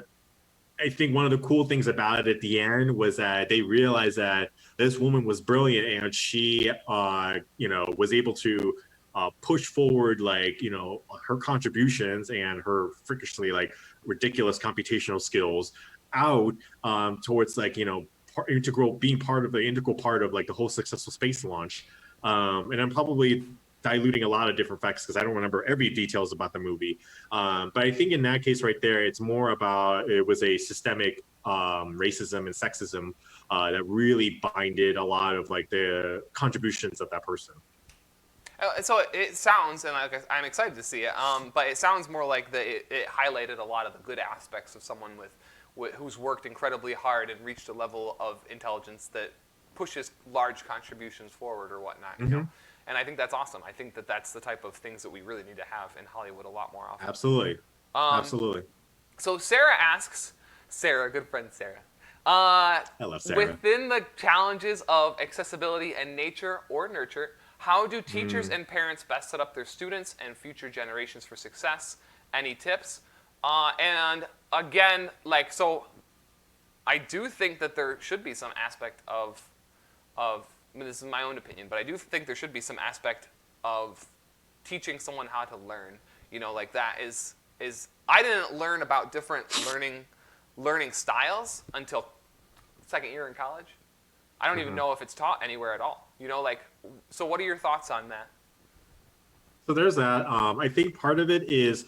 I think one of the cool things about it at the end was that they realized that this woman was brilliant, and she, you know, was able to push forward her contributions and her freakishly ridiculous computational skills out towards being part of the integral part of the whole successful space launch. And I'm probably diluting a lot of different facts because I don't remember every details about the movie. But I think in that case right there, it's more about it was a systemic racism and sexism that really binded a lot of the contributions of that person. So it sounds, and I'm excited to see it, but it sounds more like it highlighted a lot of the good aspects of someone who's worked incredibly hard and reached a level of intelligence that pushes large contributions forward or whatnot. You know? And I think that's awesome. I think that's the type of things that we really need to have in Hollywood a lot more often. Absolutely. Absolutely. So Sarah asks, good friend Sarah, I love Sarah. within the challenges of accessibility and nature or nurture, how do teachers and parents best set up their students and future generations for success? Any tips? And again, so I do think that there should be some aspect of I mean, this is my own opinion, but I do think there should be some aspect of teaching someone how to learn. That is I didn't learn about different learning styles until second year in college. I don't even know if it's taught anywhere at all. So what are your thoughts on that? So there's that. I think part of it is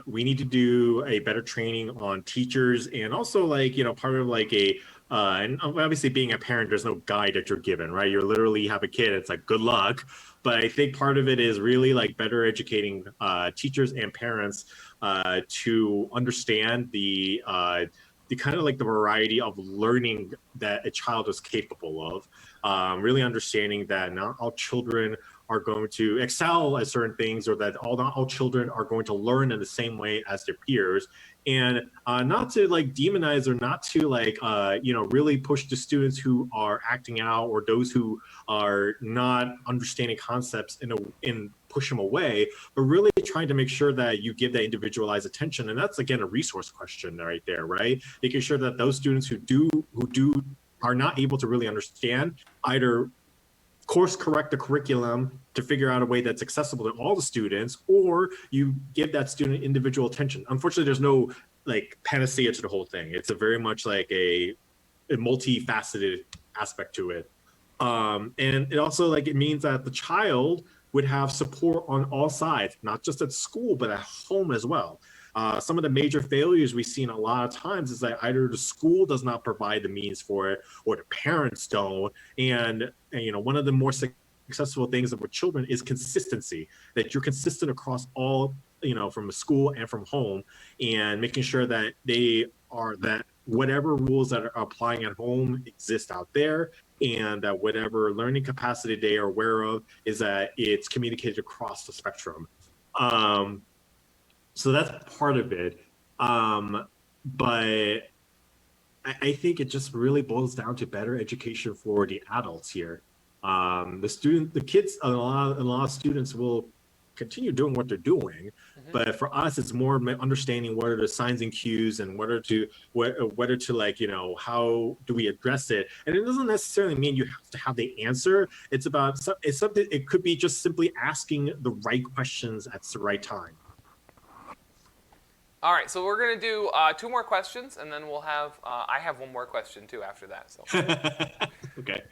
we need to do a better training on teachers, and also part of and obviously being a parent, there's no guide that you're given, right? You literally have a kid, it's good luck. But I think part of it is really better educating teachers and parents to understand the kind of the variety of learning that a child is capable of. Really understanding that not all children are going to excel at certain things, or that not all children are going to learn in the same way as their peers, and not to demonize or not to really push the students who are acting out or those who are not understanding concepts in push them away, but really trying to make sure that you give that individualized attention. And that's again a resource question right there, right? Making sure that those students who are not able to really understand, either course correct the curriculum to figure out a way that's accessible to all the students, or you give that student individual attention. Unfortunately, there's no panacea to the whole thing. It's a very much a multifaceted aspect to it. And it also it means that the child would have support on all sides, not just at school, but at home as well. Some of the major failures we've seen a lot of times is that either the school does not provide the means for it, or the parents don't. And one of the more successful things with children is consistency, that you're consistent across all, from a school and from home, and making sure that that whatever rules that are applying at home exist out there, and that whatever learning capacity they are aware of is that it's communicated across the spectrum. So that's part of it. But I think it just really boils down to better education for the adults here. The kids, a lot of students will continue doing what they're doing, but for us, it's more understanding what are the signs and cues, and whether to how do we address it. And it doesn't necessarily mean you have to have the answer. It's something. It could be just simply asking the right questions at the right time. All right, so we're gonna do 2 more questions, and then we'll have I have one more question too after that. So okay.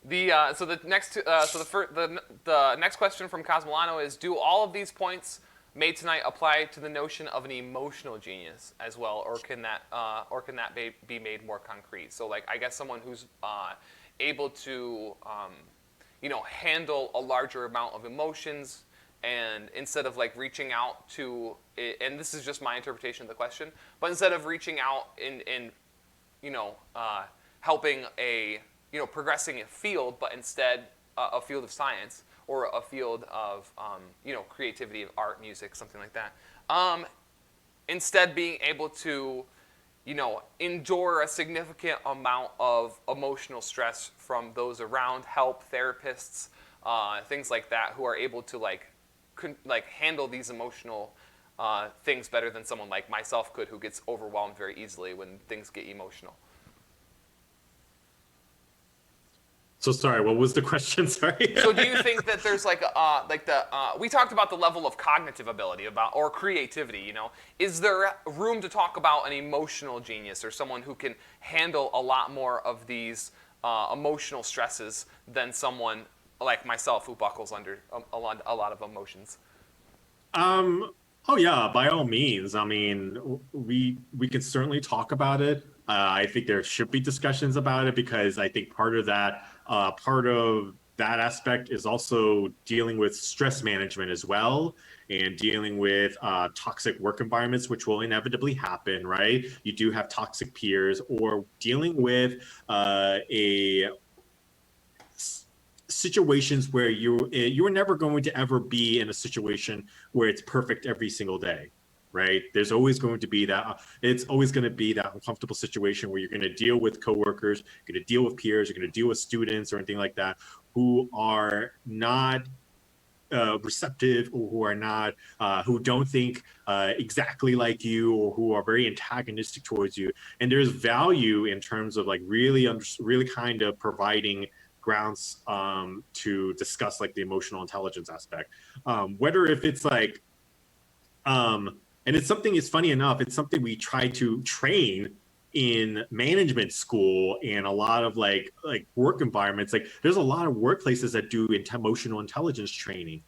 The next question from Cosmolano is: do all of these points made tonight apply to the notion of an emotional genius as well, or can that be made more concrete? So I guess someone who's able to handle a larger amount of emotions. And instead of reaching out to, and this is just my interpretation of the question, but instead of reaching out in helping progressing a field, but instead a field of science or a field of creativity, of art, music, something like that. Instead, being able to endure a significant amount of emotional stress from those around, help, therapists, things like that, who are able to handle these emotional things better than someone like myself could, who gets overwhelmed very easily when things get emotional. So sorry, what was the question? Sorry. So do you think that there's we talked about the level of cognitive ability or creativity, is there room to talk about an emotional genius or someone who can handle a lot more of these emotional stresses than someone like myself who buckles under a lot of emotions? Oh yeah, by all means. I mean, we could certainly talk about it. I think there should be discussions about it because I think part of that aspect is also dealing with stress management as well, and dealing with toxic work environments, which will inevitably happen, right? You do have toxic peers, or dealing with a situations where you're never going to ever be in a situation where it's perfect every single day, right? There's always going to be that. It's always going to be that uncomfortable situation where you're going to deal with coworkers, you're going to deal with peers, you're going to deal with students or anything like that who are not receptive, or who are not who don't think exactly like you, or who are very antagonistic towards you. And there's value in terms of like really kind of providing grounds to discuss like the emotional intelligence aspect, whether if it's like and it's funny enough, it's something we try to train in management school and a lot of like work environments. Like there's a lot of workplaces that do emotional intelligence training,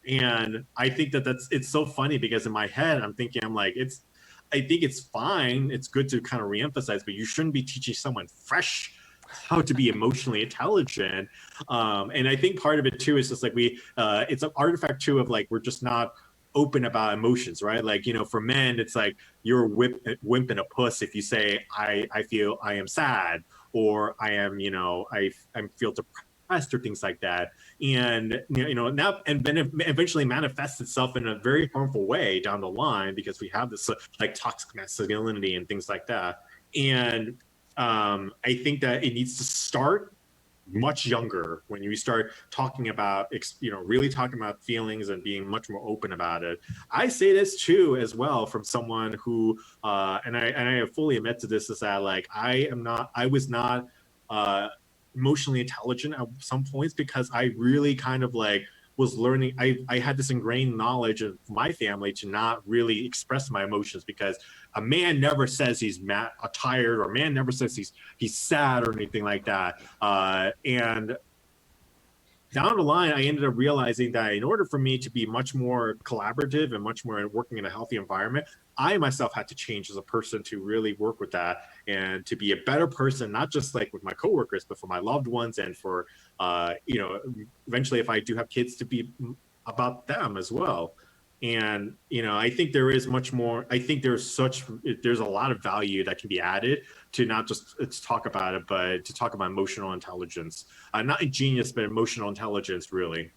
and I think it's so funny because in my head I'm like, I think it's fine, it's good to kind of reemphasize, but you shouldn't be teaching someone fresh how to be emotionally intelligent. And I think part of it too is just like it's an artifact too of like we're just not open about emotions, right? Like, for men, it's like you're a wimp and a puss if you say I feel I am sad, or I am, I feel depressed, or things like that. And now, and then it eventually manifests itself in a very harmful way down the line because we have this like toxic masculinity and things like that. And I think that it needs to start much younger, when you start talking about really talking about feelings and being much more open about it. I say this too as well from someone who and I fully admit to this, is that like I was not emotionally intelligent at some points because I really kind of like was learning. I had this ingrained knowledge of my family to not really express my emotions, because a man never says he's tired, or a man never says he's sad or anything like that. And down the line, I ended up realizing that in order for me to be much more collaborative and much more working in a healthy environment, I myself had to change as a person to really work with that and to be a better person, not just like with my coworkers, but for my loved ones, and for, eventually if I do have kids, to be about them as well. And, I think there is much more. I think there's a lot of value that can be added to not just to talk about it, but to talk about emotional intelligence. Not genius, but emotional intelligence, really.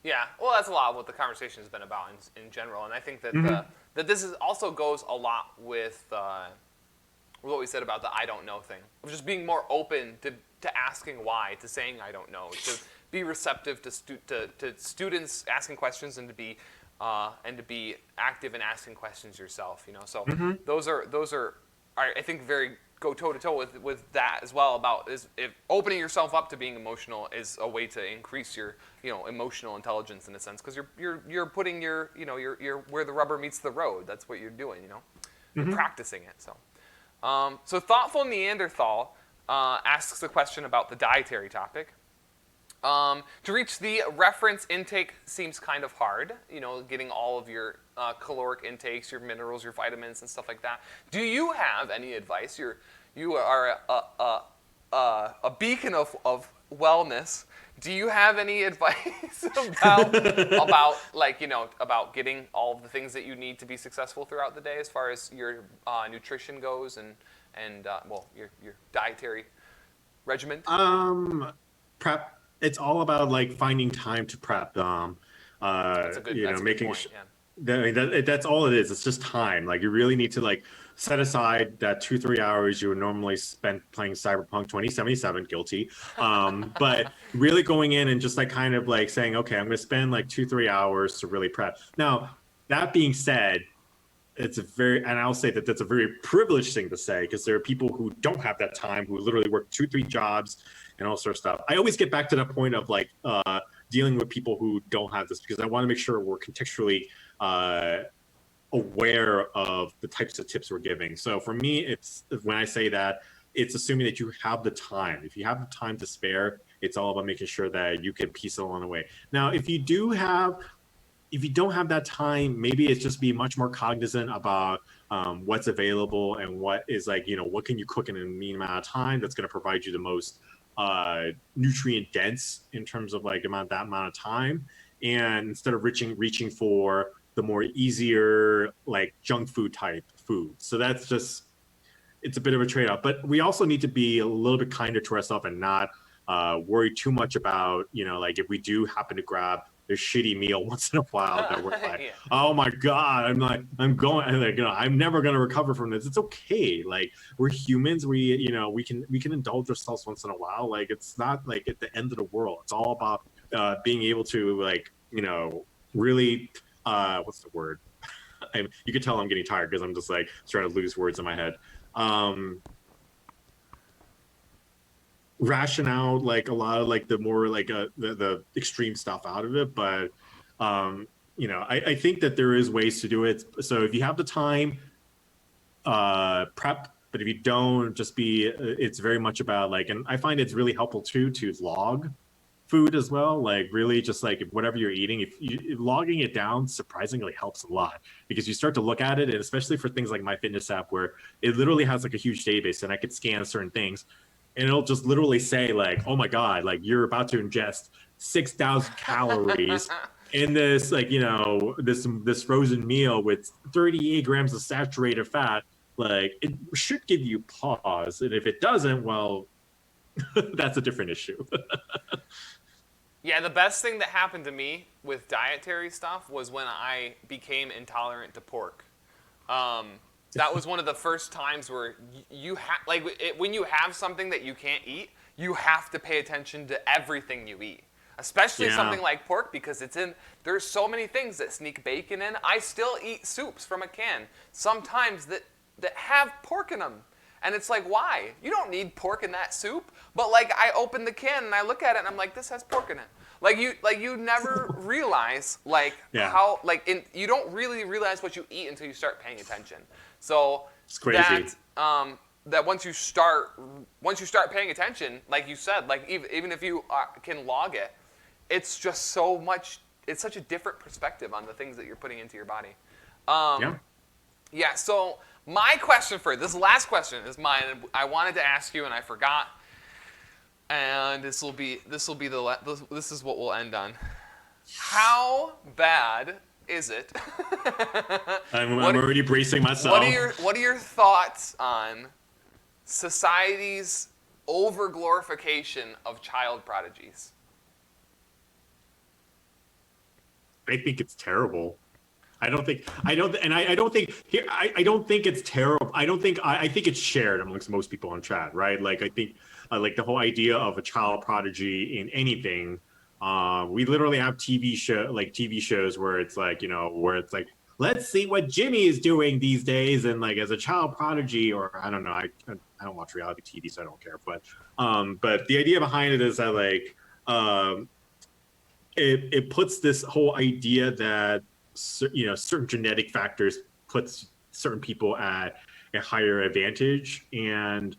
Yeah, well, that's a lot of what the conversation has been about in general, and I think that Mm-hmm. that this also goes a lot with what we said about the I don't know thing, of just being more open to asking why, to saying I don't know, to be receptive to students asking questions, and to be active in asking questions yourself. So Mm-hmm. those are I think very go toe to toe with that as well. About if opening yourself up to being emotional is a way to increase your emotional intelligence in a sense, because you're putting your where the rubber meets the road. That's what you're doing. You're Mm-hmm. practicing it. So thoughtful Neanderthal asks the question about the dietary topic. To reach the reference intake seems kind of hard, getting all of your caloric intakes, your minerals, your vitamins, and stuff like that. Do you have any advice? You are a beacon of wellness. Do you have any advice about getting all of the things that you need to be successful throughout the day, as far as your nutrition goes, and your dietary regimen? Prep. It's all about like finding time to prep. That's a good Making point. Yeah. that's all it is. It's just time. Like you really need to like set aside that 2-3 hours you would normally spend playing Cyberpunk 2077. Guilty. But really going in and just like kind of like saying, okay, I'm going to spend like 2-3 hours to really prep. Now, that being said, it's a very, and I'll say that that's a very privileged thing to say, because there are people who don't have that time, who literally work 2-3 jobs and all sorts of stuff. I always get back to that point of like dealing with people who don't have this, because I want to make sure we're contextually aware of the types of tips we're giving. So for me, it's, when I say that, it's assuming that you have the time. If you have the time to spare, it's all about making sure that you can piece it along the way. Now, if you don't have that time, maybe it's just be much more cognizant about what's available and what is like, what can you cook in a mean amount of time that's going to provide you the most nutrient dense in terms of like that amount of time. And instead of reaching for the more easier, like junk food type food. So that's just, it's a bit of a trade-off, but we also need to be a little bit kinder to ourselves and not worry too much about, like if we do happen to grab a shitty meal once in a while that we're like, yeah. Oh my God, I'm never going to recover from this. It's okay. Like, we're humans. We can indulge ourselves once in a while. Like, it's not like at the end of the world. It's all about being able to really, what's the word? You can tell I'm getting tired because I'm just like trying to lose words in my head. Ration out like a lot of like the more like the extreme stuff out of it, but I think that there is ways to do it. So if you have the time, prep, but if you don't, just it's very much about like, and I find it's really helpful too to log food as well. Like really just like whatever you're eating, if logging it down surprisingly helps a lot, because you start to look at it, and especially for things like my fitness app where it literally has like a huge database and I could scan certain things and it'll just literally say like, oh my God, like you're about to ingest 6,000 calories in this like, this frozen meal with 38 grams of saturated fat. Like it should give you pause. And if it doesn't, well, that's a different issue. Yeah, the best thing that happened to me with dietary stuff was when I became intolerant to pork. That was one of the first times where when you have something that you can't eat, you have to pay attention to everything you eat, especially something like pork, because there's so many things that sneak bacon in. I still eat soups from a can sometimes that have pork in them. And it's like, why? You don't need pork in that soup. But like, I open the can and I look at it and I'm like, this has pork in it. Like you never realize how you don't really realize what you eat until you start paying attention. So it's crazy. That once you start paying attention, like you said, like even if you can log it, it's just so much. It's such a different perspective on the things that you're putting into your body. Yeah. So my question for this last question is mine. I wanted to ask you and I forgot. And this is what we'll end on. How bad is it? I'm already bracing myself. What are your thoughts on society's over-glorification of child prodigies? I think it's terrible. I don't think it's terrible. I think it's shared amongst most people in chat, right? Like I think like the whole idea of a child prodigy in anything. We literally have TV shows where it's like, where it's like, let's see what Jimmy is doing these days, and like as a child prodigy, or I don't know, I don't watch reality TV, so I don't care. But the idea behind it is that like it puts this whole idea that certain genetic factors puts certain people at a higher advantage, and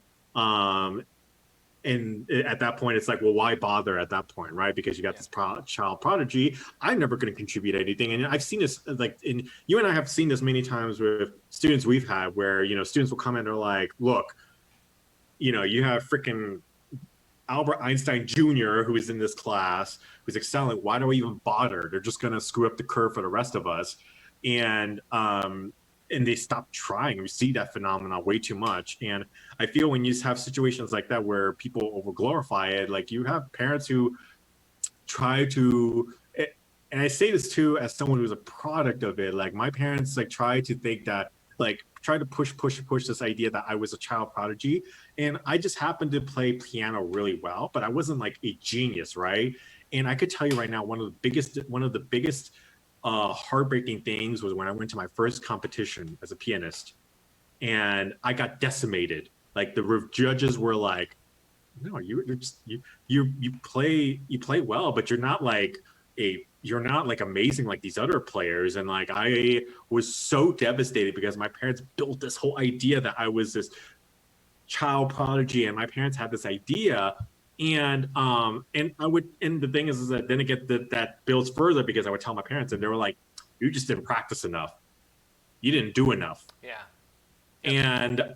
at that point it's like, well, why bother at that point, right? Because you got this child prodigy. I'm never going to contribute anything. And I've seen this, like, you and I have seen this many times with students we've had, where students will come in and are like, look, you have freaking Albert Einstein Jr., who is in this class, who's excelling. Why do I even bother? They're just going to screw up the curve for the rest of us. And they stop trying. We see that phenomenon way too much. And I feel when you have situations like that where people over glorify it, like you have parents who try to, and I say this too as someone who's a product of it, like my parents like try to think that, like try to push this idea that I was a child prodigy. And I just happened to play piano really well, but I wasn't like a genius, right? And I could tell you right now, one of the biggest heartbreaking things was when I went to my first competition as a pianist, and I got decimated. Like the judges were like, "No, you play well, but you're not like amazing like these other players." And like I was so devastated because my parents built this whole idea that I was this child prodigy, and my parents had this idea. And the thing is that then it get that builds further because I would tell my parents, and they were like, "You just didn't practice enough. You didn't do enough." Yeah. Yep. And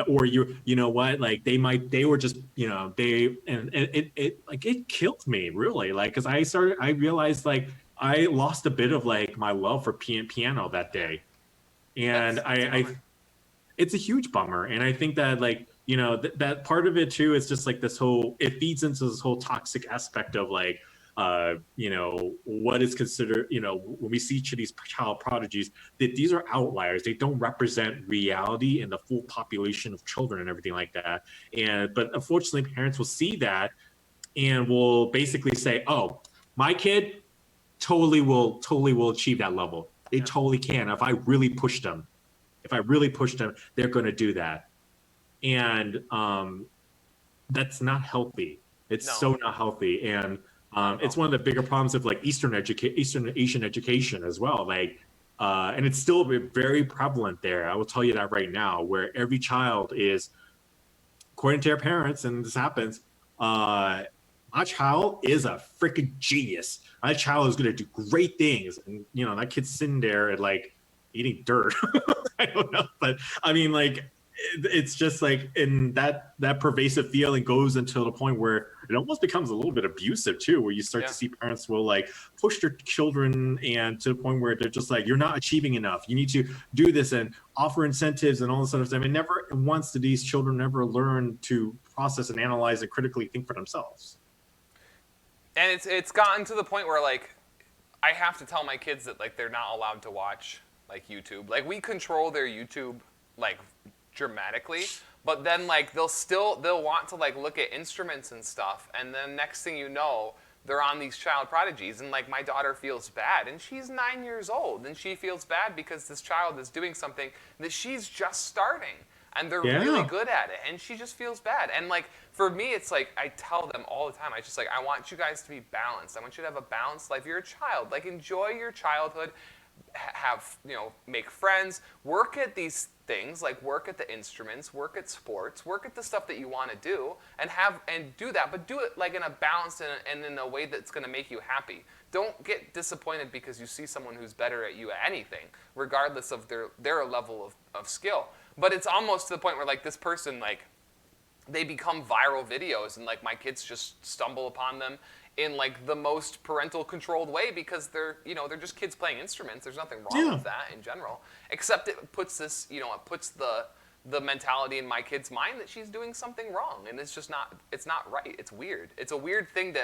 or you know what, like they were just, you know, and it like it killed me really, like because I realized like I lost a bit of like my love for piano that day. And That's a bummer. it's a huge bummer. And I think that like, you know, that part of it too is just like this whole, it feeds into this whole toxic aspect of like, you know, what is considered, you know, when we see each of these child prodigies, that these are outliers. They don't represent reality and the full population of children and everything like that. But unfortunately, parents will see that and will basically say, "Oh, my kid totally will achieve that level. They totally can. If I really push them, they're going to do that." And that's not healthy. It's No. so not healthy. And it's one of the bigger problems of like Eastern Asian education as well. Like, and it's still very prevalent there. I will tell you that right now, where every child is, according to their parents, and this happens, my child is a freaking genius. My child is going to do great things. And, you know, that kid's sitting there and like eating dirt. I don't know. But I mean, like, it's just like, in that pervasive feeling goes until the point where it almost becomes a little bit abusive too, where you start to see parents will like push their children, and to the point where they're just like, "You're not achieving enough. You need to do this," and offer incentives and all this other stuff. I mean, never once did these children ever learn to process and analyze and critically think for themselves. And it's gotten to the point where like I have to tell my kids that like they're not allowed to watch like YouTube. Like we control their YouTube like dramatically, but then like they'll want to like look at instruments and stuff, and then next thing you know, they're on these child prodigies, and like my daughter feels bad, and she's 9 years old, and she feels bad because this child is doing something that she's just starting, and they're really good at it, and she just feels bad. And like for me, it's like I tell them all the time, I just like, I want you guys to be balanced. I want you to have a balanced life. You're a child. Like enjoy your childhood, have, you know, make friends, work at these things, like work at the instruments, work at sports, work at the stuff that you want to do, and do that, but do it like in a balanced and in a way that's going to make you happy. Don't get disappointed because you see someone who's better at you at anything, regardless of their level of skill. But it's almost to the point where like this person, like they become viral videos, and like my kids just stumble upon them in like the most parental controlled way, because they're, you know, they're just kids playing instruments. There's nothing wrong with that in general, except it puts this, you know, it puts the mentality in my kid's mind that she's doing something wrong, and it's just not, it's not right. It's weird. It's a weird thing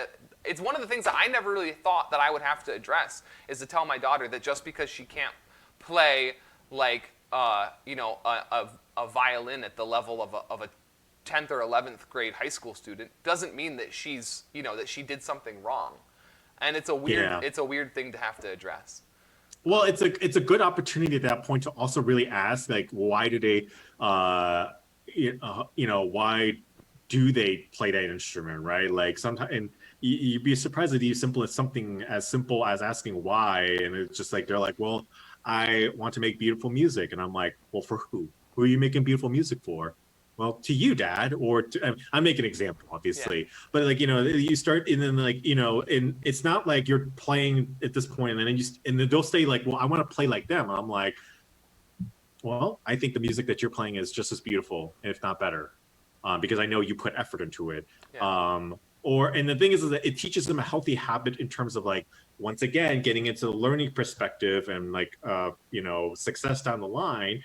it's one of the things that I never really thought that I would have to address, is to tell my daughter that just because she can't play like you know, a violin at the level of a 10th or 11th grade high school student doesn't mean that she's, you know, that she did something wrong. And it's a weird thing to have to address. Well, it's a good opportunity at that point to also really ask, like, why do they, you know, why do they play that instrument, right? Like sometimes, and you'd be surprised at something as simple as asking why, and it's just like they're like, "Well, I want to make beautiful music," and I'm like, "Well, for who? Who are you making beautiful music for?" "Well, to you, Dad," or I'm making an example, obviously, but like, you know, you start, and then like, you know, and it's not like you're playing at this point, and then they'll say like, "Well, I want to play like them." And I'm like, "Well, I think the music that you're playing is just as beautiful, if not better, because I know you put effort into it." And the thing is that it teaches them a healthy habit in terms of like, once again, getting into the learning perspective and like, you know, success down the line.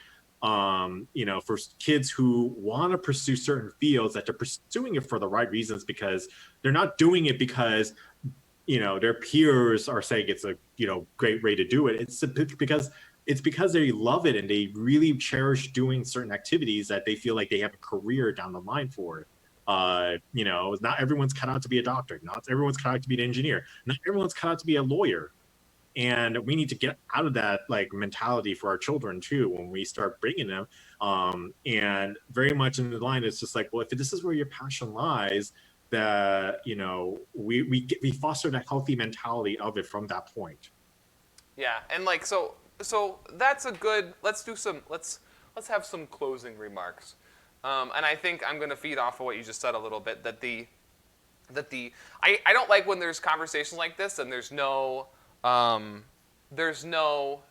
You know, for kids who want to pursue certain fields, that they're pursuing it for the right reasons, because they're not doing it because, you know, their peers are saying it's a, you know, great way to do it. It's because they love it, and they really cherish doing certain activities that they feel like they have a career down the line for. You know, not everyone's cut out to be a doctor. Not everyone's cut out to be an engineer. Not everyone's cut out to be a lawyer. And we need to get out of that like mentality for our children too when we start bringing them. And very much in the line, it's just like, well, if this is where your passion lies, that we foster that healthy mentality of it from that point. Yeah, and like so that's a good. Let's have some closing remarks, and I think I'm going to feed off of what you just said a little bit. I don't like when there's conversations like this and there's no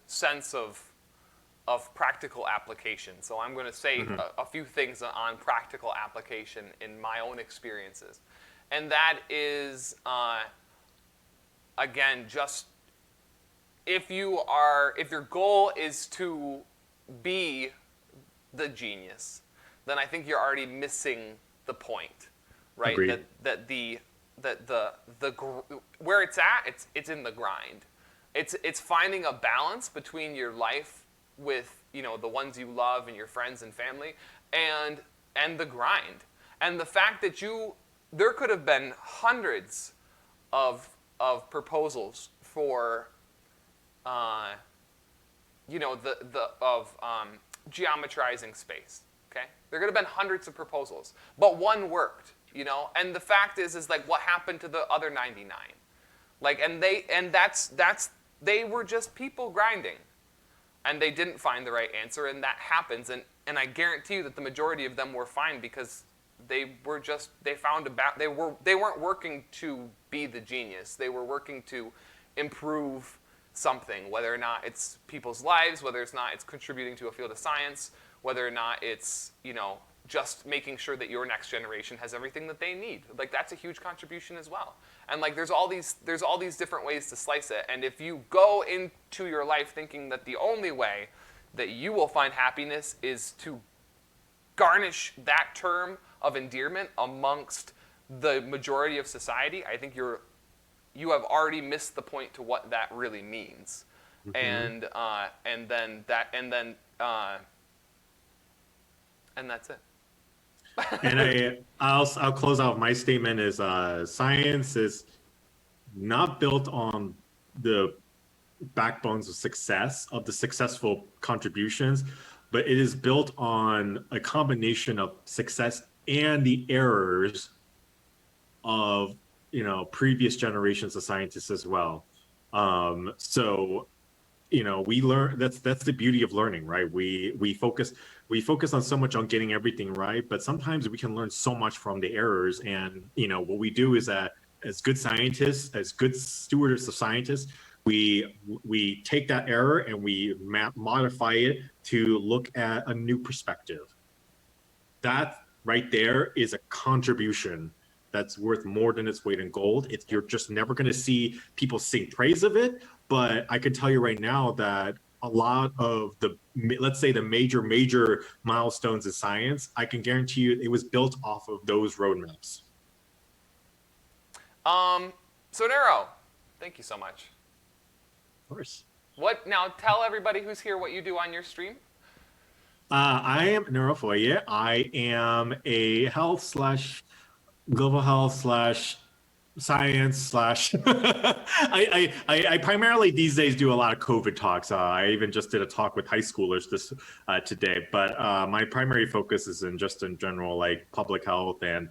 sense of practical application. So I'm going to say a few things on practical application in my own experiences, and that is again just if your goal is to be the genius, then I think you're already missing the point, right? Agreed. Where it's at, it's in the grind. It's finding a balance between your life with the ones you love and your friends and family, and the grind, and the fact that there could have been hundreds of proposals for geometrizing space. Okay, there could have been hundreds of proposals, but one worked. And the fact is like what happened to the other 99? Like, they were just people grinding, and they didn't find the right answer, and that happens. And I guarantee you that the majority of them were fine because they weren't working to be the genius. They were working to improve something, whether or not it's people's lives, whether it's not it's contributing to a field of science, whether or not it's just making sure that your next generation has everything that they need. Like, that's a huge contribution as well. And like there's all these different ways to slice it. And if you go into your life thinking that the only way that you will find happiness is to garnish that term of endearment amongst the majority of society, I think you have already missed the point to what that really means. And that's it. And I'll close out my statement is science is not built on the backbones of success of the successful contributions, but it is built on a combination of success and the errors of previous generations of scientists as well. So we learn. That's the beauty of learning, right? We focus on so much on getting everything right, but sometimes we can learn so much from the errors. And what we do is that as good scientists, as good stewards of scientists, we take that error and we modify it to look at a new perspective. That right there is a contribution that's worth more than its weight in gold. You're just never going to see people sing praise of it, but I can tell you right now that a lot of let's say the major milestones in science, I can guarantee you it was built off of those roadmaps. So Neuro, thank you so much. Of course. Now tell everybody who's here what you do on your stream. I am Neurofourier. I am a global health science I primarily these days do a lot of COVID talks. I even just did a talk with high schoolers today, but my primary focus is in general like public health and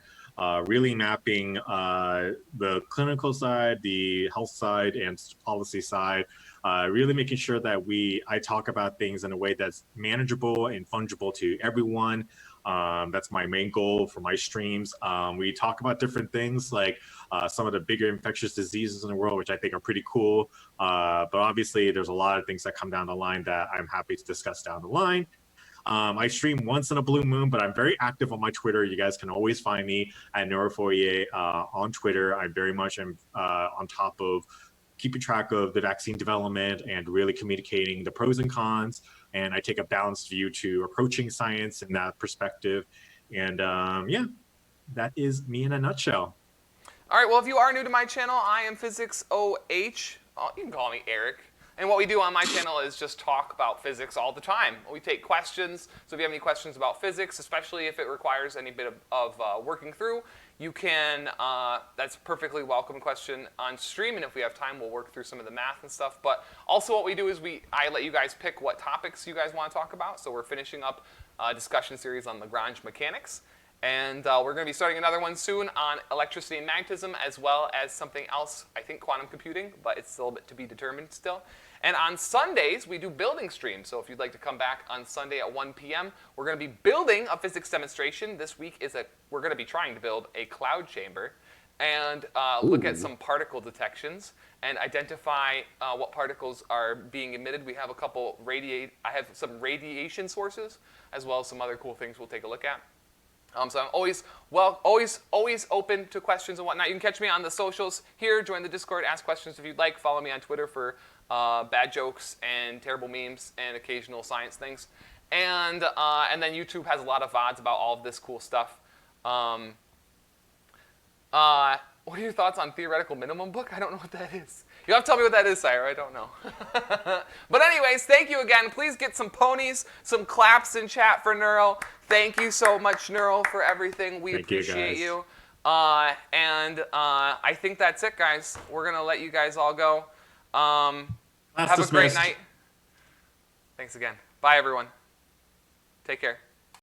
really mapping the clinical side, the health side, and policy side. Really making sure that I talk about things in a way that's manageable and fungible to everyone. That's my main goal for my streams. We talk about different things like some of the bigger infectious diseases in the world, which I think are pretty cool. But obviously, there's a lot of things that come down the line that I'm happy to discuss down the line. I stream once in a blue moon, but I'm very active on my Twitter. You guys can always find me at Neurofourier on Twitter. I very much am on top of keeping track of the vaccine development and really communicating the pros and cons. And I take a balanced view to approaching science in that perspective. And that is me in a nutshell. All right, well, if you are new to my channel, I am PhysicsOH. Oh, you can call me Eric. And what we do on my channel is just talk about physics all the time. We take questions, so if you have any questions about physics, especially if it requires any bit of working through, you can, that's a perfectly welcome question on stream, and if we have time, we'll work through some of the math and stuff. But also what we do is I let you guys pick what topics you guys want to talk about. So we're finishing up a discussion series on Lagrange mechanics. And we're going to be starting another one soon on electricity and magnetism, as well as something else, I think quantum computing, but it's still a bit to be determined still. And on Sundays, we do building streams. So if you'd like to come back on Sunday at 1 p.m., we're going to be building a physics demonstration. This week we're going to be trying to build a cloud chamber and look at some particle detections and identify what particles are being emitted. We have a couple I have some radiation sources, as well as some other cool things we'll take a look at. So I'm always open to questions and whatnot. You can catch me on the socials here. Join the Discord. Ask questions if you'd like. Follow me on Twitter for bad jokes and terrible memes and occasional science things. And then YouTube has a lot of VODs about all of this cool stuff. What are your thoughts on theoretical minimum book? I don't know what that is. You have to tell me what that is, Sire. I don't know. But anyways, thank you again. Please get some ponies, some claps in chat for Neuro. Thank you so much, Neuro, for everything. We appreciate you. I think that's it, guys. We're going to let you guys all go. Have a great night. Thanks again. Bye, everyone. Take care.